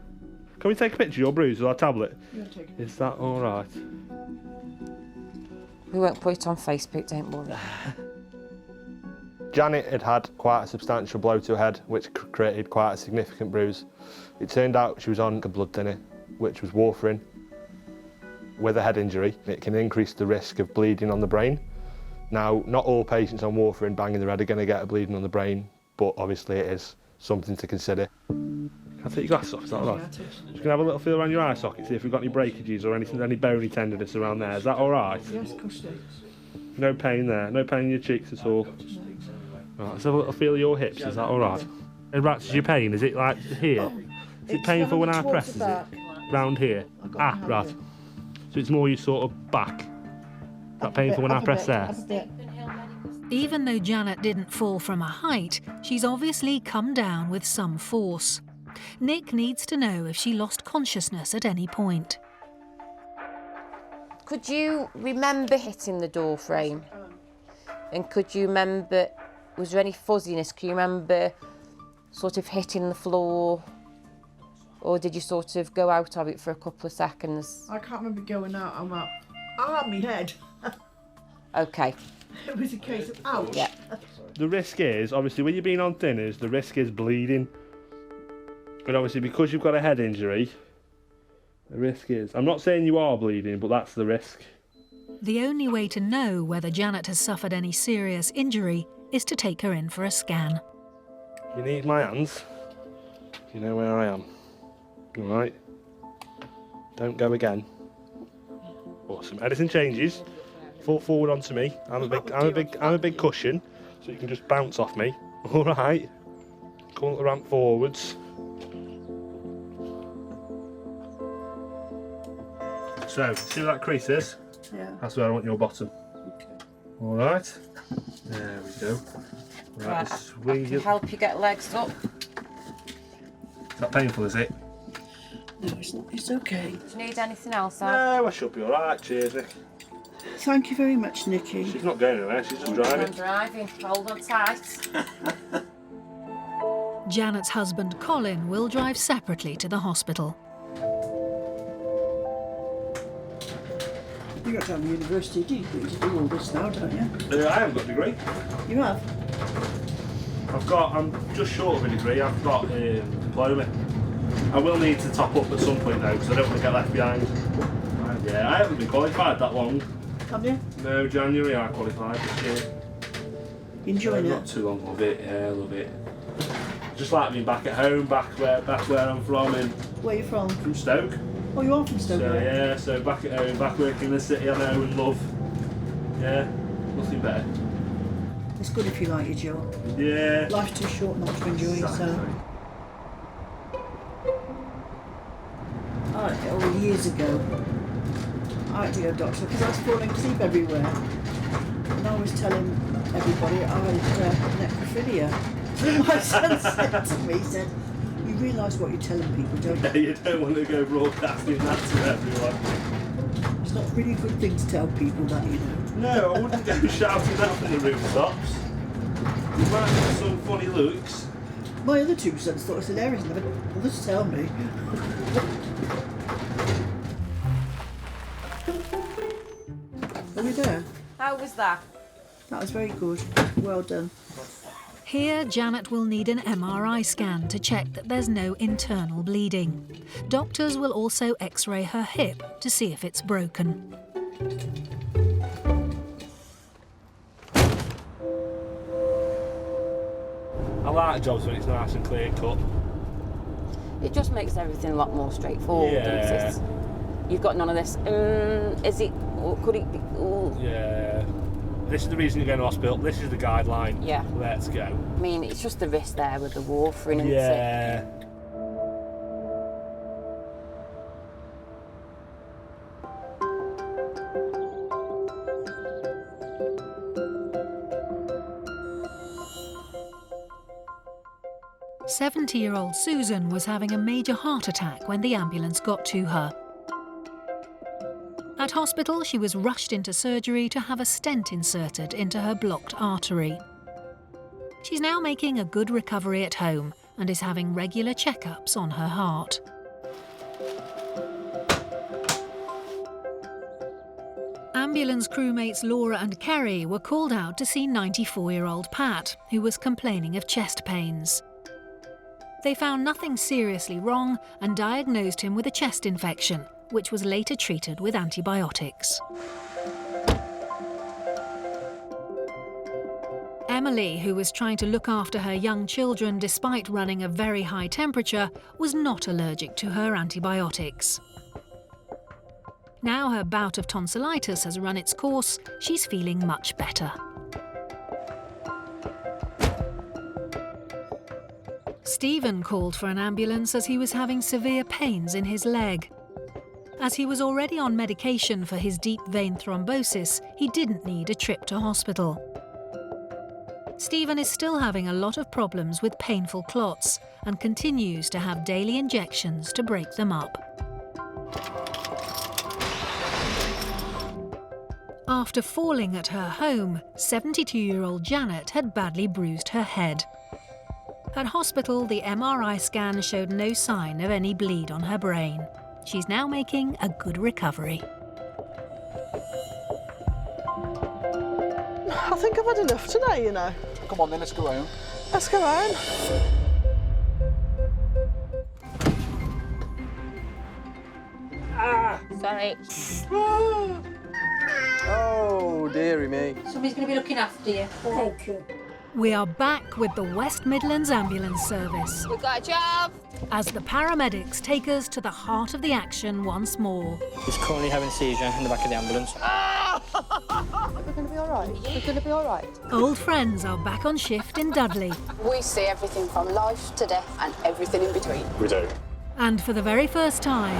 Can we take a picture of your bruise with our tablet? You'll take a picture. Is that all right? We won't put it on Facebook, don't worry. Janet had had quite a substantial blow to her head, which created quite a significant bruise. It turned out she was on a blood thinner, which was warfarin. With a head injury, it can increase the risk of bleeding on the brain. Now, not all patients on warfarin banging their head are going to get a bleeding on the brain, but obviously it is something to consider. Can I take your glasses off? Is that all right? Just going to have a little feel around your eye socket, see if we've got any breakages or anything, any bony tenderness around there. Is that all right? Yes, of course it is. No pain there? No pain in your cheeks at all? Right, let's have a little feel of your hips. Is that all right? And Rats, is your pain? Is it like here? Is it painful when I press? Is it round here? Ah, right. So it's more your sort of back. Is that painful when I press there? Even though Janet didn't fall from a height, she's obviously come down with some force. Nick needs to know if she lost consciousness at any point. Could you remember hitting the door frame? And could you remember, was there any fuzziness? Can you remember sort of hitting the floor? Or did you sort of go out of it for a couple of seconds? I can't remember going out. I'm up. Ah, my head. Okay. It was a case of ouch. Yeah. The risk is, obviously, when you're being on thinners, the risk is bleeding. But obviously, because you've got a head injury, the risk is... I'm not saying you are bleeding, but that's the risk. The only way to know whether Janet has suffered any serious injury is to take her in for a scan. You need my hands. You know where I am. All right? Don't go again. Awesome. Anything changes, fall forward onto me. I'm a big cushion, so you can just bounce off me. All right? Come the ramp forwards. So, see where that crease is? Yeah. That's where I want your bottom. Okay. All right. There we go. Right, swing I can help you get legs up. Is that painful, is it? No, it's not. It's okay. Do you need anything else, Al? No, I should be all right. Cheers, Nick. Thank you very much, Nikki. She's not going anywhere. She's just driving. I'm driving. Hold on tight. Janet's husband, Colin, will drive separately to the hospital. You got to have a university degree to do all this now, don't you? I haven't got a degree. You have? I'm just short of a degree. I've got a diploma. I will need to top up at some point though, because I don't want to get left behind. Yeah, I haven't been qualified that long. Have you? No, January I qualified this year. Enjoying it? Not too long. Love it. Yeah, love it. Just like being back at home, back where I'm from. Where are you from? From Stoke. Oh, you are from Stoke? So yeah, so back at home, back working in the city I know and love. Yeah, nothing better. It's good if you like your job. Yeah. Life's too short not to enjoy it, so. Over years ago, I had to go to the doctor because I was falling asleep everywhere. And I was telling everybody I had necrophilia. My son said to me, he said, you realise what you're telling people, don't you? Yeah, you don't want to go broadcasting that to everyone. It's not really a good thing to tell people that, you know. No, I wouldn't go shouting that from the rooftops. You might have some funny looks. My other two sons thought it was hilarious and they went, well, just tell me. Are we there? How was that? That was very good. Well done. Here, Janet will need an MRI scan to check that there's no internal bleeding. Doctors will also X-ray her hip to see if it's broken. I like jobs when it's nice and clear cut. It just makes everything a lot more straightforward, doesn't it? You've got none of this, is it, or could it be, ooh. Yeah. This is the reason you're going to hospital, this is the guideline. Yeah. Let's go. I mean, it's just the risk there with the warfarin, isn't it? Yeah. "70-year-old Susan was having a major heart attack when the ambulance got to her. At hospital, she was rushed into surgery to have a stent inserted into her blocked artery. She's now making a good recovery at home and is having regular checkups on her heart. Ambulance crewmates Laura and Kerry were called out to see 94-year-old Pat, who was complaining of chest pains. They found nothing seriously wrong and diagnosed him with a chest infection, which was later treated with antibiotics. Emily, who was trying to look after her young children despite running a very high temperature, was not allergic to her antibiotics. Now her bout of tonsillitis has run its course, she's feeling much better. Stephen called for an ambulance as he was having severe pains in his leg. As he was already on medication for his deep vein thrombosis, he didn't need a trip to hospital. Stephen is still having a lot of problems with painful clots and continues to have daily injections to break them up. After falling at her home, 72-year-old Janet had badly bruised her head. At hospital, the MRI scan showed no sign of any bleed on her brain. She's now making a good recovery. I think I've had enough today, you know. Come on then, let's go home. Let's go home. Sorry. Oh, dearie me. Somebody's going to be looking after you. Thank you. We are back with the West Midlands Ambulance Service We've got a job. as the paramedics take us to the heart of the action once more. He's currently having a seizure in the back of the ambulance. We're going to be all right. We're going to be all right. Old friends are back on shift in Dudley. We see everything from life to death and everything in between. We do. And for the very first time,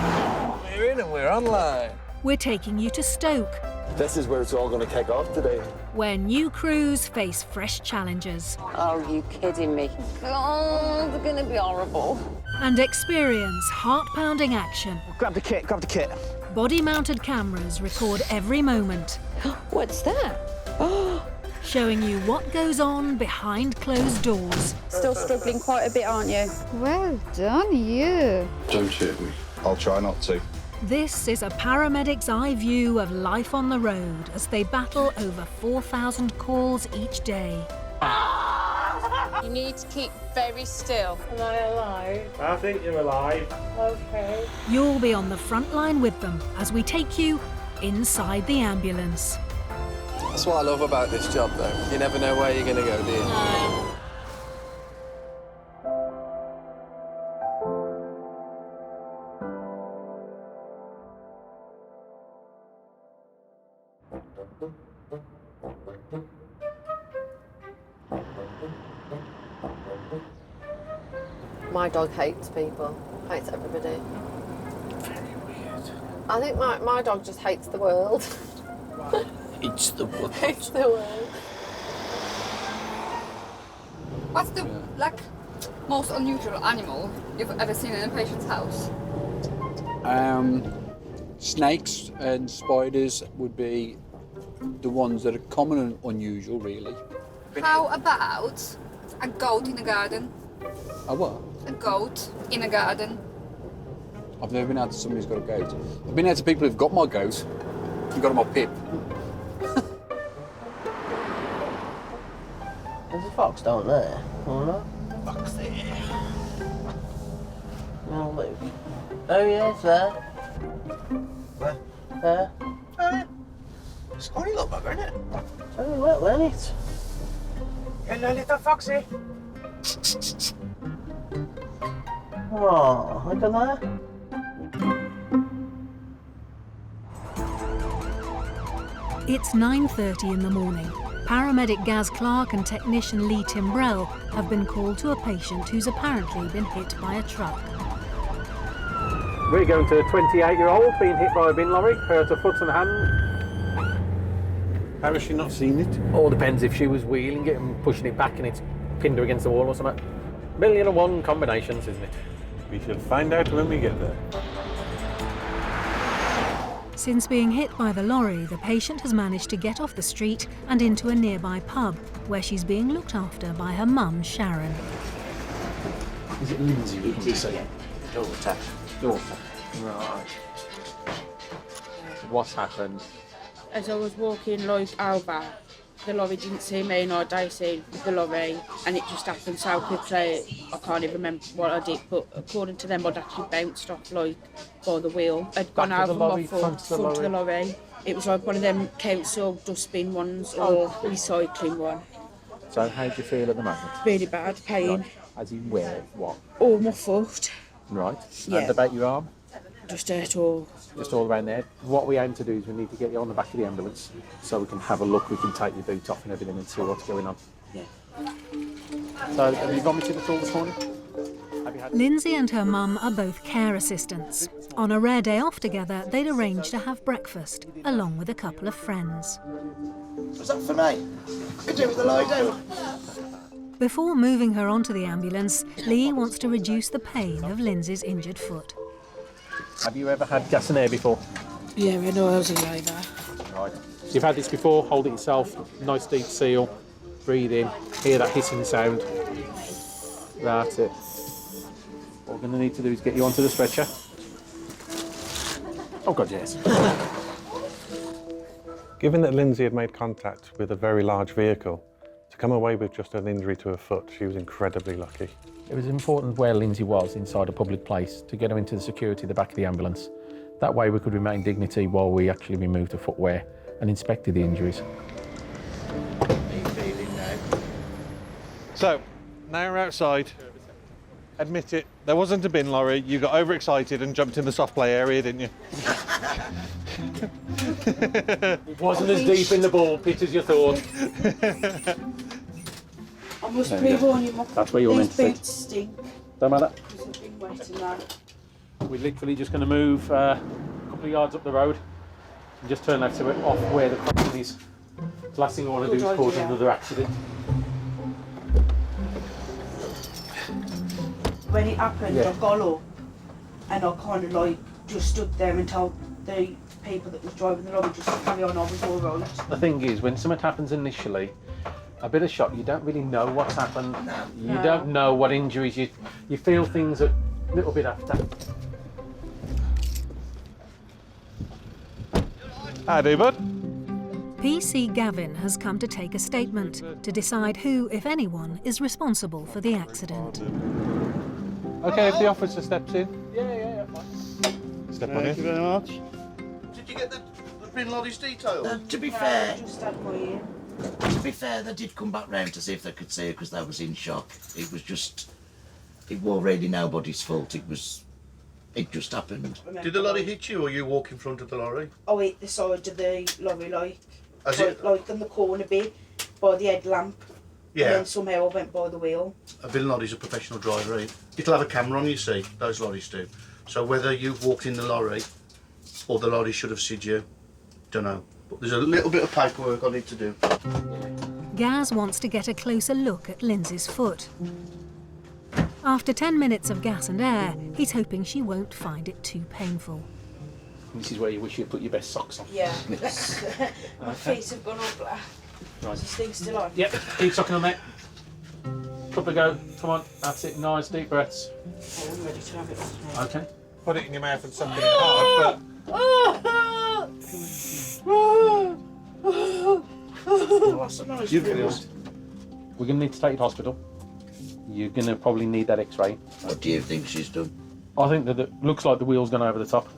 We're in and we're online. we're taking you to Stoke, This is where it's all going to kick off today. where new crews face fresh challenges Oh, you kidding me? Oh, they're going to be horrible. and experience heart-pounding action. Grab the kit, grab the kit. Body-mounted cameras record every moment. What's that? Showing you what goes on behind closed doors. Still struggling quite a bit, aren't you? Well done, you. Don't shoot me. I'll try not to. This is a paramedic's eye view of life on the road as they battle over 4,000 calls each day. You need to keep very still. Am I alive? I think you're alive. Okay. You'll be on the front line with them as we take you inside the ambulance. That's what I love about this job, though. You never know where you're going to go, do you? My dog hates people, hates everybody. Very weird. I think my dog just hates the world. It's the world. Hates the world. What's the most unusual animal you've ever seen in a patient's house? Snakes and spiders would be the ones that are common and unusual, really. How about a goat in a garden? A what? A goat in a garden. I've never been out to somebody who's got a goat. I've been out to people who've got my goat and got them on pip. There's a fox down there, or not? Fox there. Oh, look. Oh, yeah, it's there. Where? There. Oh, yeah. It's only a little bugger, isn't it? It's only little, isn't it? Hello, little foxy. Oh, look at that. It's 9:30 in the morning. Paramedic Gaz Clark and technician Lee Timbrell have been called to a patient who's apparently been hit by a truck. We're going to a 28-year-old being hit by a bin lorry, hurt her foot and hand. How has she not seen it? All depends if she was wheeling it and pushing it back and it's pinned her against the wall or something. 1,000,001 combinations, isn't it? We shall find out when we get there. Since being hit by the lorry, the patient has managed to get off the street and into a nearby pub, where she's being looked after by her mum, Sharon. Is it Lindsay we come to see? Daughter. Daughter. Right. What's happened? As I was walking like over, the lorry didn't see me and I seen the lorry, and it just happened so quickly I can't even remember what I did, but according to them I'd actually bounced off like by the wheel. I'd gone over my front to the lorry. It was like one of them council dustbin ones or recycling one. So how do you feel at the moment? Really bad, pain. Right. As in where? What? All my foot. Right. Yeah. And about your arm? Just hurt all. Just all around there. What we aim to do is we need to get you on the back of the ambulance so we can have a look, we can take your boot off and everything and see what's going on. Yeah. So have you vomited at all this morning? Have you had... Lindsay and her mum are both care assistants. On a rare day off together, they'd arranged to have breakfast, along with a couple of friends. What's that for me? Could do with a lie down. Before moving her onto the ambulance, Lee wants to reduce the pain of Lindsay's injured foot. Have you ever had gas and air before? Yeah, I know I was a driver. Right. So you've had this before, hold it yourself, nice deep seal, breathe in, hear that hissing sound. That's it. What we're going to need to do is get you onto the stretcher. Oh God, yes. Given that Lindsay had made contact with a very large vehicle, to come away with just an injury to her foot, she was incredibly lucky. It was important where Lindsay was inside a public place to get her into the security at the back of the ambulance. That way we could remain dignity while we actually removed the footwear and inspected the injuries. How are you feeling now? So, now we're outside. Admit it, there wasn't a bin lorry. You got overexcited and jumped in the soft play area, didn't you? It wasn't as deep in the ball pit as you thought. I must pre-warn you, That's where you're meant to these sit. boots stink. Don't matter. Because I've been waiting that. We're literally just going to move a couple of yards up the road and just turn left so we're off where the crossing is. The last thing I want to do is cause another accident. When it happened, Yeah. I got up and I kind of like just stood there and told the people that was driving the lorry just to carry on, I was all right. The thing is, when something happens initially, a bit of shock, you don't really know what's happened. You don't know what injuries, you feel things a little bit after. Howdy, bud. PC Gavin has come to take a statement to decide who, if anyone, is responsible for the accident. Okay, if the officer steps in. Yeah. Step on Thank in. you very much. Did you get the bin lorry's details? To be fair, they did come back round to see if they could see her because they was in shock. It was just, it was really nobody's fault. It just happened. Did the lorry hit you or you walk in front of the lorry? I hit the side of the lorry like on the corner bit by the headlamp. Yeah. And then somehow I went by the wheel. A bin lorry's a professional driver, eh? It'll have a camera on, you see, those lorries do. So whether you've walked in the lorry or the lorry should have seen you, don't know. But there's a little bit of paperwork I need to do. Gaz wants to get a closer look at Lindsay's foot. After 10 minutes of gas and air, he's hoping she won't find it too painful. This is where you wish you'd put your best socks on. Yeah. My feet have gone all black. Right. Is this thing still on? Yep, keep sucking on that. Up we go, come on, that's it, nice deep breaths. Oh, I'm ready to have it off now. Okay. Put it in your mouth and suck it hard, What's the noise? We're going to need to take you to hospital. You're going to probably need that x-ray. What do you think she's done? I think that it looks like the wheel's gone over the top.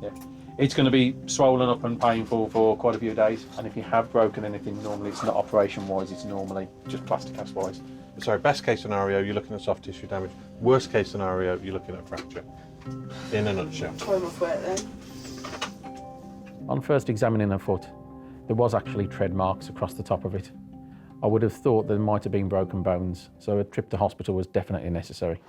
Yeah. It's going to be swollen up and painful for quite a few days, and if you have broken anything, normally it's not operation-wise, it's normally just plastic cast-wise. Sorry, best case scenario, you're looking at soft tissue damage. Worst case scenario, you're looking at fracture. In a nutshell. Time off work then. On first examining her foot, there was actually tread marks across the top of it. I would have thought there might have been broken bones, so a trip to hospital was definitely necessary.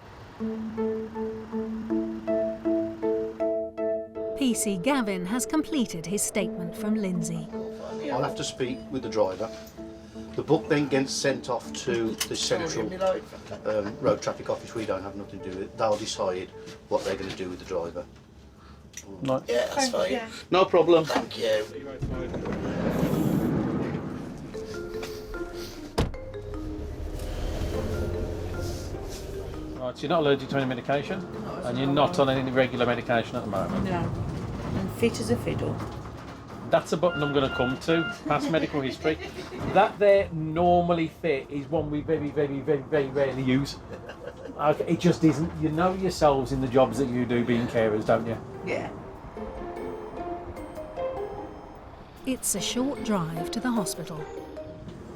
PC Gavin has completed his statement from Lindsay. I'll have to speak with the driver. The book then gets sent off to the central road traffic office. We don't have nothing to do with it. They'll decide what they're going to do with the driver. No. Yeah, that's fine. No problem. Thank you. Right, so you're not allergic to any medication, and you're not on any regular medication at the moment. No. And fit as a fiddle. That's a button I'm going to come to, past medical history. That there normally fit is one we very, very, very, very rarely use. Okay, it just isn't. You know yourselves in the jobs that you do being carers, don't you? Yeah. It's a short drive to the hospital.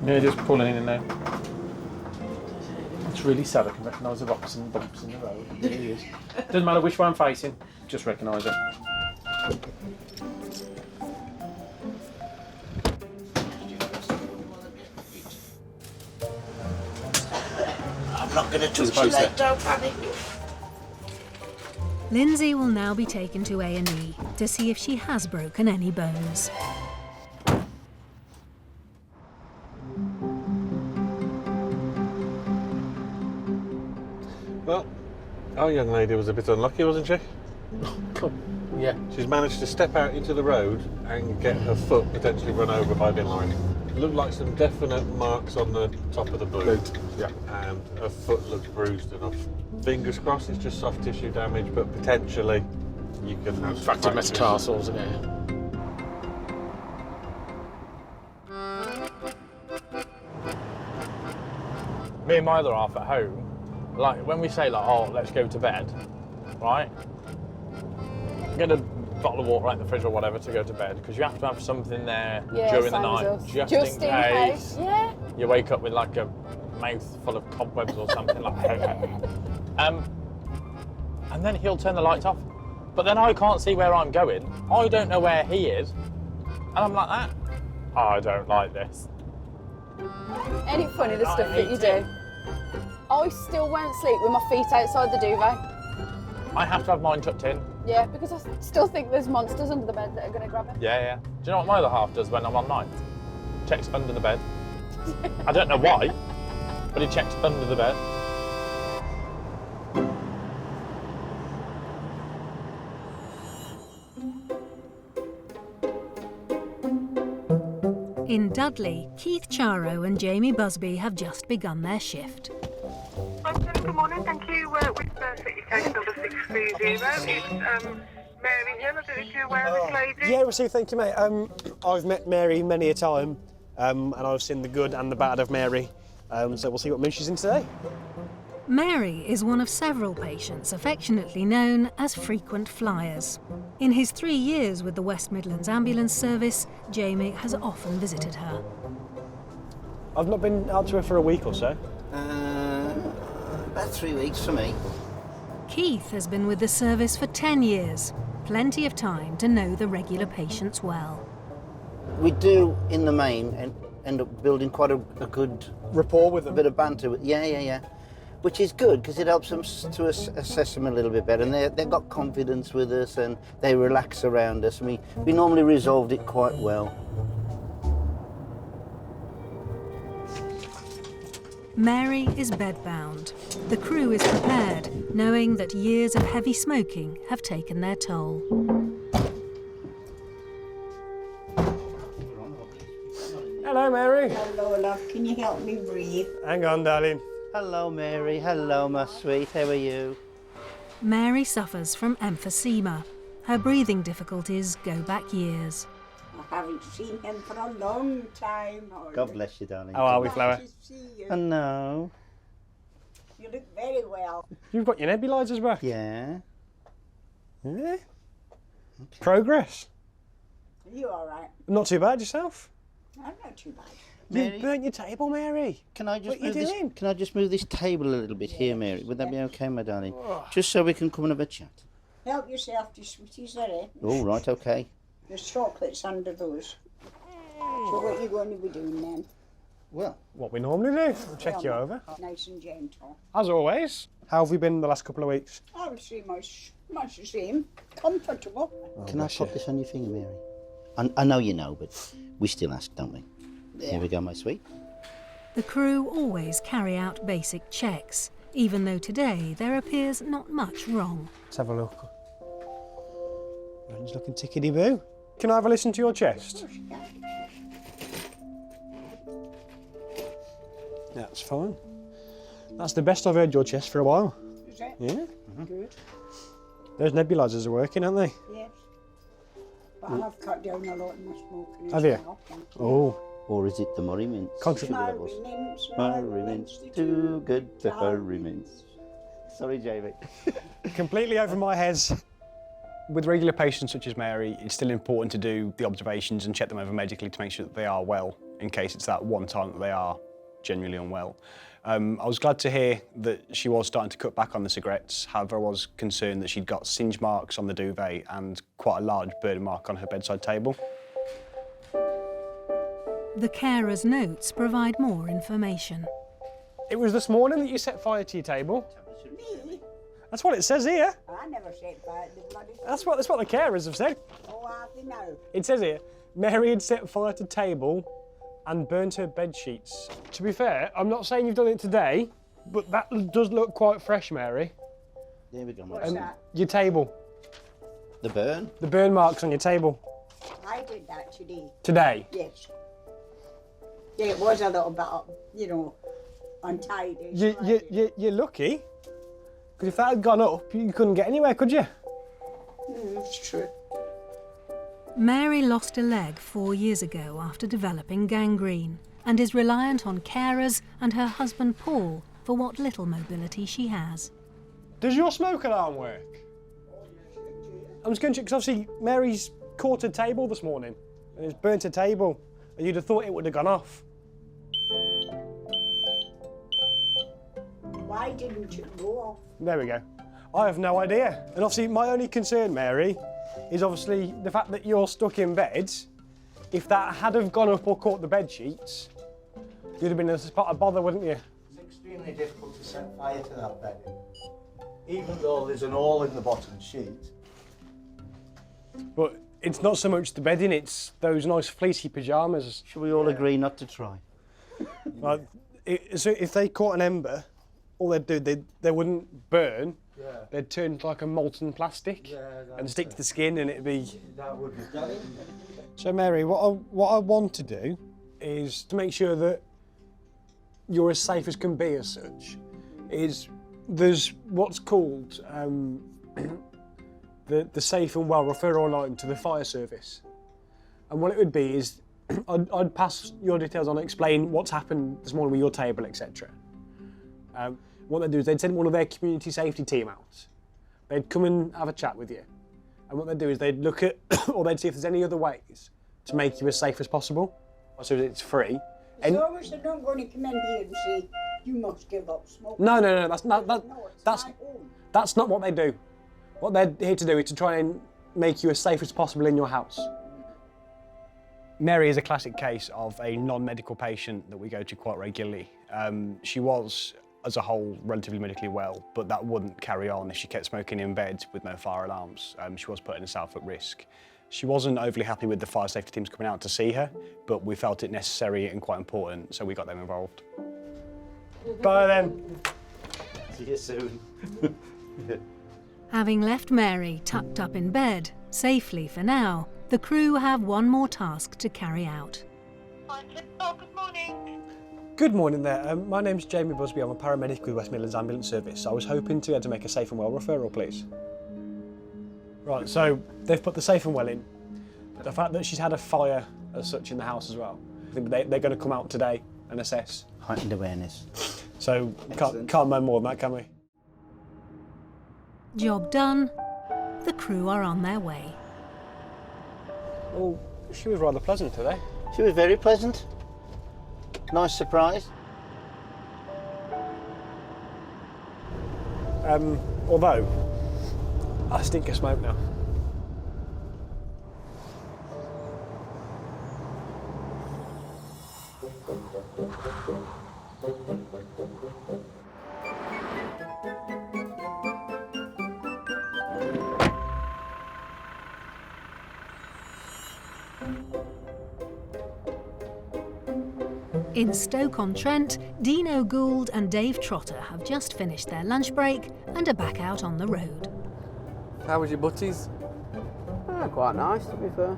Yeah, just pulling in now. It's really sad I can recognise the rocks and bumps in the road. It really is. Doesn't matter which way I'm facing, just recognise it. I'm not going to touch your leg, don't panic. Lindsay will now be taken to A&E to see if she has broken any bones. Well, our young lady was a bit unlucky, wasn't she? Yeah. She's managed to step out into the road and get her foot potentially run over by a bin lorry. Looked like some definite marks on the top of the boot. Yeah. And her foot looks bruised enough. Fingers crossed it's just soft tissue damage, but potentially you can have fractured metatarsals again. Me and my other half at home, like when we say like, oh, let's go to bed, right? Get a bottle of water out in the fridge or whatever to go to bed, because you have to have something there during the night, just in case. Yeah. You wake up with like a mouth full of cobwebs or something like that. And then he'll turn the lights off. But then I can't see where I'm going. I don't know where he is. And I'm like that. I don't like this. Ain't it funny, the stuff that you do? I still won't sleep with my feet outside the duvet. I have to have mine tucked in. Yeah, because I still think there's monsters under the bed that are going to grab it. Yeah, yeah. Do you know what my other half does when I'm on night? Checks under the bed. I don't know why, but he checks under the bed. In Dudley, Keith Charo and Jamie Busby have just begun their shift. Good morning, thank you. With City Case number 630, it's Mary Hill. I don't know if you're aware of this lady. Yeah, Rosie, thank you, mate. I've met Mary many a time, and I've seen the good and the bad of Mary. So we'll see what mood she's in today. Mary is one of several patients affectionately known as frequent flyers. In his 3 years with the West Midlands Ambulance Service, Jamie has often visited her. I've not been out to her for a week or so. About 3 weeks for me. Keith has been with the service for 10 years. Plenty of time to know the regular patients well. We do, in the main, end up building quite a good rapport with them. A bit of banter. Yeah. Which is good, because it helps them to assess them a little bit better. And they've got confidence with us, and they relax around us. And we normally resolved it quite well. Mary is bedbound. The crew is prepared, knowing that years of heavy smoking have taken their toll. Hello, Mary. Hello, love. Can you help me breathe? Hang on, darling. Hello, Mary. Hello, my sweet. How are you? Mary suffers from emphysema. Her breathing difficulties go back years. I haven't seen him for a long time. God bless you, darling. How are we, Flower? Nice to see you. I know. You look very well. You've got your nebulizers back? Yeah. Yeah? Progress. Are you all right? Not too bad yourself? I'm not too bad. You burnt your table, Mary. Can I just what are you doing? Can I just move this table a little bit here, Mary? Would that be okay, my darling? Just so we can come and have a chat. Help yourself to sweeties, are they? All right, okay. There's chocolates under those. So what are you going to be doing then? Well, what we normally do. We'll check you over. Nice and gentle. As always. How have we been the last couple of weeks? I would say much the same. Comfortable. Can I put this on your finger, Mary? I know you know, but we still ask, don't we? Yeah. Here we go, my sweet. The crew always carry out basic checks, even though today there appears not much wrong. Let's have a look. Everyone's looking tickety-boo. Can I have a listen to your chest? That's fine. That's the best I've heard your chest for a while. Is it? Yeah. Good. Those nebulizers are working, aren't they? Yes. But I have cut down a lot in my smoking. Have you? Oh. Or is it the Murray mints? Murray mints, too good for hurry mints. Sorry, Jamie. Completely over my head. With regular patients such as Mary, it's still important to do the observations and check them over medically to make sure that they are well, in case it's that one time that they are genuinely unwell. I was glad to hear that she was starting to cut back on the cigarettes. However, I was concerned that she'd got singe marks on the duvet and quite a large burn mark on her bedside table. The carer's notes provide more information. It was this morning that you set fire to your table. Me? That's what it says here. I never set fire to the bloody... That's what the carers have said. Oh, I think no. It says here, Mary had set fire to table and burnt her bed sheets. To be fair, I'm not saying you've done it today, but that does look quite fresh, Mary. There we go. What's that? Your table. The burn? The burn marks on your table. I did that today. Today? Yes. Yeah, it was a little bit, untidy. You're lucky, because if that had gone up, you couldn't get anywhere, could you? It's true. Mary lost a leg 4 years ago after developing gangrene and is reliant on carers and her husband Paul for what little mobility she has. Does your smoke alarm work? I'm just going to check, because obviously Mary's caught a table this morning and it's burnt a table, and you'd have thought it would have gone off. Why didn't it go off? There we go. I have no idea. And obviously my only concern, Mary, is obviously the fact that you're stuck in bed. If that had have gone up or caught the bed sheets, you'd have been in a spot of bother, wouldn't you? It's extremely difficult to set fire to that bedding, even though there's an hole in the bottom sheet. But it's not so much the bedding, it's those nice fleecy pyjamas. Should we all agree not to try? Like, so if they caught an ember, all they'd do, they wouldn't burn. Yeah. They'd turn into like a molten plastic and stick to the skin, and it'd be... That would be... So Mary, what I want to do is to make sure that you're as safe as can be as such, is there's what's called the safe and well referral line to the fire service. And what it would be is I'd pass your details on and explain what's happened this morning with your table, etc. What they'd do is they'd send one of their community safety team out. They'd come and have a chat with you. And what they'd do is they'd look at, or they'd see if there's any other ways to make you as safe as possible. So it's free. As long as they're not going to come in here and say, you must give up smoking. No, that's not what they do. What they're here to do is to try and make you as safe as possible in your house. Mary is a classic case of a non-medical patient that we go to quite regularly. She was, as a whole, relatively medically well, but that wouldn't carry on if she kept smoking in bed with no fire alarms. She was putting herself at risk. She wasn't overly happy with the fire safety teams coming out to see her, but we felt it necessary and quite important, so we got them involved. Bye then. See you soon. Having left Mary tucked up in bed, safely for now, the crew have one more task to carry out. Good morning. Good morning there. My name's Jamie Busby. I'm a paramedic with West Midlands Ambulance Service. I was hoping to be able to make a safe and well referral, please. Right, so they've put the safe and well in. The fact that she's had a fire as such in the house as well. I think they're going to come out today and assess. Heightened awareness. So can't know more than that, can we? Job done. The crew are on their way. Oh, she was rather pleasant today. She was very pleasant. Nice surprise. Although, I stink of smoke now. In Stoke-on-Trent, Dino Gould and Dave Trotter have just finished their lunch break and are back out on the road. How was your butties? Quite nice, to be fair.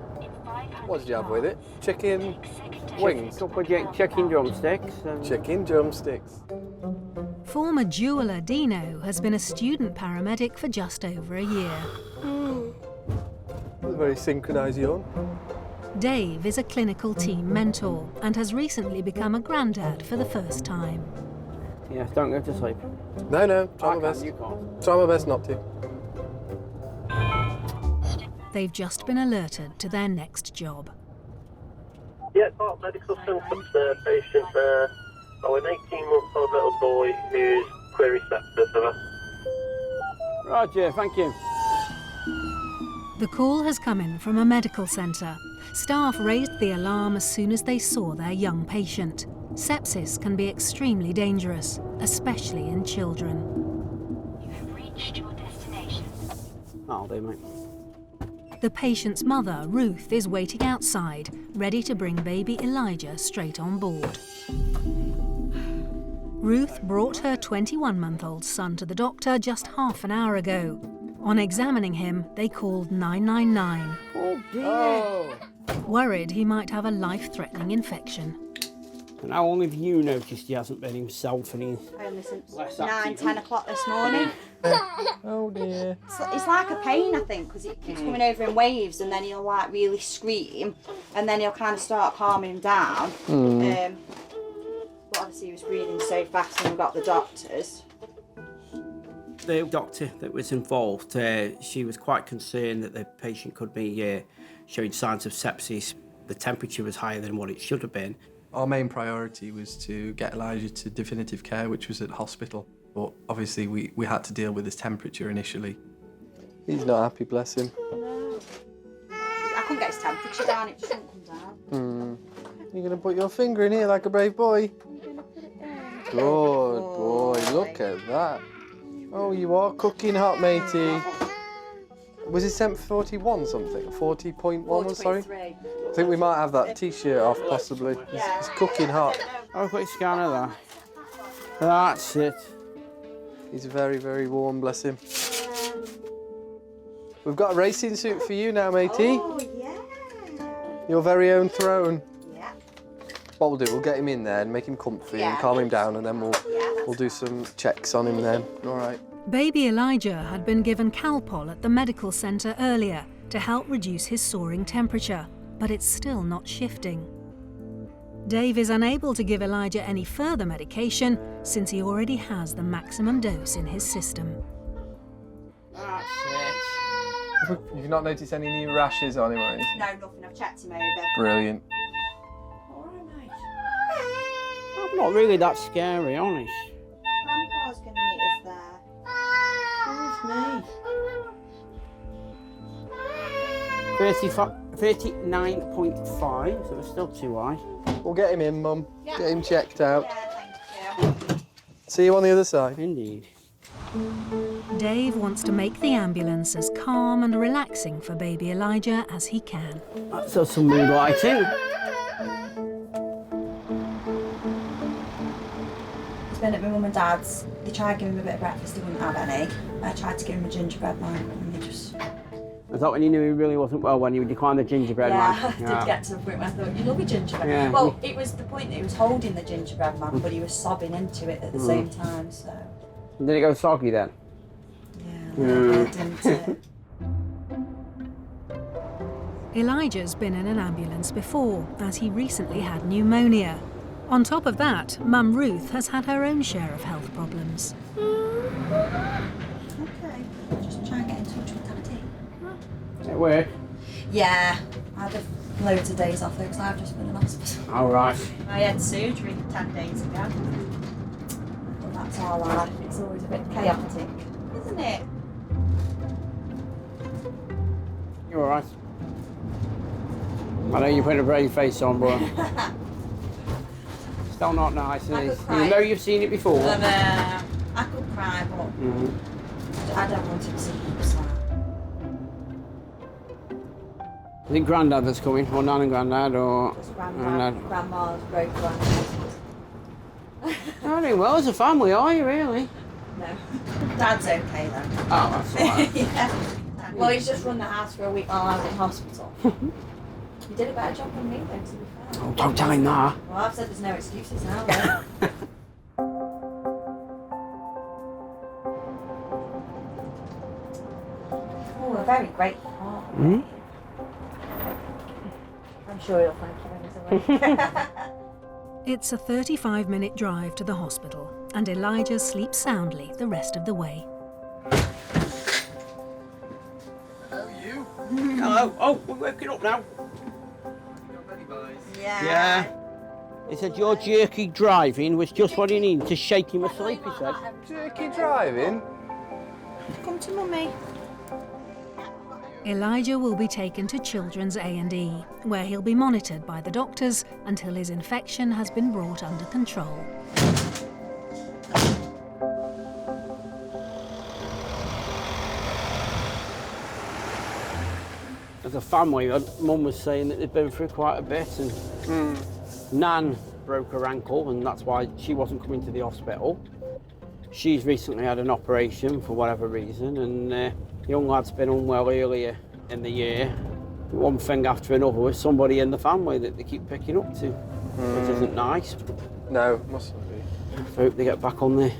What did you have with it? Chicken wings? Couple of chicken drumsticks. Chicken drumsticks. Former jeweller Dino has been a student paramedic for just over a year. Very synchronised yawn. Dave is a clinical team mentor and has recently become a granddad for the first time. Yeah, don't go to sleep. No, try my best. You can't. Try my best not to. They've just been alerted to their next job. Yeah, part medical centre patient there. Oh, an 18-month-old little boy who's query sepsis. Roger, thank you. The call has come in from a medical centre. Staff raised the alarm as soon as they saw their young patient. Sepsis can be extremely dangerous, especially in children. You have reached your destination. I'll do, mate. The patient's mother, Ruth, is waiting outside, ready to bring baby Elijah straight on board. Ruth brought her 21-month-old son to the doctor just half an hour ago. On examining him, they called 999. Oh, dear. Worried he might have a life-threatening infection. And how long have you noticed he hasn't been himself and he's Only since less 9, active? 10 o'clock this morning. Oh dear. It's like a pain, I think, because it keeps coming over in waves, and then he'll like really scream, and then he'll kind of start calming him down. But obviously he was breathing so fast when we got the doctors. The doctor that was involved, she was quite concerned that the patient could be showing signs of sepsis. The temperature was higher than what it should have been. Our main priority was to get Elijah to definitive care, which was at hospital. But obviously we had to deal with his temperature initially. He's not happy, bless him. I couldn't get his temperature down, it just wouldn't come down. You're going to put your finger in here like a brave boy? Good boy, look at that. Oh, you are cooking hot, matey. Was it temp 41 something? 40.1, sorry? I think we might have that t-shirt off, possibly. It's cooking hot. Oh, quick scan of that. That's it. He's very, very warm, bless him. We've got a racing suit for you now, matey. Oh, yeah. Your very own throne. Yeah. What we'll do, we'll get him in there and make him comfy and calm him down, and then we'll do some checks on him then. All right. Baby Elijah had been given Calpol at the medical centre earlier to help reduce his soaring temperature, but it's still not shifting. Dave is unable to give Elijah any further medication since he already has the maximum dose in his system. That's it. You've not noticed any new rashes on him or anything? No, nothing, I've checked him over. Brilliant. I'm not really that scary, honest. Grandpa's going to meet us there. Who's me? 39.5, so it's still too high. We'll get him in, Mum. Yeah. Get him checked out. Yeah, thank you. See you on the other side. Indeed. Dave wants to make the ambulance as calm and relaxing for baby Elijah as he can. So some mood lighting. He's been at my mum and dad's. They tried to give him a bit of breakfast, he wouldn't have any. I tried to give him a gingerbread man, and they just... I thought when you knew he really wasn't well when you declined the gingerbread man. I did get to the point where I thought, you love a gingerbread. Yeah. Well, it was the point that he was holding the gingerbread man, but he was sobbing into it at the same time, so... Did it go soggy then? Yeah, didn't it? Elijah's been in an ambulance before, as he recently had pneumonia. On top of that, Mum Ruth has had her own share of health problems. Okay, just try and get in touch with Daddy. It worked. Yeah, I had loads of days off because I've just been in hospital. All right. I had surgery 10 days ago. But that's our life. It's always a bit chaotic, isn't it? You all right? I know you're putting a brave face on, but still not nice, is it? You know you've seen it before. I could cry, but I don't want to see people sad. I think Grandad that's coming, or Nan and Grandad, or Grandma's broke granddad. Not doing well as a family, are you really? No. Dad's okay though. Oh, that's all right. Yeah. Well, he's just run the house for a week while I was in hospital. You did a better job than me though, to be fair. Oh, don't tell him that. Well, I've said there's no excuses now, though. Oh, a very grateful heart. I'm sure he'll thank you when he's awake. It's a 35-minute drive to the hospital, and Elijah sleeps soundly the rest of the way. Hello. Oh, we're waking up now. Yeah. He said your jerky driving was just what he needed to shake him asleep, he said. Jerky driving? Come to Mummy. Elijah will be taken to Children's A&E, where he'll be monitored by the doctors until his infection has been brought under control. As a family, Mum was saying that they'd been through quite a bit, and Nan broke her ankle, and that's why she wasn't coming to the hospital. She's recently had an operation for whatever reason, and the young lad's been unwell earlier in the year. One thing after another with somebody in the family that they keep picking up to, which isn't nice. No, mustn't be. I hope they get back on the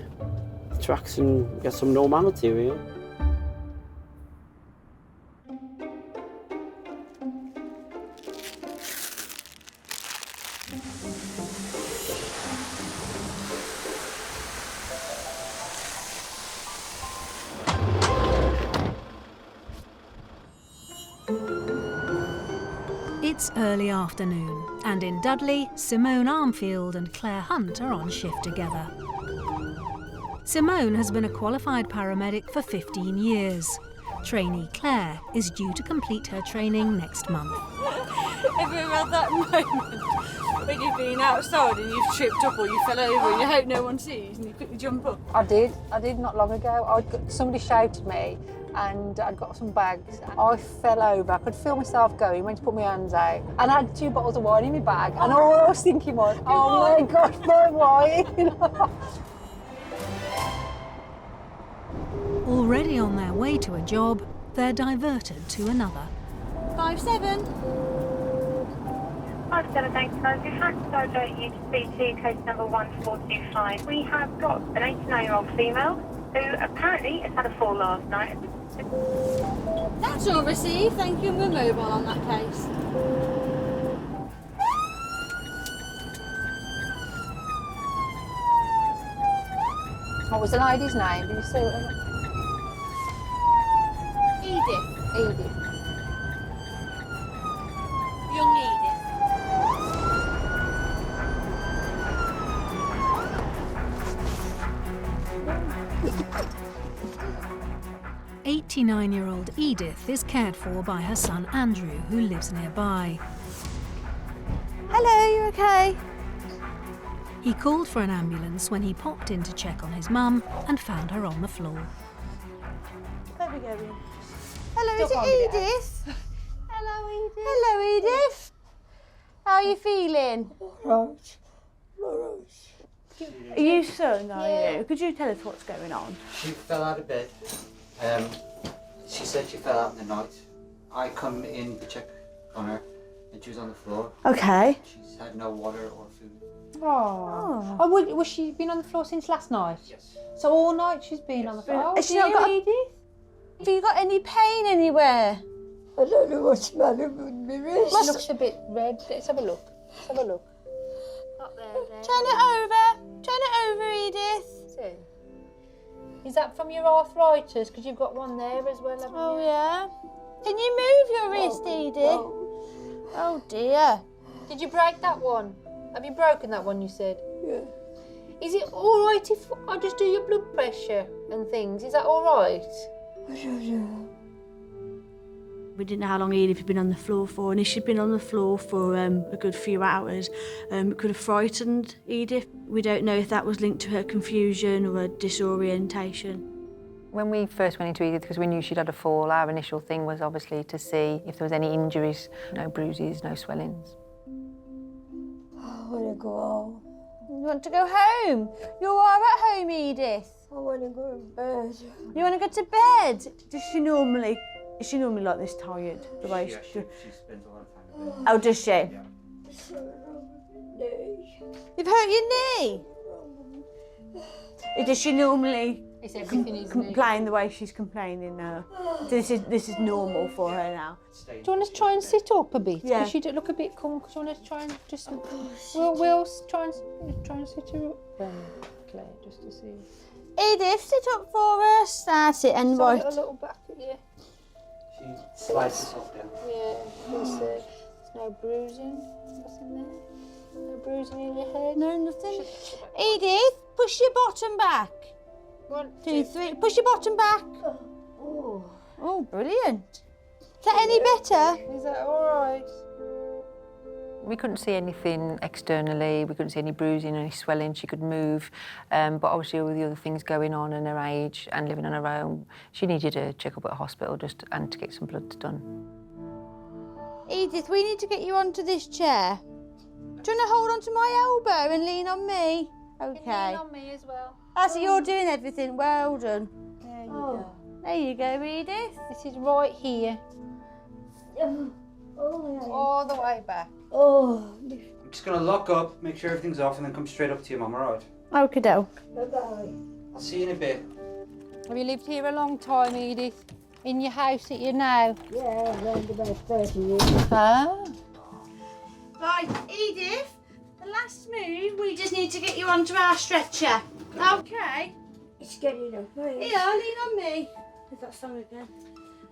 tracks and get some normality, really. It's early afternoon, and in Dudley, Simone Armfield and Claire Hunt are on shift together. Simone has been a qualified paramedic for 15 years. Trainee Claire is due to complete her training next month. Have you ever had that moment when you've been outside and you've tripped up or you fell over and you hope no one sees and you quickly jump up? I did not long ago. Somebody shouted me and I'd got some bags. I fell over, I could feel myself going, went to put my hands out, and I had 2 bottles of wine in my bag, and all I was thinking was, oh my gosh, my wine! Already on their way to a job, they're diverted to another. 57. 57, thanks guys. We've had to divert you to speak to case number 1425. We have got an 89-year-old female who apparently has had a fall last night. That's all received. Thank you. We're mobile on that case. What was the lady's name? Did you say what? Edith. Young Edith. 89-year-old Edith is cared for by her son Andrew, who lives nearby. Hello, you okay? He called for an ambulance when he popped in to check on his mum and found her on the floor. Where are we going? Hello, is it Edith? Hello, Edith. Hello, Edith. How are you feeling? Right. Are you son, are you? Could you tell us what's going on? She fell out of bed. She said she fell out in the night. I come in to check on her and she was on the floor. Okay. She's had no water or food. Oh, was she been on the floor since last night? Yes. So all night she's been on the floor? Has she not got Have you got any pain anywhere? I don't know what's the matter with my wrist. She looks a bit red. Let's have a look. Let's have a look. Turn it over. Turn it over, Edith. Is that from your arthritis? Because you've got one there as well, haven't you? Oh, yeah. Can you move your wrist, Edith? Oh dear. Did you break that one? Have you broken that one, you said? Yeah. Is it all right if I just do your blood pressure and things? Is that all right? We didn't know how long Edith had been on the floor for, and if she'd been on the floor for a good few hours, it could have frightened Edith. We don't know if that was linked to her confusion or a disorientation. When we first went into Edith, because we knew she'd had a fall, our initial thing was obviously to see if there was any injuries, no bruises, no swellings. I want to go home. You want to go home? You are at home, Edith. I want to go to bed. You want to go to bed? Is she normally like this tired? The way she spends a lot of time in bed. Oh, does she? Yeah. You've hurt your knee? Does she normally complain the way she's complaining now? So this is normal for her now. Do you want us to try and sit up a bit? Yeah. Because she look a bit comfortable. Do you want us to try and just... We'll try and sit her up, Claire, just to see. Edith, sit up for us. That's it, and Sorry, right. a little back at you. She slides herself down. Yeah, there's no bruising. Nothing there. No bruising in your head. No, nothing. Edith, push your bottom back. 1, 2, 3. Push your bottom back. Oh, brilliant. Is that any better? Is that all right? We couldn't see anything externally, we couldn't see any bruising, any swelling, she could move, but obviously with the other things going on and her age and living on her own, she needed a check-up at a hospital and to get some bloods done. Edith, we need to get you onto this chair. Do you want to hold onto my elbow and lean on me? Okay. Lean on me as well. That's it, you're doing everything. Well done. There you go. There you go, Edith. This is right here. All the way back. I'm just going to lock up, make sure everything's off, and then come straight up to you, Mum, alright? Okie doke. Bye-bye. I'll see you in a bit. Have you lived here a long time, Edith? In your house that you know? Yeah, around about 30 years. Ah. Right, Edith, the last move, we just need to get you onto our stretcher. Okay. It's getting up. Here, lean on me. Is that song again?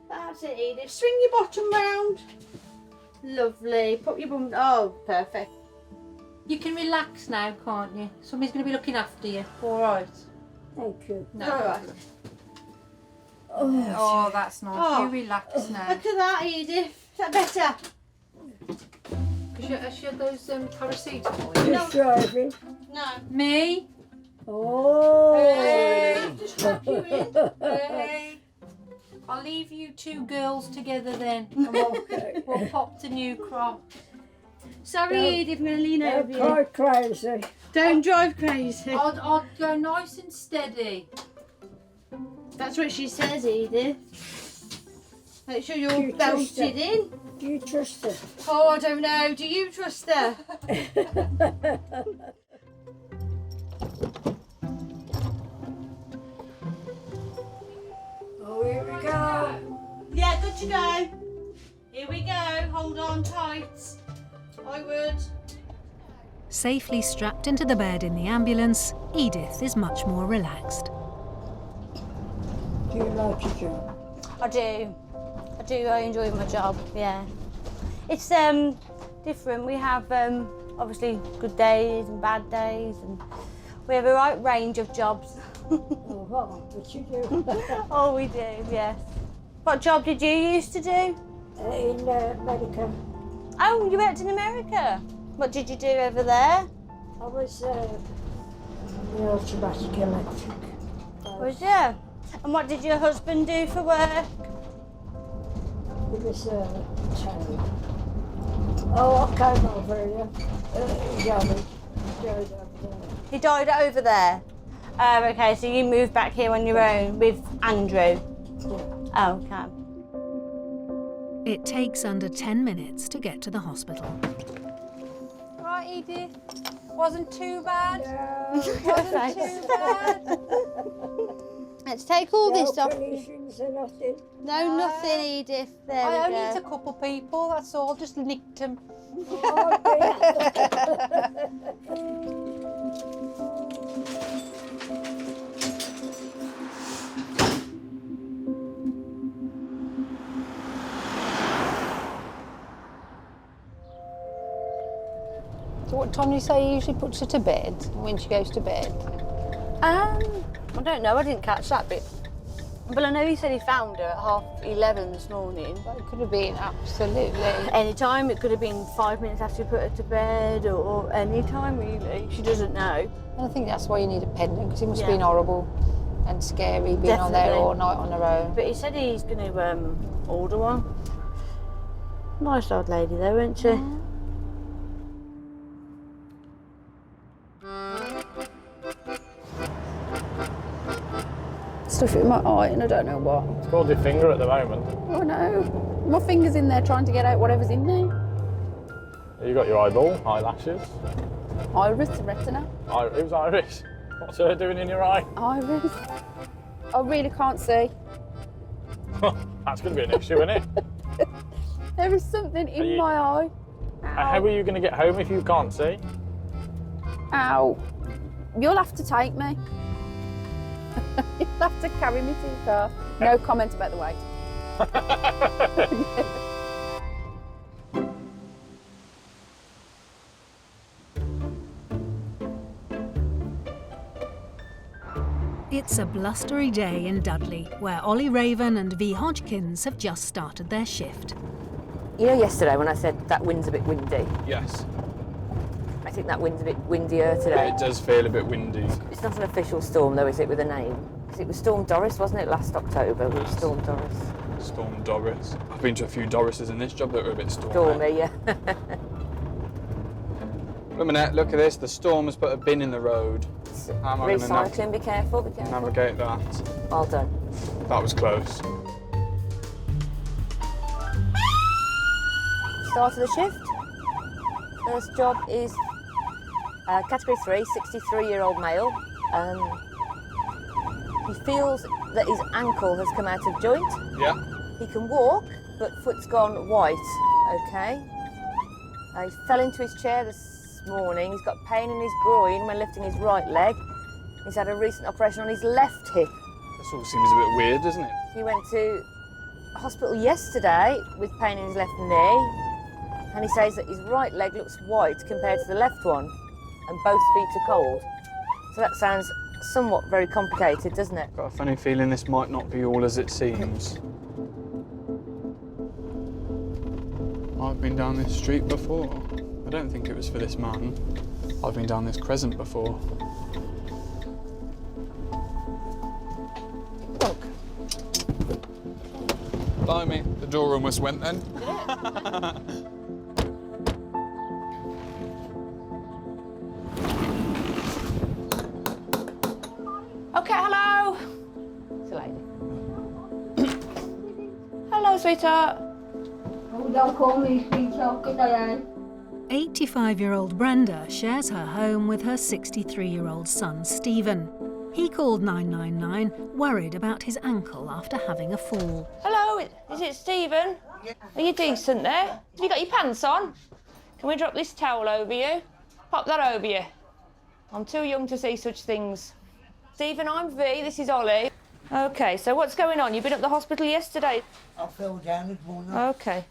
That's it, Edith. Swing your bottom round. Lovely. Put your bum... Oh, perfect. You can relax now, can't you? Somebody's going to be looking after you. All right. Thank you. No. All right. Oh, that's nice. Oh. You relax now. Look at that, Edith. Is that better? Has she had those paracetamol? Who's driving? No. Me? Oh. Hey, just strap you in. Hey. I'll leave you two girls together then. Okay. We'll pop to New Crop. Sorry, Edith, I'm going to lean over you. Don't drive crazy. Don't drive crazy. I'll go nice and steady. That's what she says, Edith. Make sure you're belted in. Do you trust her? Oh, I don't know. Do you trust her? Oh, here we go. Yeah, good to go. Here we go. Hold on tight. I would. Safely strapped into the bed in the ambulance, Edith is much more relaxed. Do you like your job? I do. I do. I enjoy my job. Yeah. It's different. We have obviously good days and bad days, and we have a right range of jobs. Oh, what you do? Oh, we do. Yes. What job did you used to do? In America. Oh, you worked in America. What did you do over there? I was the automatic electric. Was you? And what did your husband do for work? He was child. Oh, I came over here. He died over there. Okay, so you moved back here on your own with Andrew? Yeah. Oh, okay. It takes under 10 minutes to get to the hospital. Right, Edith. Wasn't too bad. No, wasn't too bad. Let's take all this off. Nothing. No, nothing, Edith. There I we only go. hit a couple people, that's all. Just nicked them. Oh, So what time do you say he usually puts her to bed, when she goes to bed? I don't know, I didn't catch that bit. But I know he said he found her at 11:30 this morning. But it could have been absolutely... Any time, it could have been 5 minutes after you put her to bed, or any time really. She doesn't know. And I think that's why you need a pendant, because it must have been horrible and scary being on there all night on her own. But he said he's going to order one. Nice old lady though, isn't she? Stuff it in my eye and I don't know what. It's called your finger at the moment. Oh no, my finger's in there trying to get out whatever's in there. You got your eyeball, eyelashes. Iris, retina. Who's Iris? What's her doing in your eye? Iris. I really can't see. That's going to be an issue, isn't it? There is something in my eye. How are you going to get home if you can't see? Ow. You'll have to take me. You'll have to carry me to your car. No comment about the weight. It's a blustery day in Dudley, where Ollie Raven and V Hodgkins have just started their shift. You know yesterday when I said that wind's a bit windy? Yes. I think that wind's a bit windier today. It does feel a bit windy. It's not an official storm though, is it, with a name? Because it was Storm Doris, wasn't it, last October? It was Storm Doris. Storm Doris. I've been to a few Dorises in this job that were a bit stormy. Stormy, yeah. Look a minute, look at this. The storm has put a bin in the road. How am I going to Recycling, be careful, be careful. navigate that? Well done. That was close. Start of the shift. First job is category 3, 63-year-old male. He feels that his ankle has come out of joint. Yeah. He can walk, but foot's gone white. Okay. He fell into his chair this morning. He's got pain in his groin when lifting his right leg. He's had a recent operation on his left hip. This all seems a bit weird, doesn't it? He went to hospital yesterday with pain in his left knee, and he says that his right leg looks white compared to the left one, and both feet are cold. So that sounds somewhat very complicated, doesn't it? Got a funny feeling this might not be all as it seems. I've been down this street before. I don't think it was for this man. I've been down this crescent before. Look. Blimey, the door almost went then. Did it? Okay, hello. It's a lady. Hello, sweetheart. Oh, don't call me sweetheart, good day. 85-year-old Brenda shares her home with her 63-year-old son, Stephen. He called 999, worried about his ankle after having a fall. Hello, is it Stephen? Are you decent there? Have you got your pants on? Can we drop this towel over you? Pop that over you. I'm too young to see such things. Stephen, I'm V, this is Ollie. Okay, so what's going on? You've been at the hospital yesterday? I fell down this morning. Okay.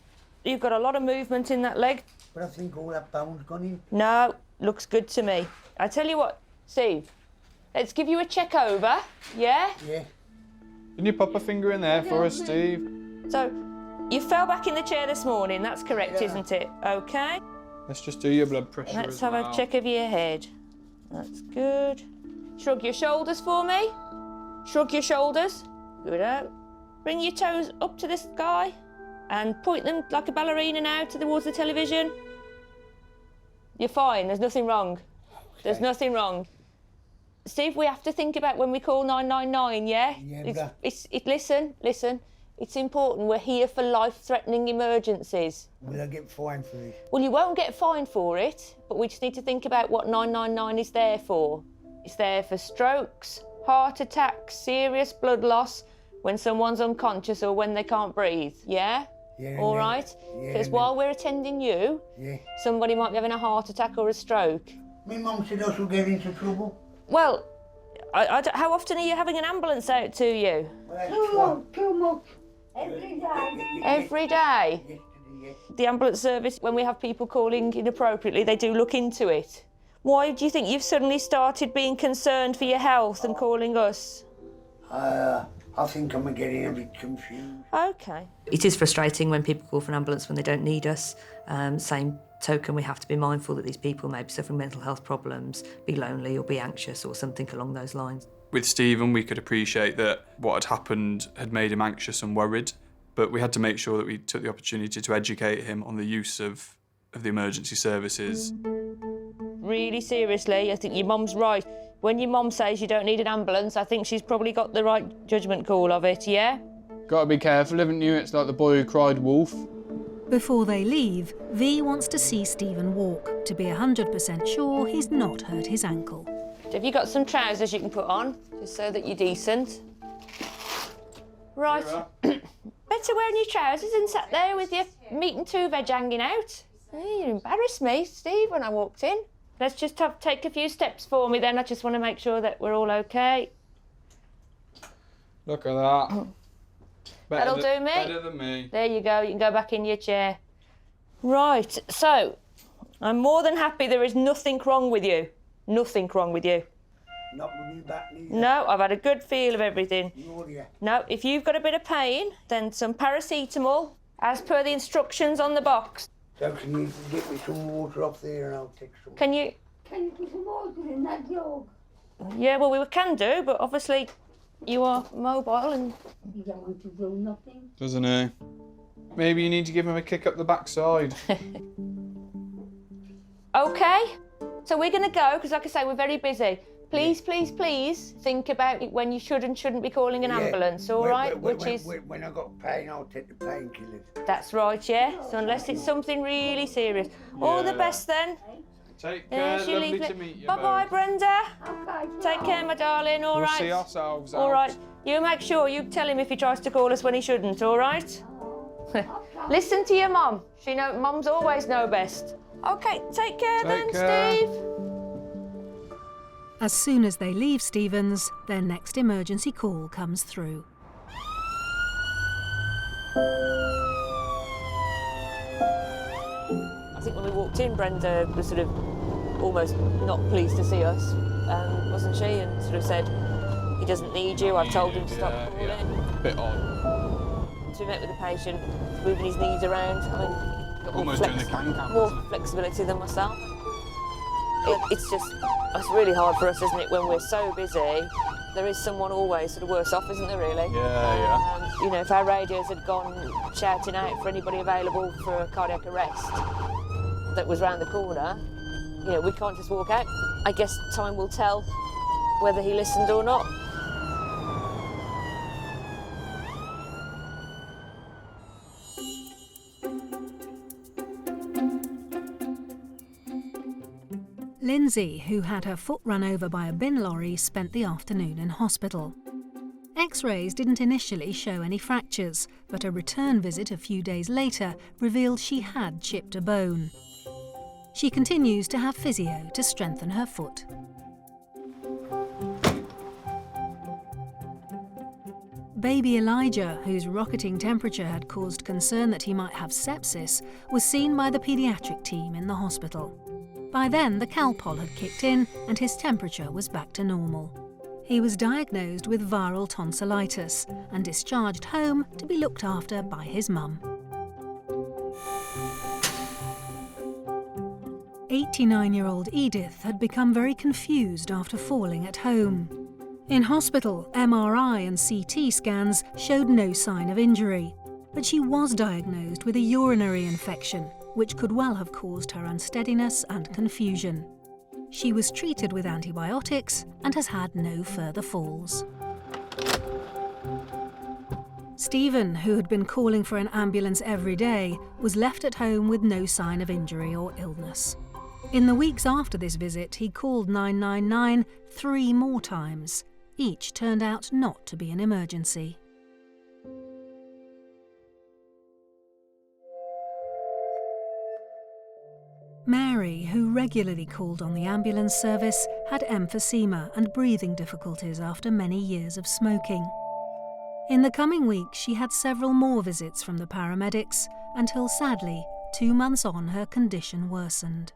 You've got a lot of movement in that leg. But I think all that bone's gone in. No, looks good to me. I tell you what, Steve, let's give you a check over, yeah? Yeah. Can you pop a finger in there for us, Steve? So, you fell back in the chair this morning, that's correct, isn't it? Okay. Let's just do your blood pressure Let's as have well. a check of your head. That's good. Shrug your shoulders for me. Shrug your shoulders. Good out. Bring your toes up to the sky and point them like a ballerina now towards the television. You're fine, there's nothing wrong. There's nothing wrong. Steve, we have to think about when we call 999, yeah? Yeah, listen. It's important. We're here for life-threatening emergencies. Will I get fined for this? Well, you won't get fined for it, but we just need to think about what 999 is there for. It's there for strokes, heart attacks, serious blood loss, when someone's unconscious or when they can't breathe, yeah? Yeah. All right? Because while we're attending you, somebody might be having a heart attack or a stroke. My mum said I should get into trouble. Well, how often are you having an ambulance out to you? Too much. Every day. Every day? The ambulance service, when we have people calling inappropriately, they do look into it. Why do you think you've suddenly started being concerned for your health and calling us? I think I'm getting a bit confused. Okay. It is frustrating when people call for an ambulance when they don't need us. Same token, we have to be mindful that these people may be suffering mental health problems, be lonely or be anxious or something along those lines. With Stephen, we could appreciate that what had happened had made him anxious and worried, but we had to make sure that we took the opportunity to educate him on the use of the emergency services. Really seriously, I think your mum's right. When your mum says you don't need an ambulance, I think she's probably got the right judgment call of it, yeah? Gotta be careful, haven't you? It's like the boy who cried wolf. Before they leave, V wants to see Stephen walk to be 100% sure he's not hurt his ankle. Have you got some trousers you can put on, just so that you're decent? Right. Better wearing your trousers than sat there with your meat and two veg hanging out. Hey, you embarrassed me, Steve, when I walked in. Let's just take a few steps for me then. I just want to make sure that we're all okay. Look at that. That'll do me. Better than me. There you go. You can go back in your chair. Right, so I'm more than happy there is nothing wrong with you. Nothing wrong with you. Not with me back neither. No, I've had a good feel of everything. Nor you. No, if you've got a bit of pain, then some paracetamol, as per the instructions on the box. So can you get me some water off there and I'll take some. Can you? Can you put some water in that jug? Yeah, well, we can do, but obviously you are mobile and... You don't want to do nothing. Doesn't he? Maybe you need to give him a kick up the backside. OK, so we're going to go, because like I say, we're very busy. Please, please, please think about it when you should and shouldn't be calling an ambulance, all right? When I got pain, I'll take the painkillers. That's right, yeah. So unless it's something really serious. All the best then. Take care, lovely to meet you. Bye-bye, Brenda. Okay. Take care, my darling, all right? We'll see ourselves out. All right. You make sure you tell him if he tries to call us when he shouldn't, all right? Listen to your mum. Mums always know best. OK, take care Steve. As soon as they leave Stephen's, their next emergency call comes through. I think when we walked in, Brenda was sort of almost not pleased to see us, wasn't she? And sort of said, he doesn't need you, I've told him to stop calling. Yeah. Bit odd. So we met with the patient, moving his knees around. I mean, got almost doing the can-can. More flexibility than myself. It's really hard for us, isn't it, when we're so busy. There is someone always sort of worse off, isn't there, really? Yeah. If our radios had gone shouting out for anybody available for a cardiac arrest that was round the corner, we can't just walk out. I guess time will tell whether he listened or not. Lindsay, who had her foot run over by a bin lorry, spent the afternoon in hospital. X-rays didn't initially show any fractures, but a return visit a few days later revealed she had chipped a bone. She continues to have physio to strengthen her foot. Baby Elijah, whose rocketing temperature had caused concern that he might have sepsis, was seen by the paediatric team in the hospital. By then, the Calpol had kicked in and his temperature was back to normal. He was diagnosed with viral tonsillitis and discharged home to be looked after by his mum. 89-year-old Edith had become very confused after falling at home. In hospital, MRI and CT scans showed no sign of injury, but she was diagnosed with a urinary infection, which could well have caused her unsteadiness and confusion. She was treated with antibiotics and has had no further falls. Stephen, who had been calling for an ambulance every day, was left at home with no sign of injury or illness. In the weeks after this visit, he called 999 3 more times. Each turned out not to be an emergency. Mary, who regularly called on the ambulance service, had emphysema and breathing difficulties after many years of smoking. In the coming weeks, she had several more visits from the paramedics until sadly, 2 months on, her condition worsened.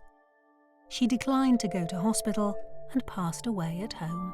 She declined to go to hospital and passed away at home.